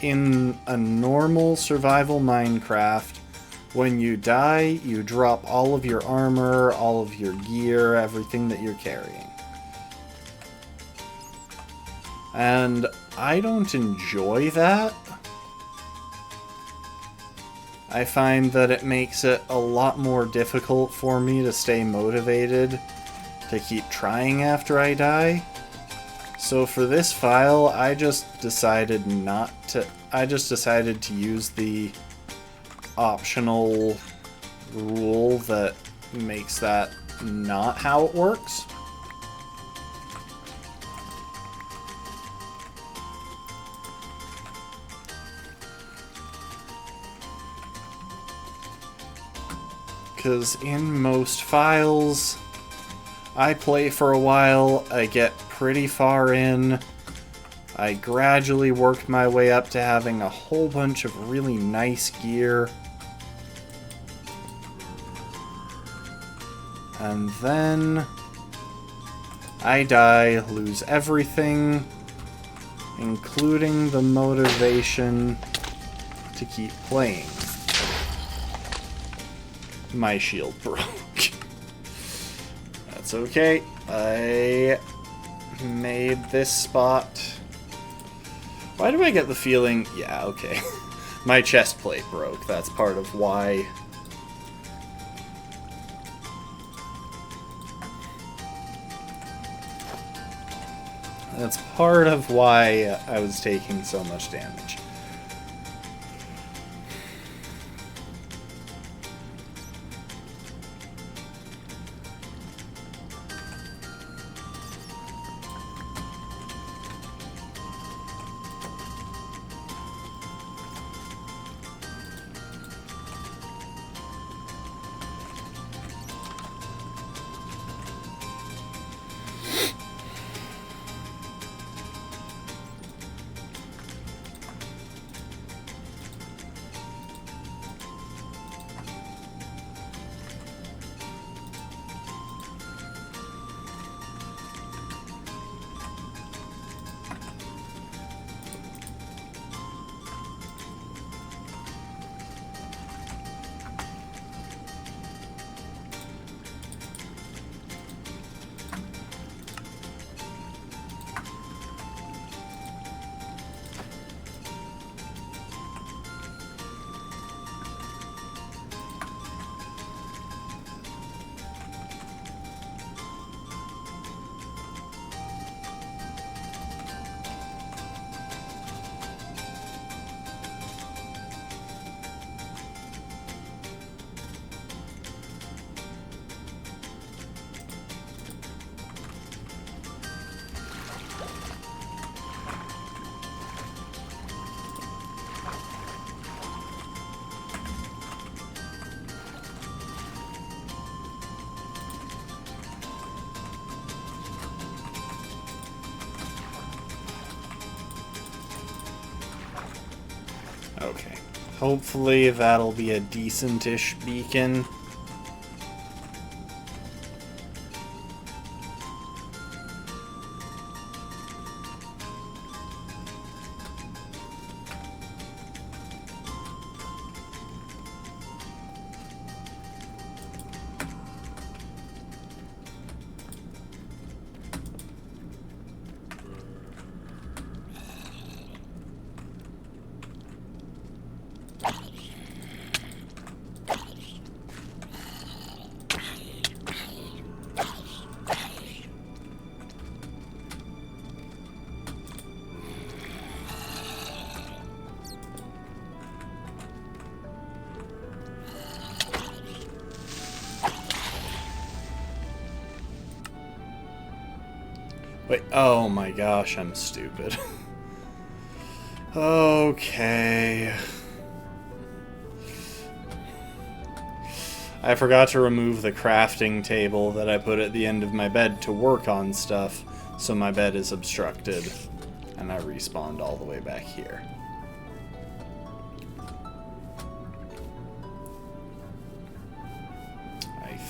in a normal survival Minecraft, when you die, you drop all of your armor, all of your gear, everything that you're carrying. And I don't enjoy that. I find that it makes it a lot more difficult for me to stay motivated to keep trying after I die. So for this file, I just decided to use the optional rule that makes that not how it works. Because in most files, I play for a while, I get pretty far in, I gradually work my way up to having a whole bunch of really nice gear, and then I die, lose everything, including the motivation to keep playing. My shield broke. That's okay. I made this spot. Why do I get the feeling... Yeah, okay. My chest plate broke. That's part of why... That's part of why I was taking so much damage. Okay. Hopefully that'll be a decent-ish beacon. Wait, oh my gosh, I'm stupid. Okay. I forgot to remove the crafting table that I put at the end of my bed to work on stuff, so my bed is obstructed, and I respawned all the way back here.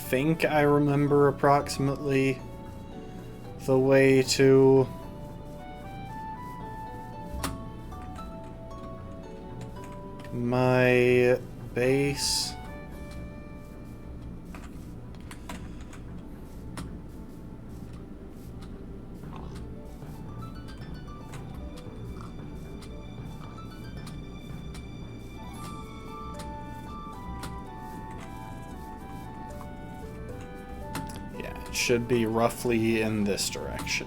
think I remember approximately the way to my base. Should be roughly in this direction.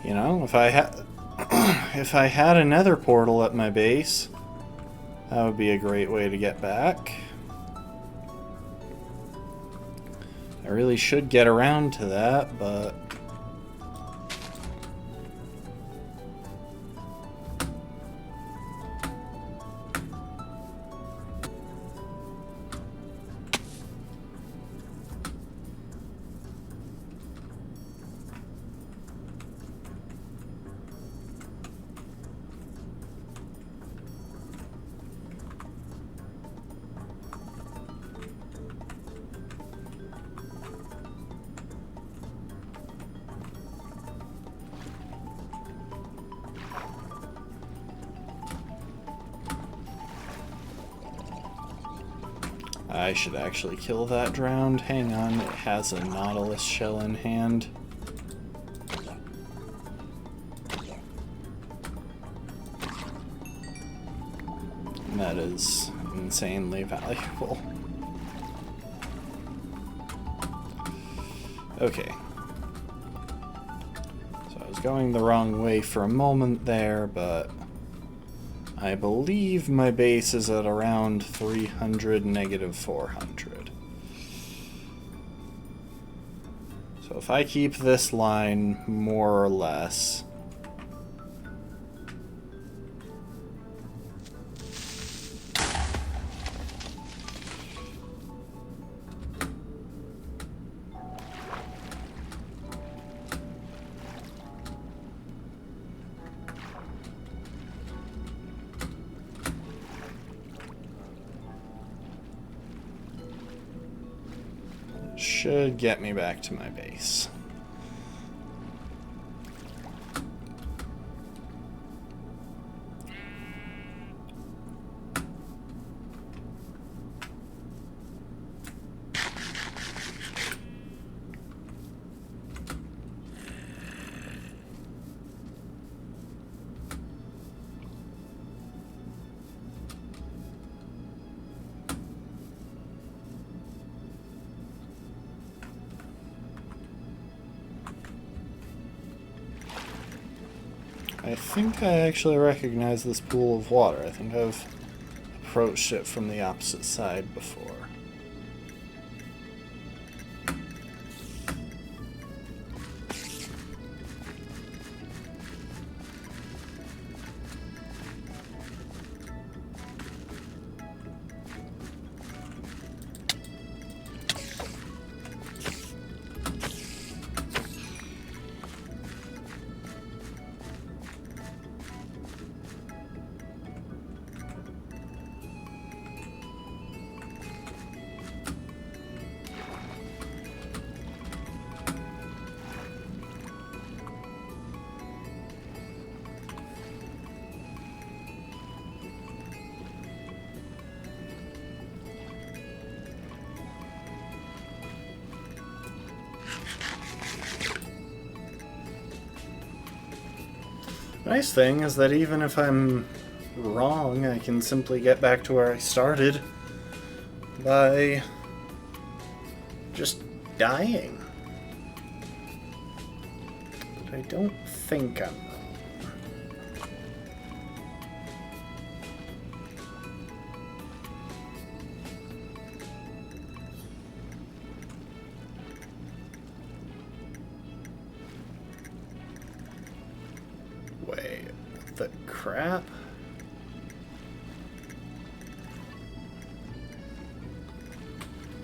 You know, if I had if I had a nether portal at my base, that would be a great way to get back. I really should get around to that, but I should actually kill that drowned. Hang on, it has a Nautilus shell in hand. And that is insanely valuable. Okay. So I was going the wrong way for a moment there, but I believe my base is at around 300, negative 400. So if I keep this line more or less, should get me back to my base. I think I actually recognize this pool of water. I think I've approached it from the opposite side before. Nice thing is that even if I'm wrong, I can simply get back to where I started by just dying. But I don't think I'm wrong. Wait, what the crap?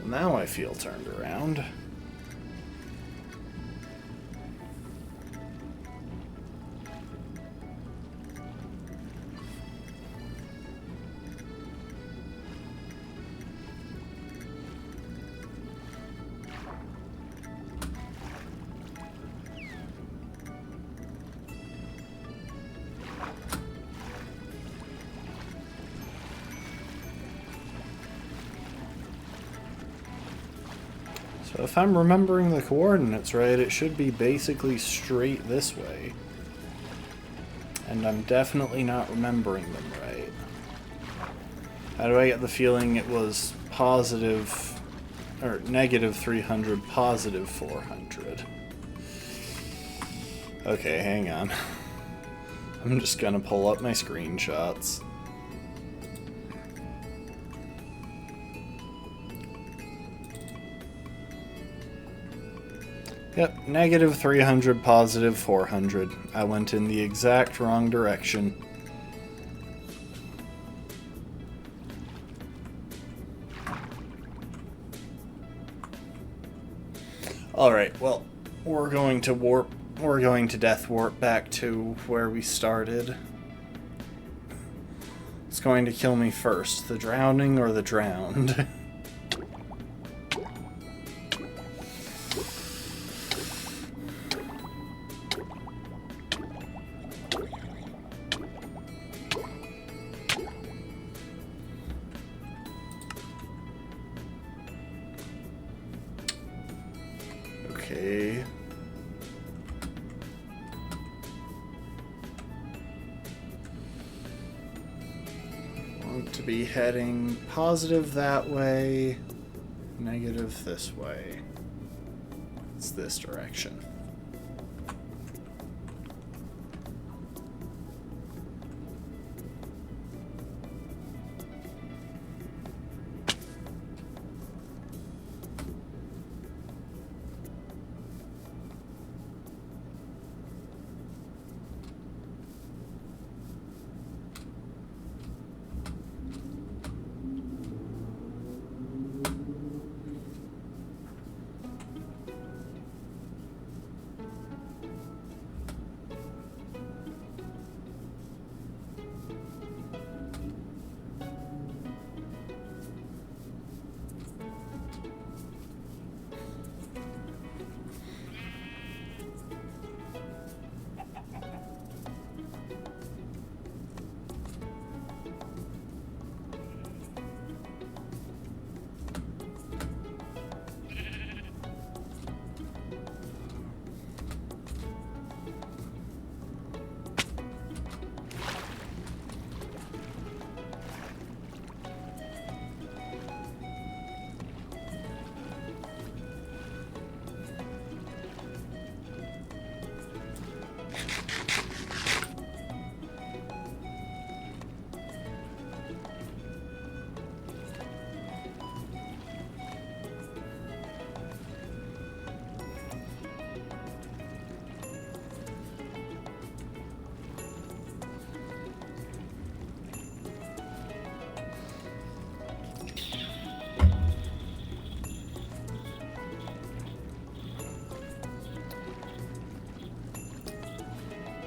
Now I feel turned around. So if I'm remembering the coordinates right, it should be basically straight this way. And I'm definitely not remembering them right. How do I get the feeling it was positive, or negative 300, positive 400? Okay, hang on. I'm just gonna pull up my screenshots. Yep, negative 300, positive 400. I went in the exact wrong direction. Alright, well, we're going to death warp back to where we started. It's going to kill me first, the drowning or the drowned? Okay. Want to be heading positive that way, negative this way. It's this direction.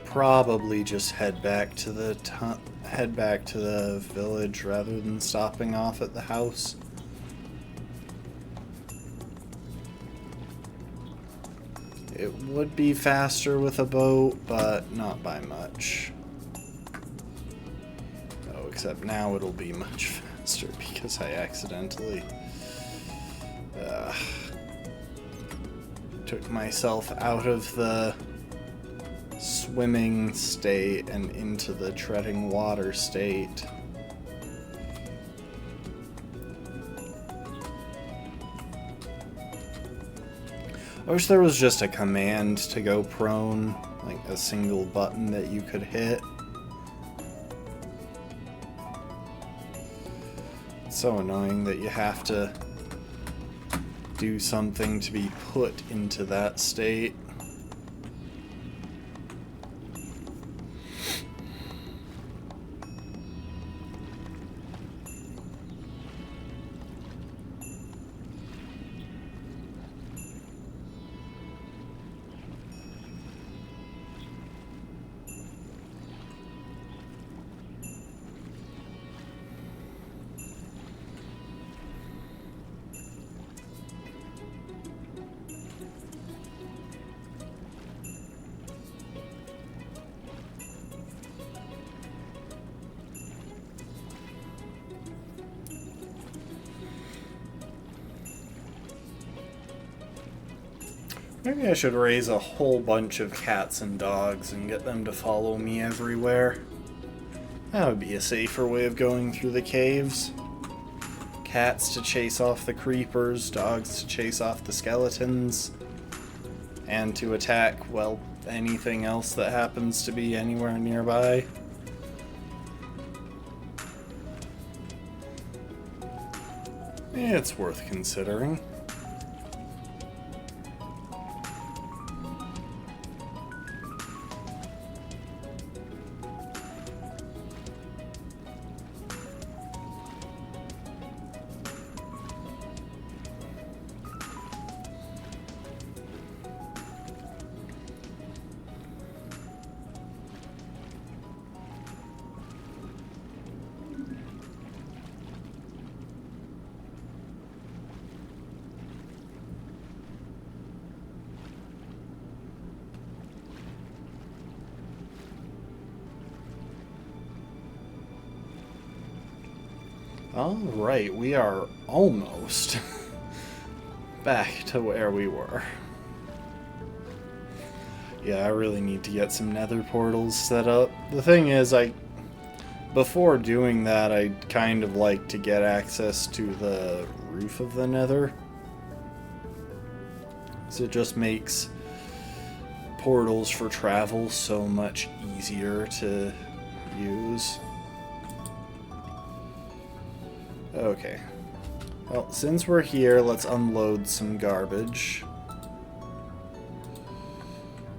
Probably just head back to the village rather than stopping off at the house. It would be faster with a boat, but not by much. Oh, except now it'll be much faster because I accidentally took myself out of the swimming state and into the treading water state. I wish there was just a command to go prone, like a single button that you could hit. It's so annoying that you have to do something to be put into that state. Maybe I should raise a whole bunch of cats and dogs and get them to follow me everywhere. That would be a safer way of going through the caves. Cats to chase off the creepers, dogs to chase off the skeletons, and to attack, well, anything else that happens to be anywhere nearby. It's worth considering. Alright, we are almost back to where we were. Yeah, I really need to get some nether portals set up. The thing is, before doing that, I'd kind of like to get access to the roof of the nether. So it just makes portals for travel so much easier to use. Okay. Well, since we're here, let's unload some garbage.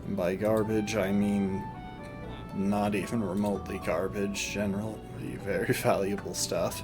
And by garbage, I mean not even remotely garbage, generally very valuable stuff.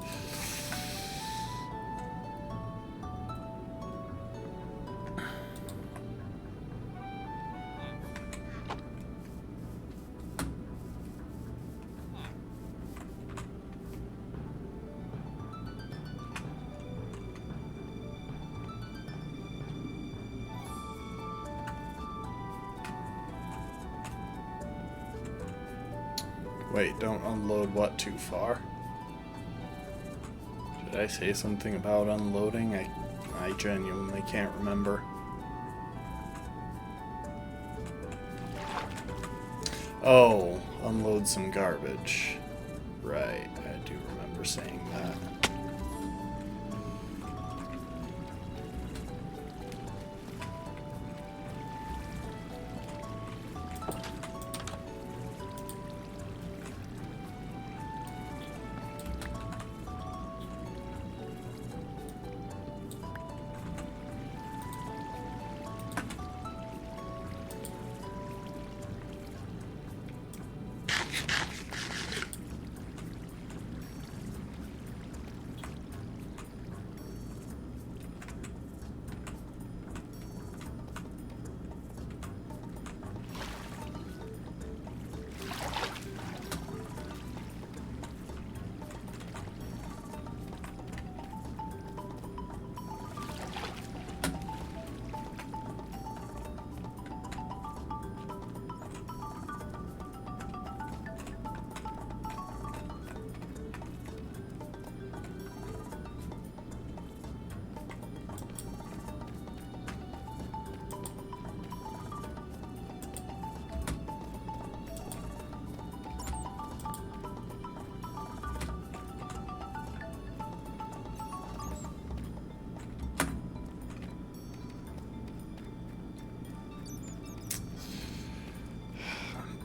Wait, don't unload what too far? Did I say something about unloading? I genuinely can't remember. Oh, unload some garbage. Right, I do remember saying that.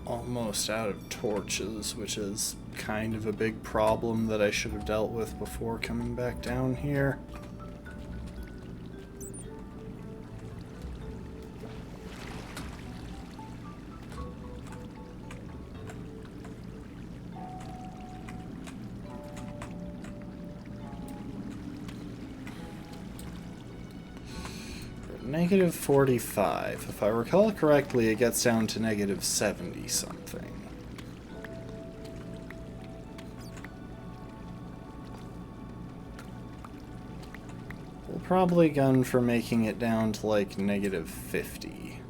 Almost out of torches, which is kind of a big problem that I should have dealt with before coming back down here. Negative 45. If I recall correctly, it gets down to negative 70 something. We'll probably gun for making it down to like negative 50.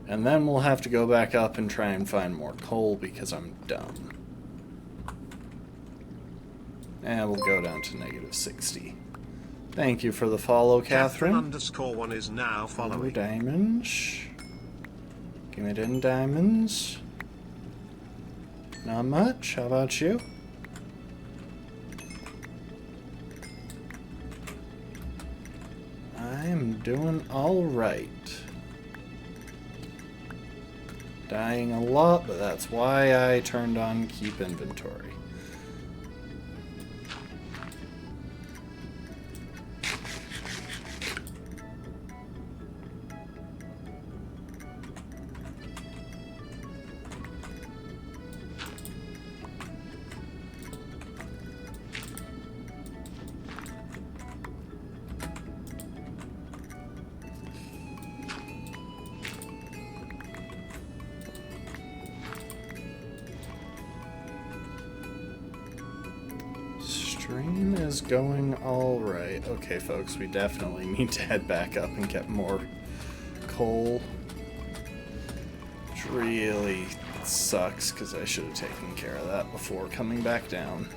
And then we'll have to go back up and try and find more coal because I'm dumb. And we'll go down to negative 60. Thank you for the follow, Catherine. Catherine_1 is now following. 2 diamonds. Give me 10 diamonds. Not much. How about you? I'm doing alright. Dying a lot, but that's why I turned on keep inventory. Stream is going alright. Okay, folks, we definitely need to head back up and get more coal. Which really sucks, because I should have taken care of that before coming back down.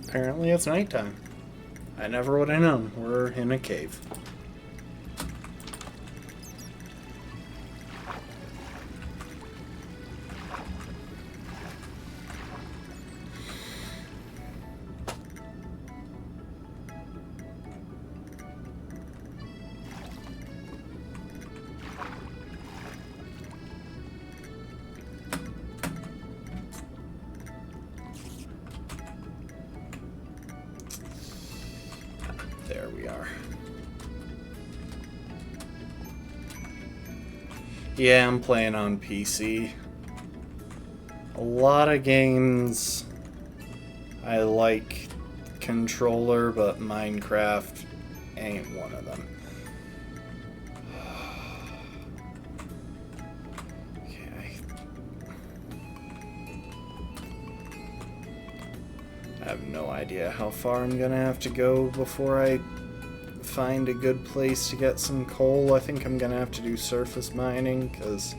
Apparently it's nighttime. I never would have known. We're in a cave. There we are. Yeah, I'm playing on PC. A lot of games I like controller, but Minecraft ain't one of them. I have no idea how far I'm gonna have to go before I find a good place to get some coal. I think I'm gonna have to do surface mining, because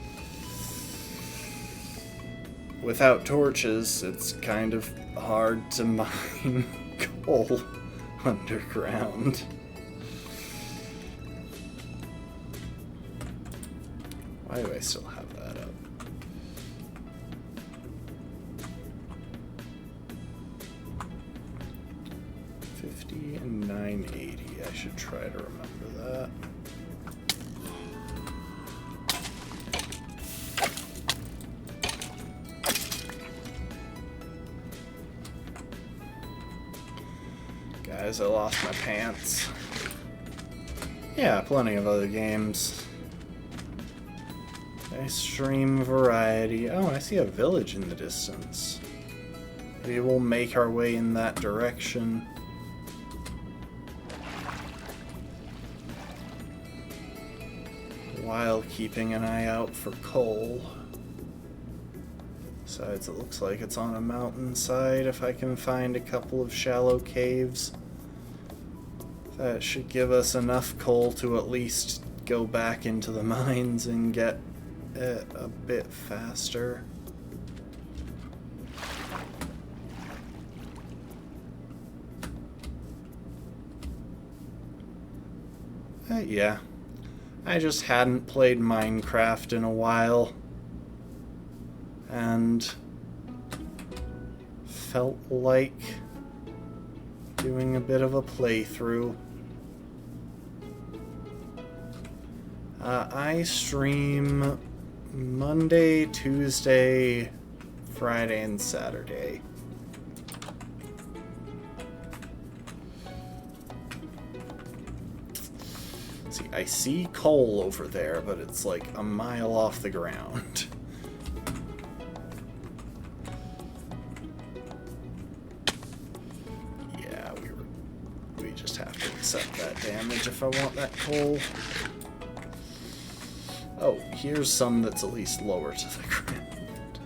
without torches, it's kind of hard to mine coal underground. Why do I still have that up? And 980. I should try to remember that. Guys, I lost my pants. Yeah, plenty of other games. I stream variety. Oh, I see a village in the distance. Maybe we'll make our way in that direction. While keeping an eye out for coal. Besides, it looks like it's on a mountainside. If I can find a couple of shallow caves, that should give us enough coal to at least go back into the mines and get it a bit faster. Yeah. I just hadn't played Minecraft in a while, and felt like doing a bit of a playthrough. I stream Monday, Tuesday, Friday, and Saturday. I see coal over there, but it's like a mile off the ground. Yeah, we just have to accept that damage if I want that coal. Oh, here's some that's at least lower to the ground.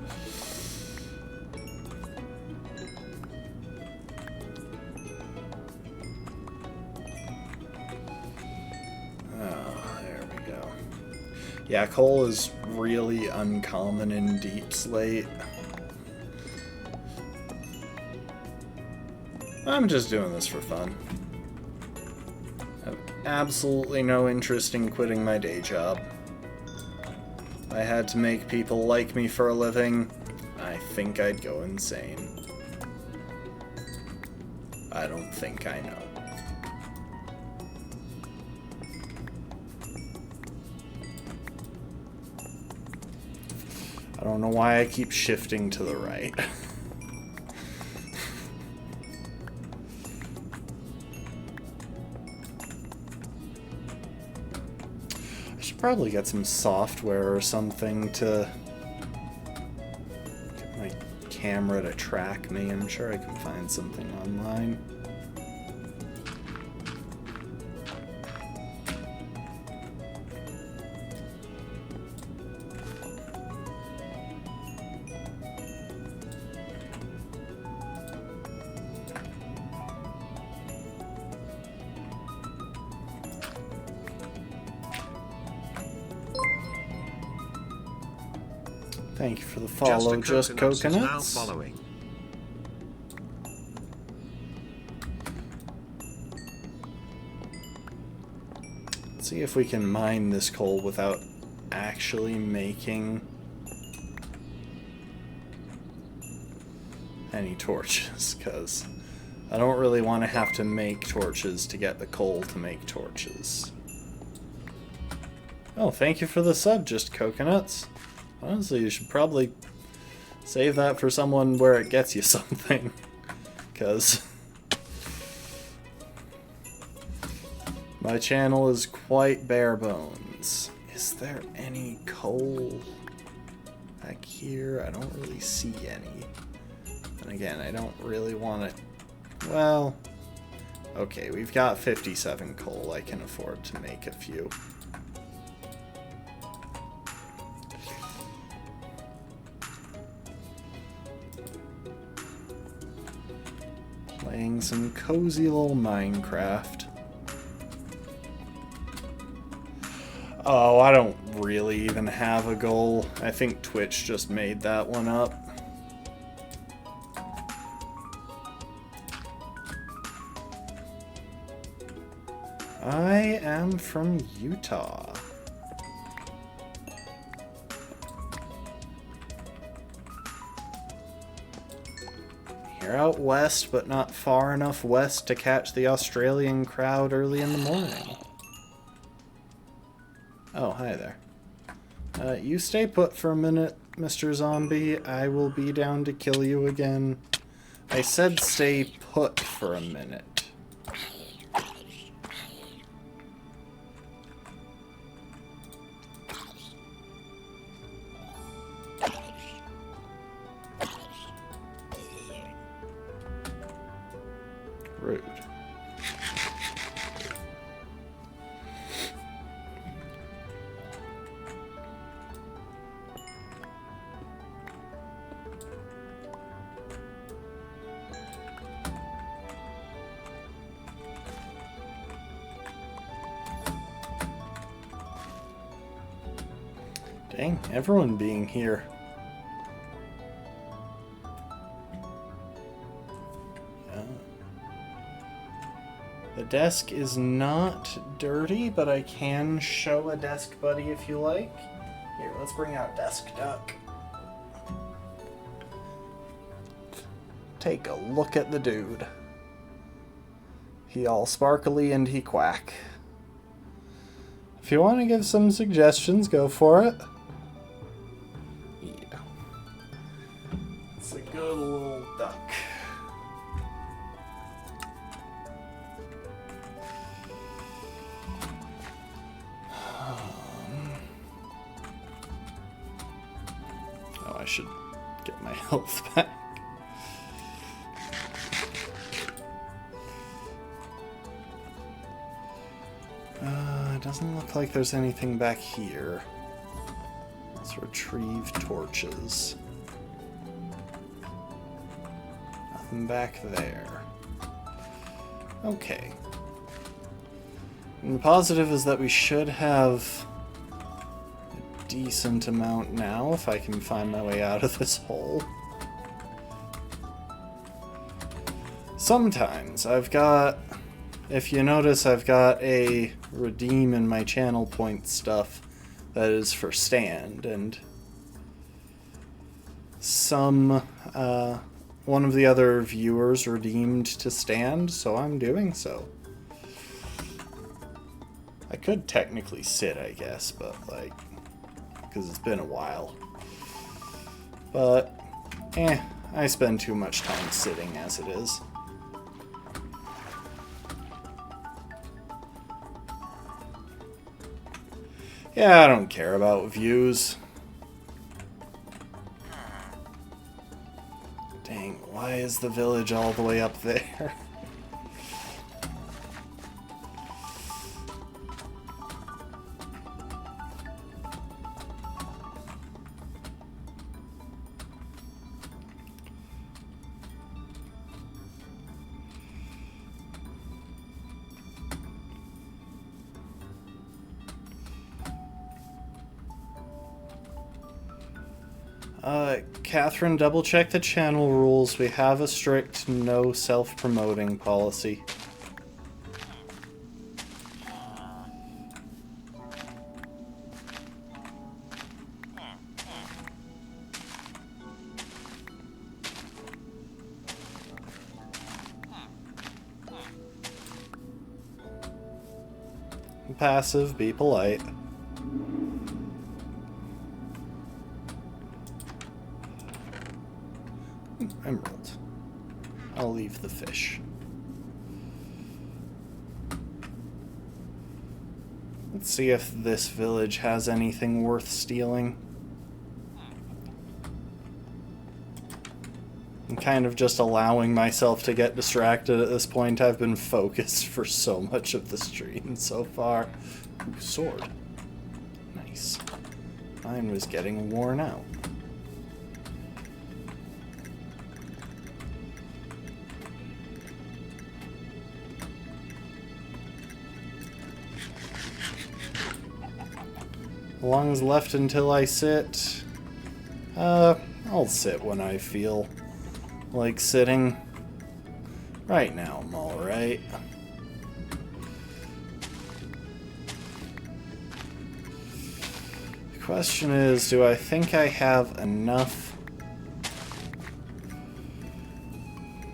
Oh, there we go. Yeah, coal is really uncommon in Deep Slate. I'm just doing this for fun. I have absolutely no interest in quitting my day job. If I had to make people like me for a living, I think I'd go insane. I don't think I know. I don't know why I keep shifting to the right. Probably get some software or something to get my camera to track me. I'm sure I can find something online. Thank you for the follow, Just Coconuts. Is now following. Let's see if we can mine this coal without actually making any torches, because I don't really want to have to make torches to get the coal to make torches. Oh, thank you for the sub, Just Coconuts. Honestly, you should probably save that for someone where it gets you something, because my channel is quite bare bones. Is there any coal back here? I don't really see any. And again, I don't really want to... Well, okay, we've got 57 coal. I can afford to make a few. Playing some cozy little Minecraft. Oh, I don't really even have a goal. I think Twitch just made that one up. I am from Utah. You're out west, but not far enough west to catch the Australian crowd early in the morning. Oh, hi there. You stay put for a minute, Mr. Zombie. I will be down to kill you again. I said stay put for a minute. Rude. Dang, everyone being here. The desk is not dirty, but I can show a desk buddy if you like. Here, let's bring out Desk Duck. Take a look at the dude. He all sparkly and he quack. If you want to give some suggestions, go for it. Yeah. It's a good little duck. Oh, I should get my health back. doesn't look like there's anything back here. Let's retrieve torches. Nothing back there. Okay. And the positive is that we should have a decent amount now if I can find my way out of this hole. Sometimes I've got, if you notice, I've got a redeem in my channel point stuff that is for stand, and one of the other viewers redeemed to stand, so I'm doing so. I could technically sit, I guess, but like, because it's been a while. But, I spend too much time sitting as it is. Yeah, I don't care about views. Dang, why is the village all the way up there? Catherine, double check the channel rules. We have a strict no self-promoting policy. Passive, be polite. Emerald. I'll leave the fish. Let's see if this village has anything worth stealing. I'm kind of just allowing myself to get distracted at this point. I've been focused for so much of the stream so far. Ooh, sword. Nice. Mine was getting worn out. How long is left until I sit? I'll sit when I feel like sitting. Right now, I'm alright. The question is, do I think I have enough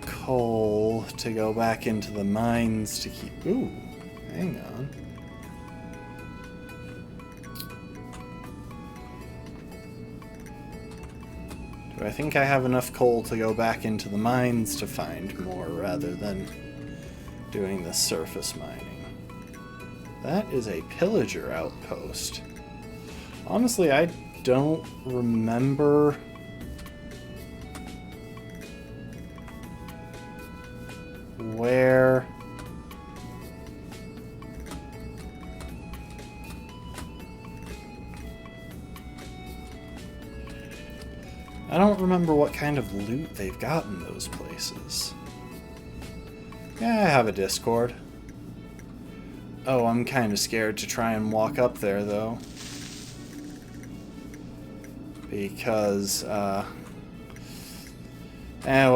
coal to go back into the mines to keep... Ooh, hang on. Do I think I have enough coal to go back into the mines to find more rather than doing the surface mining? That is a pillager outpost. Honestly, I don't remember where... I don't remember what kind of loot they've got in those places. Yeah, I have a Discord. Oh, I'm kind of scared to try and walk up there, though. Because, what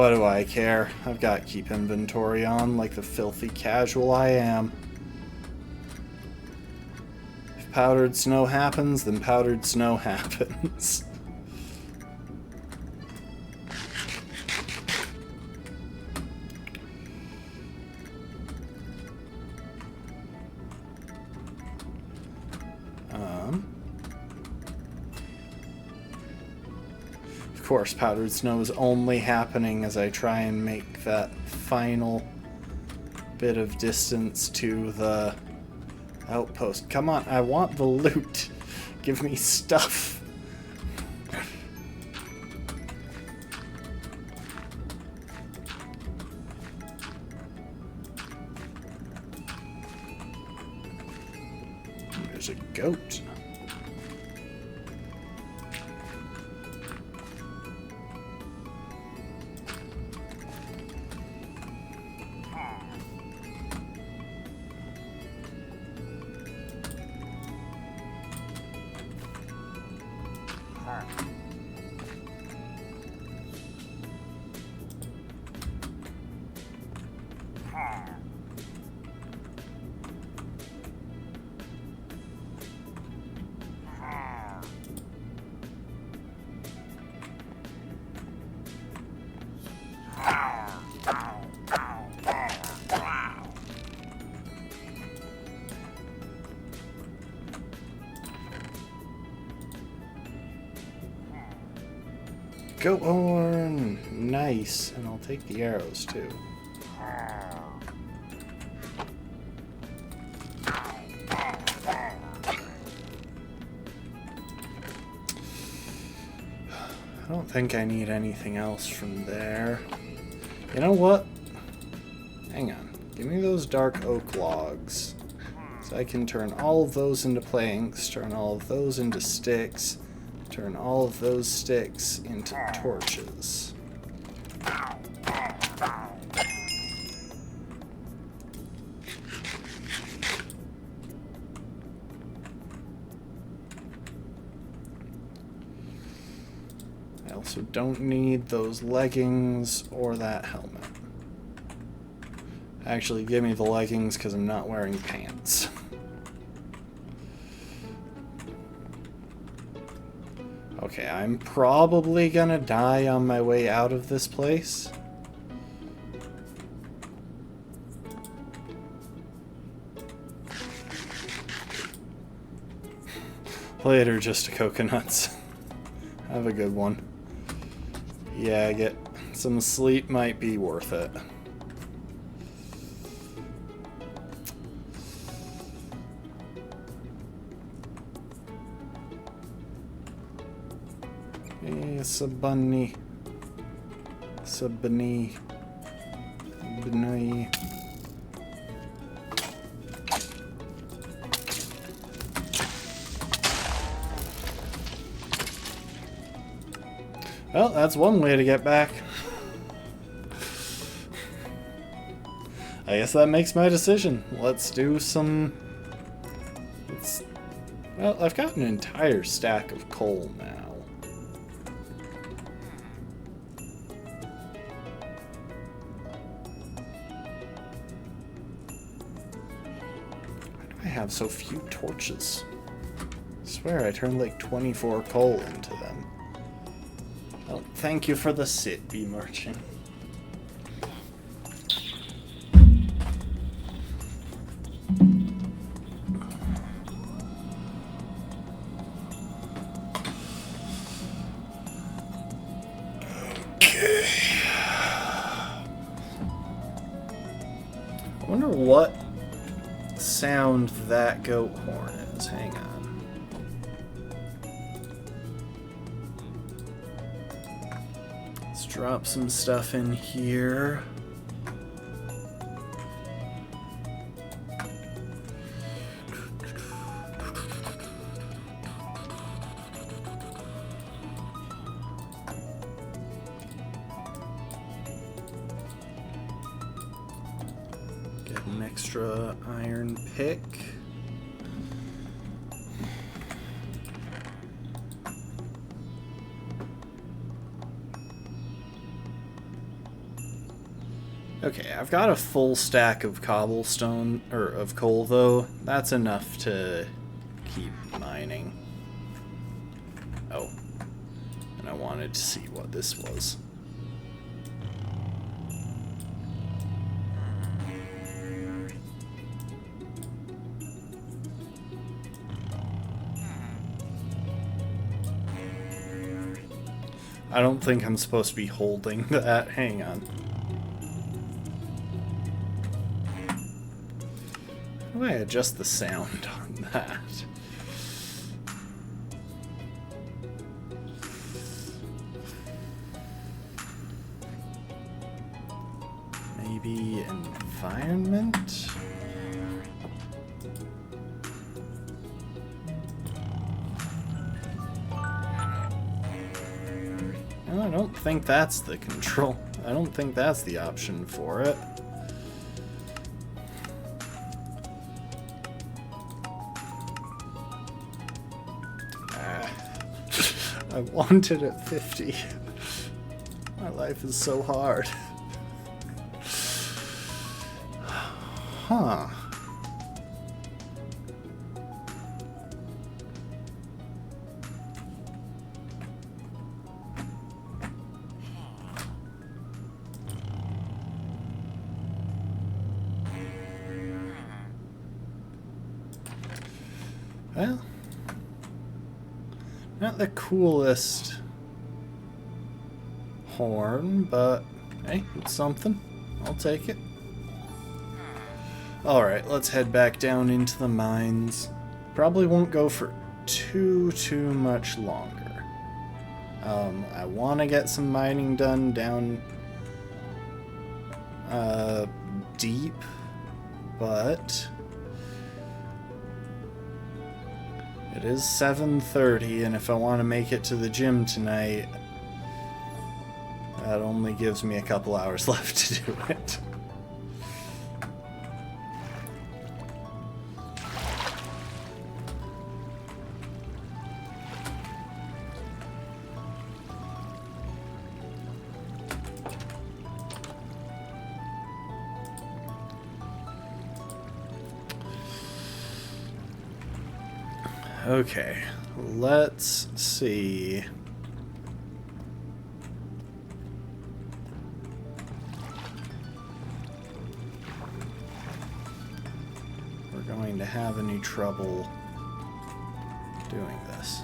do I care? I've got keep inventory on like the filthy casual I am. If powdered snow happens, then powdered snow happens. Of course, powdered snow is only happening as I try and make that final bit of distance to the outpost. Come on, I want the loot. Give me stuff. there's a goat. Goat horn! Nice. And I'll take the arrows too. I don't think I need anything else from there. You know what? Hang on. Give me those dark oak logs. So I can turn all of those into planks, turn all of those into sticks, turn all of those sticks into torches. I also don't need those leggings or that helmet. Actually, give me the leggings because I'm not wearing pants. Okay, I'm probably gonna die on my way out of this place. Later, just coconuts. Have a good one. Yeah, get some sleep might be worth it. It's a bunny. It's a bunny. Bunny. Well, that's one way to get back. I guess that makes my decision. Let's do some... Well, I've got an entire stack of coal now. Why do I have so few torches? I swear I turned like 24 coal into them. Oh, thank you for the sit, bee merchant. Okay. I wonder what sound that goat horn is. Hang on. Drop some stuff in here. Get an extra iron pick. Okay, I've got a full stack of cobblestone, or of coal though. That's enough to keep mining. Oh, and I wanted to see what this was. I don't think I'm supposed to be holding that. Hang on. How do I adjust the sound on that? Maybe environment? I don't think that's the control. I don't think that's the option for it. I want it at 50. My life is so hard. Huh. Well, not the coolest horn, but hey, it's something. I'll take it. Alright, let's head back down into the mines. Probably won't go for too much longer. I want to get some mining done down deep, but it is 7:30, and if I want to make it to the gym tonight, that only gives me a couple hours left to do it. Okay, let's see. We're going to have any trouble doing this.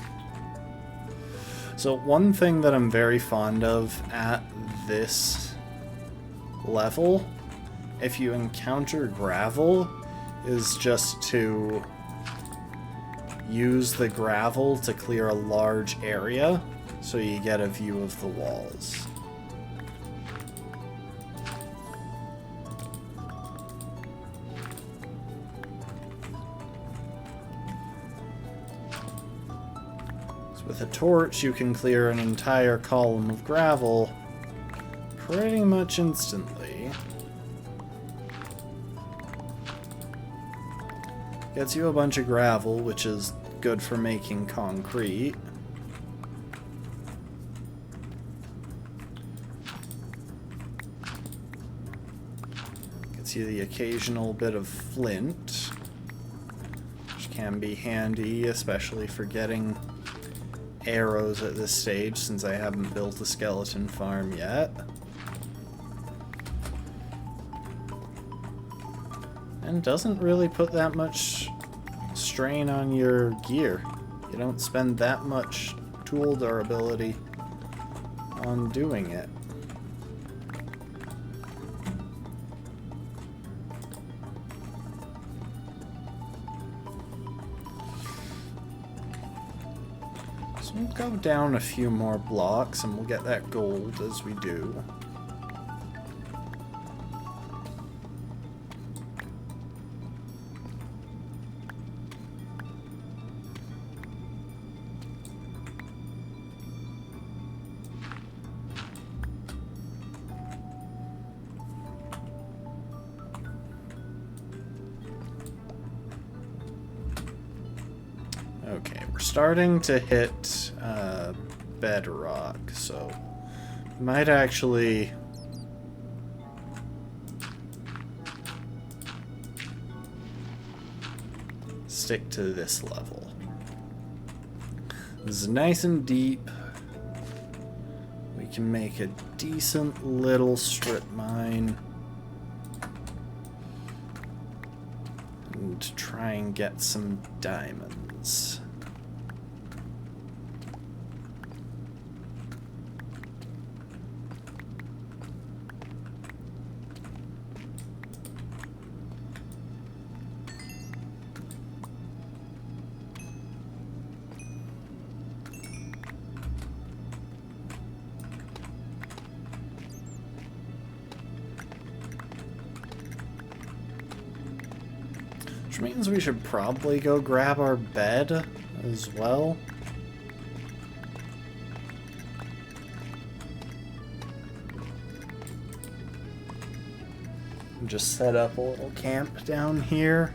So one thing that I'm very fond of at this level, if you encounter gravel, is just to use the gravel to clear a large area so you get a view of the walls. So with a torch, you can clear an entire column of gravel pretty much instantly. Gets you a bunch of gravel, which is good for making concrete. Gets you the occasional bit of flint, which can be handy, especially for getting arrows at this stage, since I haven't built a skeleton farm yet. And doesn't really put that much strain on your gear. You don't spend that much tool durability on doing it. So we'll go down a few more blocks and we'll get that gold as we do. Okay, we're starting to hit bedrock, so might actually stick to this level. This is nice and deep. We can make a decent little strip mine and try and get some diamonds. Which means we should probably go grab our bed as well. just set up a little camp down here.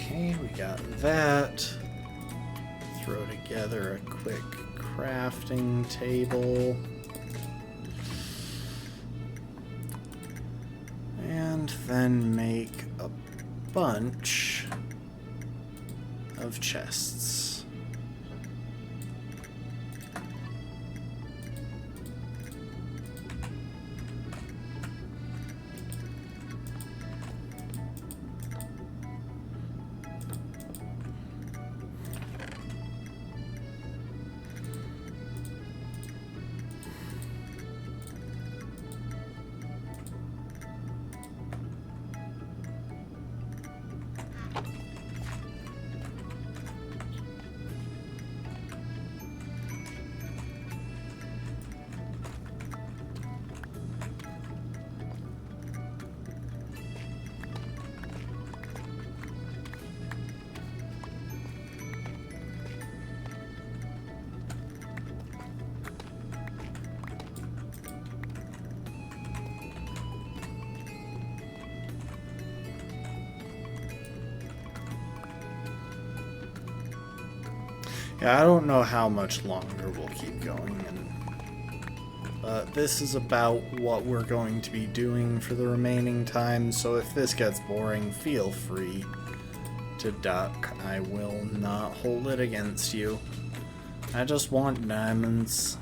Okay, we got that. Throw together a quick crafting table. And then make a bunch of chests. Yeah, I don't know how much longer we'll keep going, but this is about what we're going to be doing for the remaining time, so if this gets boring, feel free to duck. I will not hold it against you. I just want diamonds.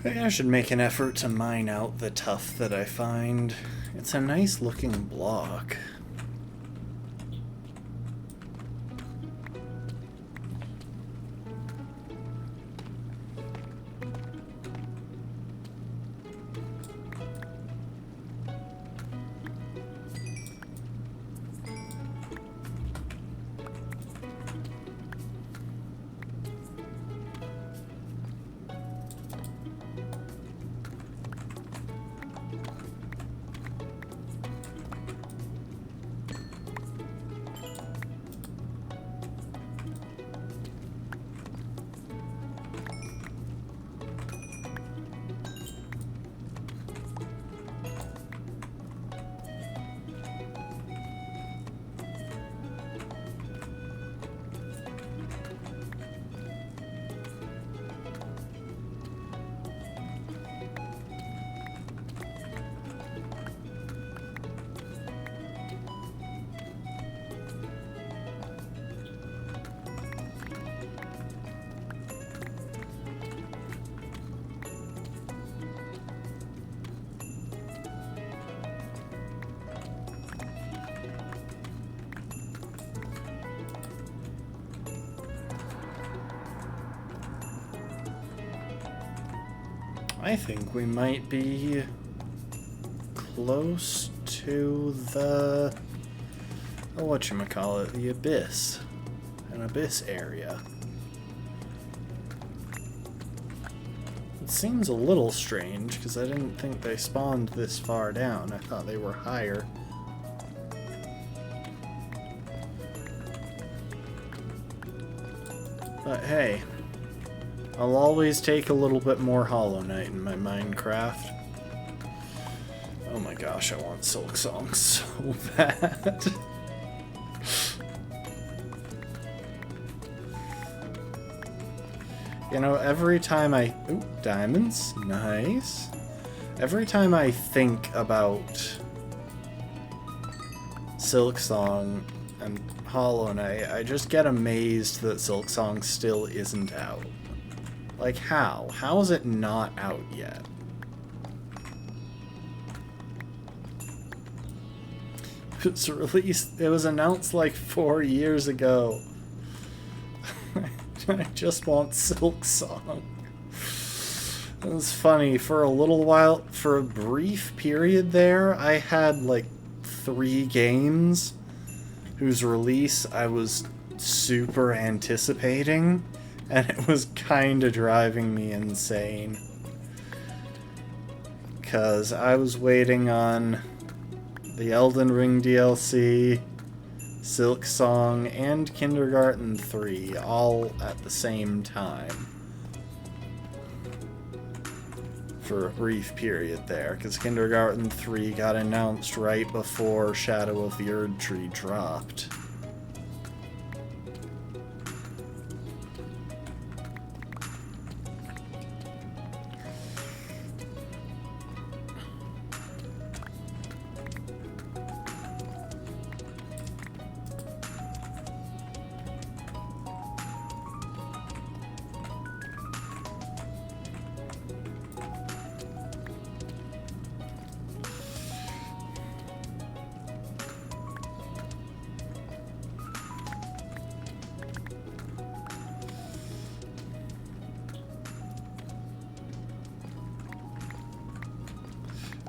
Maybe I should make an effort to mine out the tuff that I find. It's a nice looking block. I think we might be close to the, oh, whatchamacallit, the abyss. An abyss area. It seems a little strange, because I didn't think they spawned this far down. I thought they were higher. But hey, I'll always take a little bit more Hollow Knight in my Minecraft. Oh my gosh, I want Silksong so bad. You know, every time I... Ooh, diamonds. Nice. Every time I think about Silksong and Hollow Knight, I just get amazed that Silksong still isn't out. Like, how? How is it not out yet? It's released... It was announced like 4 years ago. I just want Silksong. It was funny, for a little while, for a brief period there, I had like 3 games whose release I was super anticipating, and it was kinda driving me insane. 'Cause I was waiting on the Elden Ring DLC, Silksong, and Kindergarten 3, all at the same time. For a brief period there, because Kindergarten 3 got announced right before Shadow of the Erdtree dropped.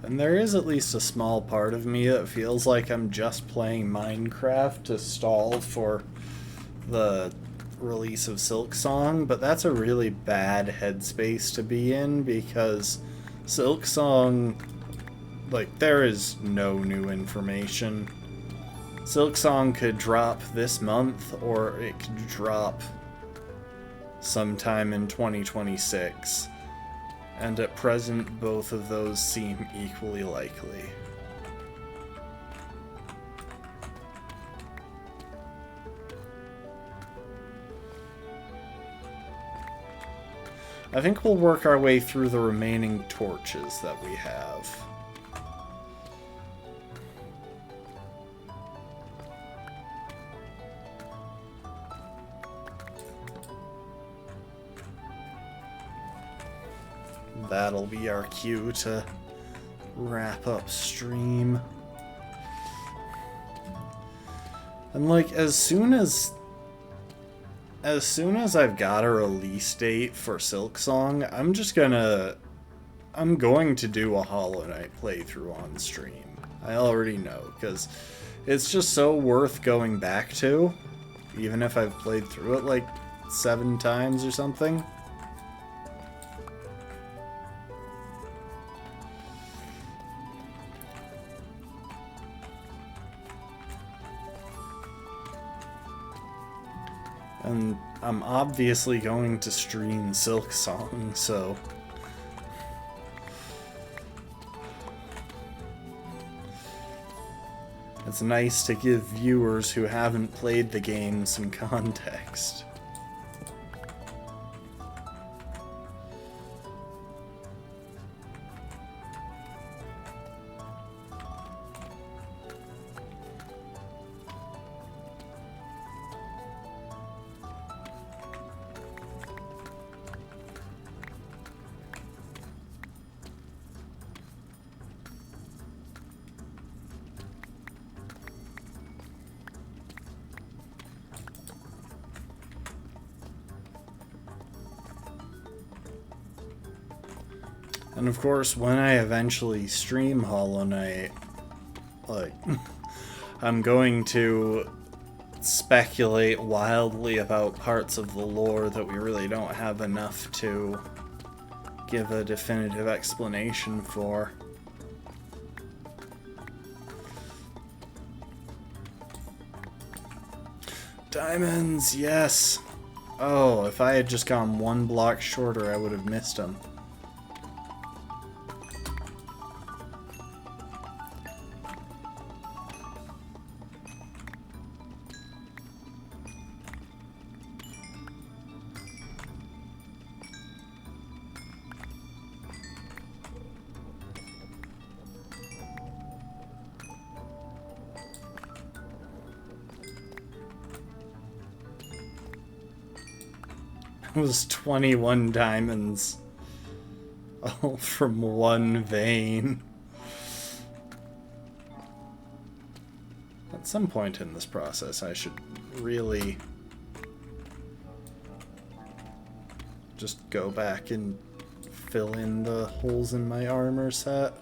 And there is at least a small part of me that feels like I'm just playing Minecraft to stall for the release of Silksong, but that's a really bad headspace to be in, because Silksong, like, there is no new information. Silksong could drop this month, or it could drop sometime in 2026. And at present, both of those seem equally likely. I think we'll work our way through the remaining torches that we have. That'll be our cue to wrap up stream. And like, as soon as I've got a release date for Silksong, I'm going to do a Hollow Knight playthrough on stream. I already know, because it's just so worth going back to, even if I've played through it like 7 times or something. And I'm obviously going to stream Silksong, so... It's nice to give viewers who haven't played the game some context. And of course, when I eventually stream Hollow Knight, like, I'm going to speculate wildly about parts of the lore that we really don't have enough to give a definitive explanation for. Diamonds, yes! Oh, if I had just gone one block shorter, I would have missed them. It was 21 diamonds. All from one vein. At some point in this process, I should really just go back and fill in the holes in my armor set.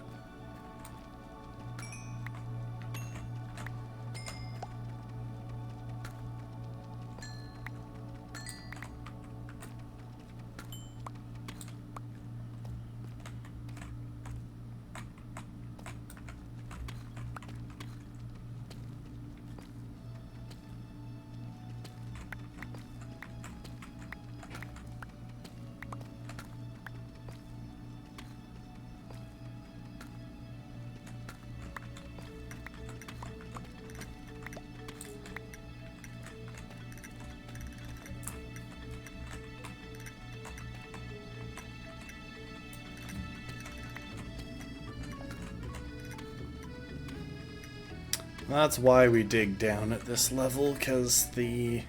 That's why we dig down at this level, because the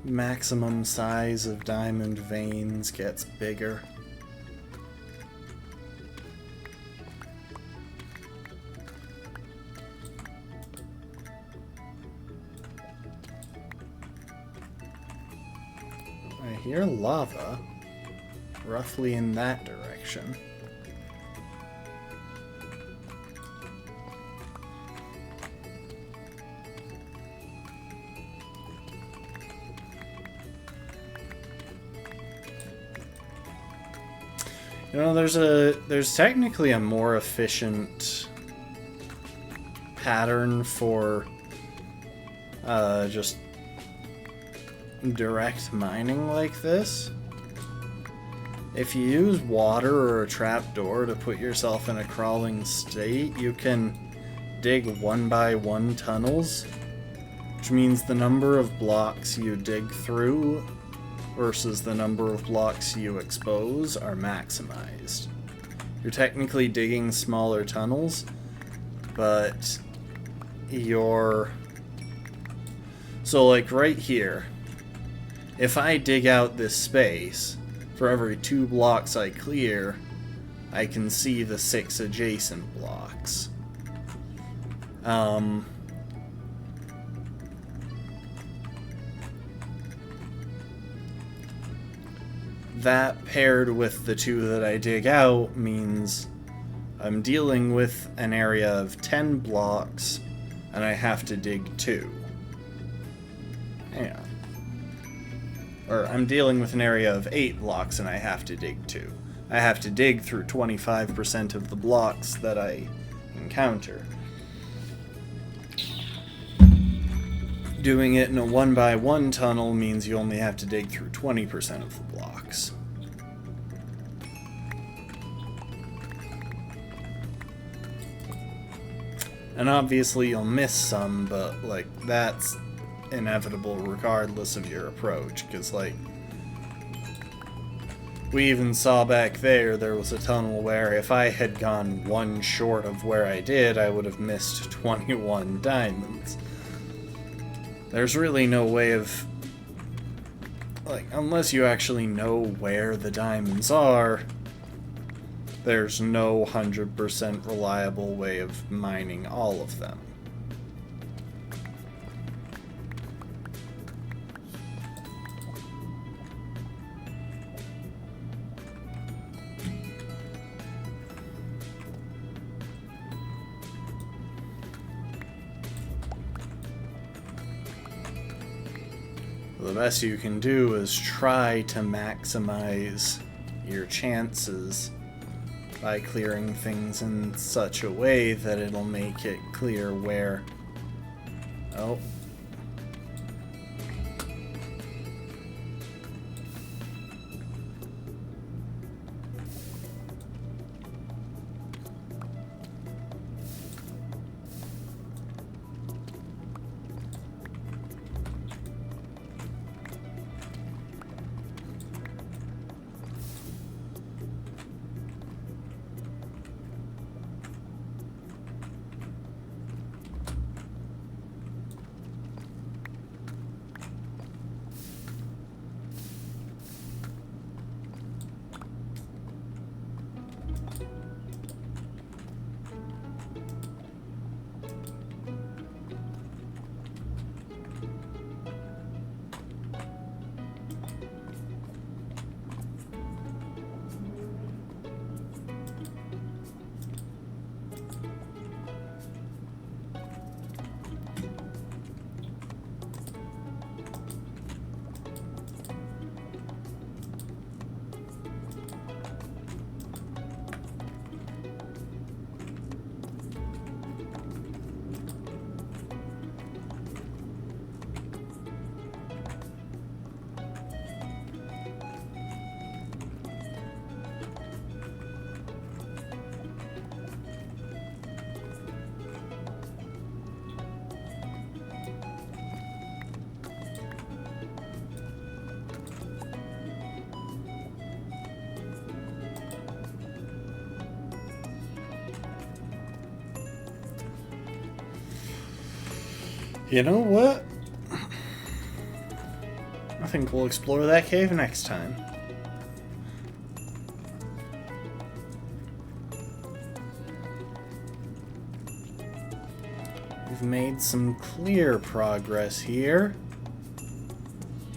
maximum size of diamond veins gets bigger. I hear lava, roughly in that direction. You know, there's technically a more efficient pattern for just direct mining like this. If you use water or a trapdoor to put yourself in a crawling state, you can dig 1x1 tunnels, which means the number of blocks you dig through versus the number of blocks you expose are maximized. You're technically digging smaller tunnels, but so like right here, if I dig out this space, for every 2 blocks I clear, I can see the 6 adjacent blocks. That paired with the 2 that I dig out means I'm dealing with an area of 10 blocks and I have to dig 2. Hang on. Or I'm dealing with an area of 8 blocks and I have to dig 2. I have to dig through 25% of the blocks that I encounter. Doing it in a 1x1 tunnel means you only have to dig through 20% of the blocks. And obviously you'll miss some, but like that's inevitable regardless of your approach, because like we even saw back there was a tunnel where if I had gone 1 short of where I did, I would have missed 21 diamonds. There's really no way of, like, unless you actually know where the diamonds are, there's no 100% reliable way of mining all of them. the best you can do is try to maximize your chances by clearing things in such a way that it'll make it clear where... Oh. You know what? I think we'll explore that cave next time. We've made some clear progress here,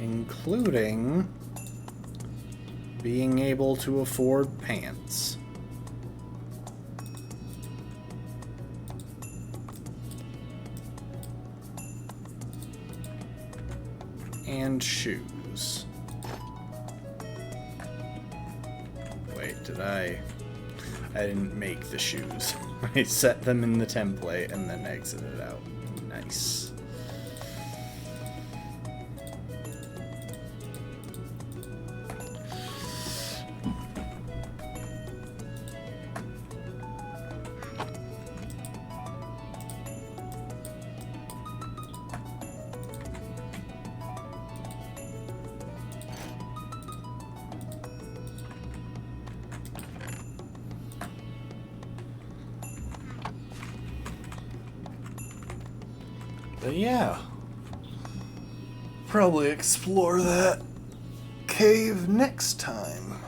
including being able to afford pants. And shoes. Wait, I didn't make the shoes. I set them in the template and then exited out. Nice. But yeah, probably explore that cave next time.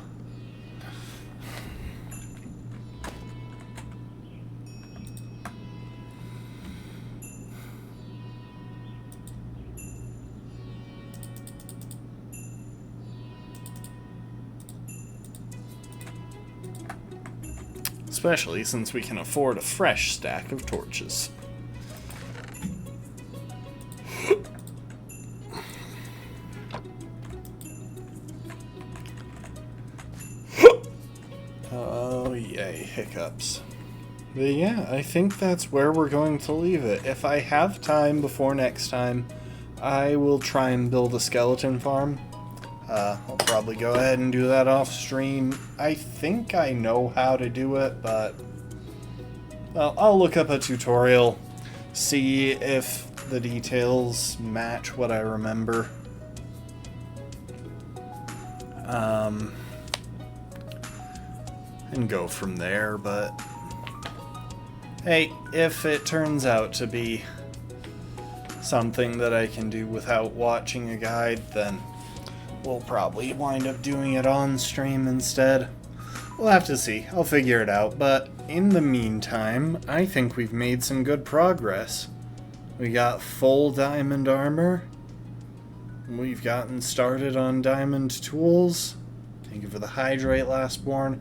Especially since we can afford a fresh stack of torches. Oh, yay, hiccups. But yeah, I think that's where we're going to leave it. If I have time before next time, I will try and build a skeleton farm. I'll probably go ahead and do that off stream. I think I know how to do it, but... well, I'll look up a tutorial, see if the details match what I remember. And go from there, but hey, if it turns out to be something that I can do without watching a guide, then we'll probably wind up doing it on stream instead. We'll have to see. I'll figure it out, but in the meantime, I think we've made some good progress. We got full diamond armor. We've gotten started on diamond tools. Thank you for the hydrate, Lastborn.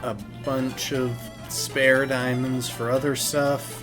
A bunch of spare diamonds for other stuff.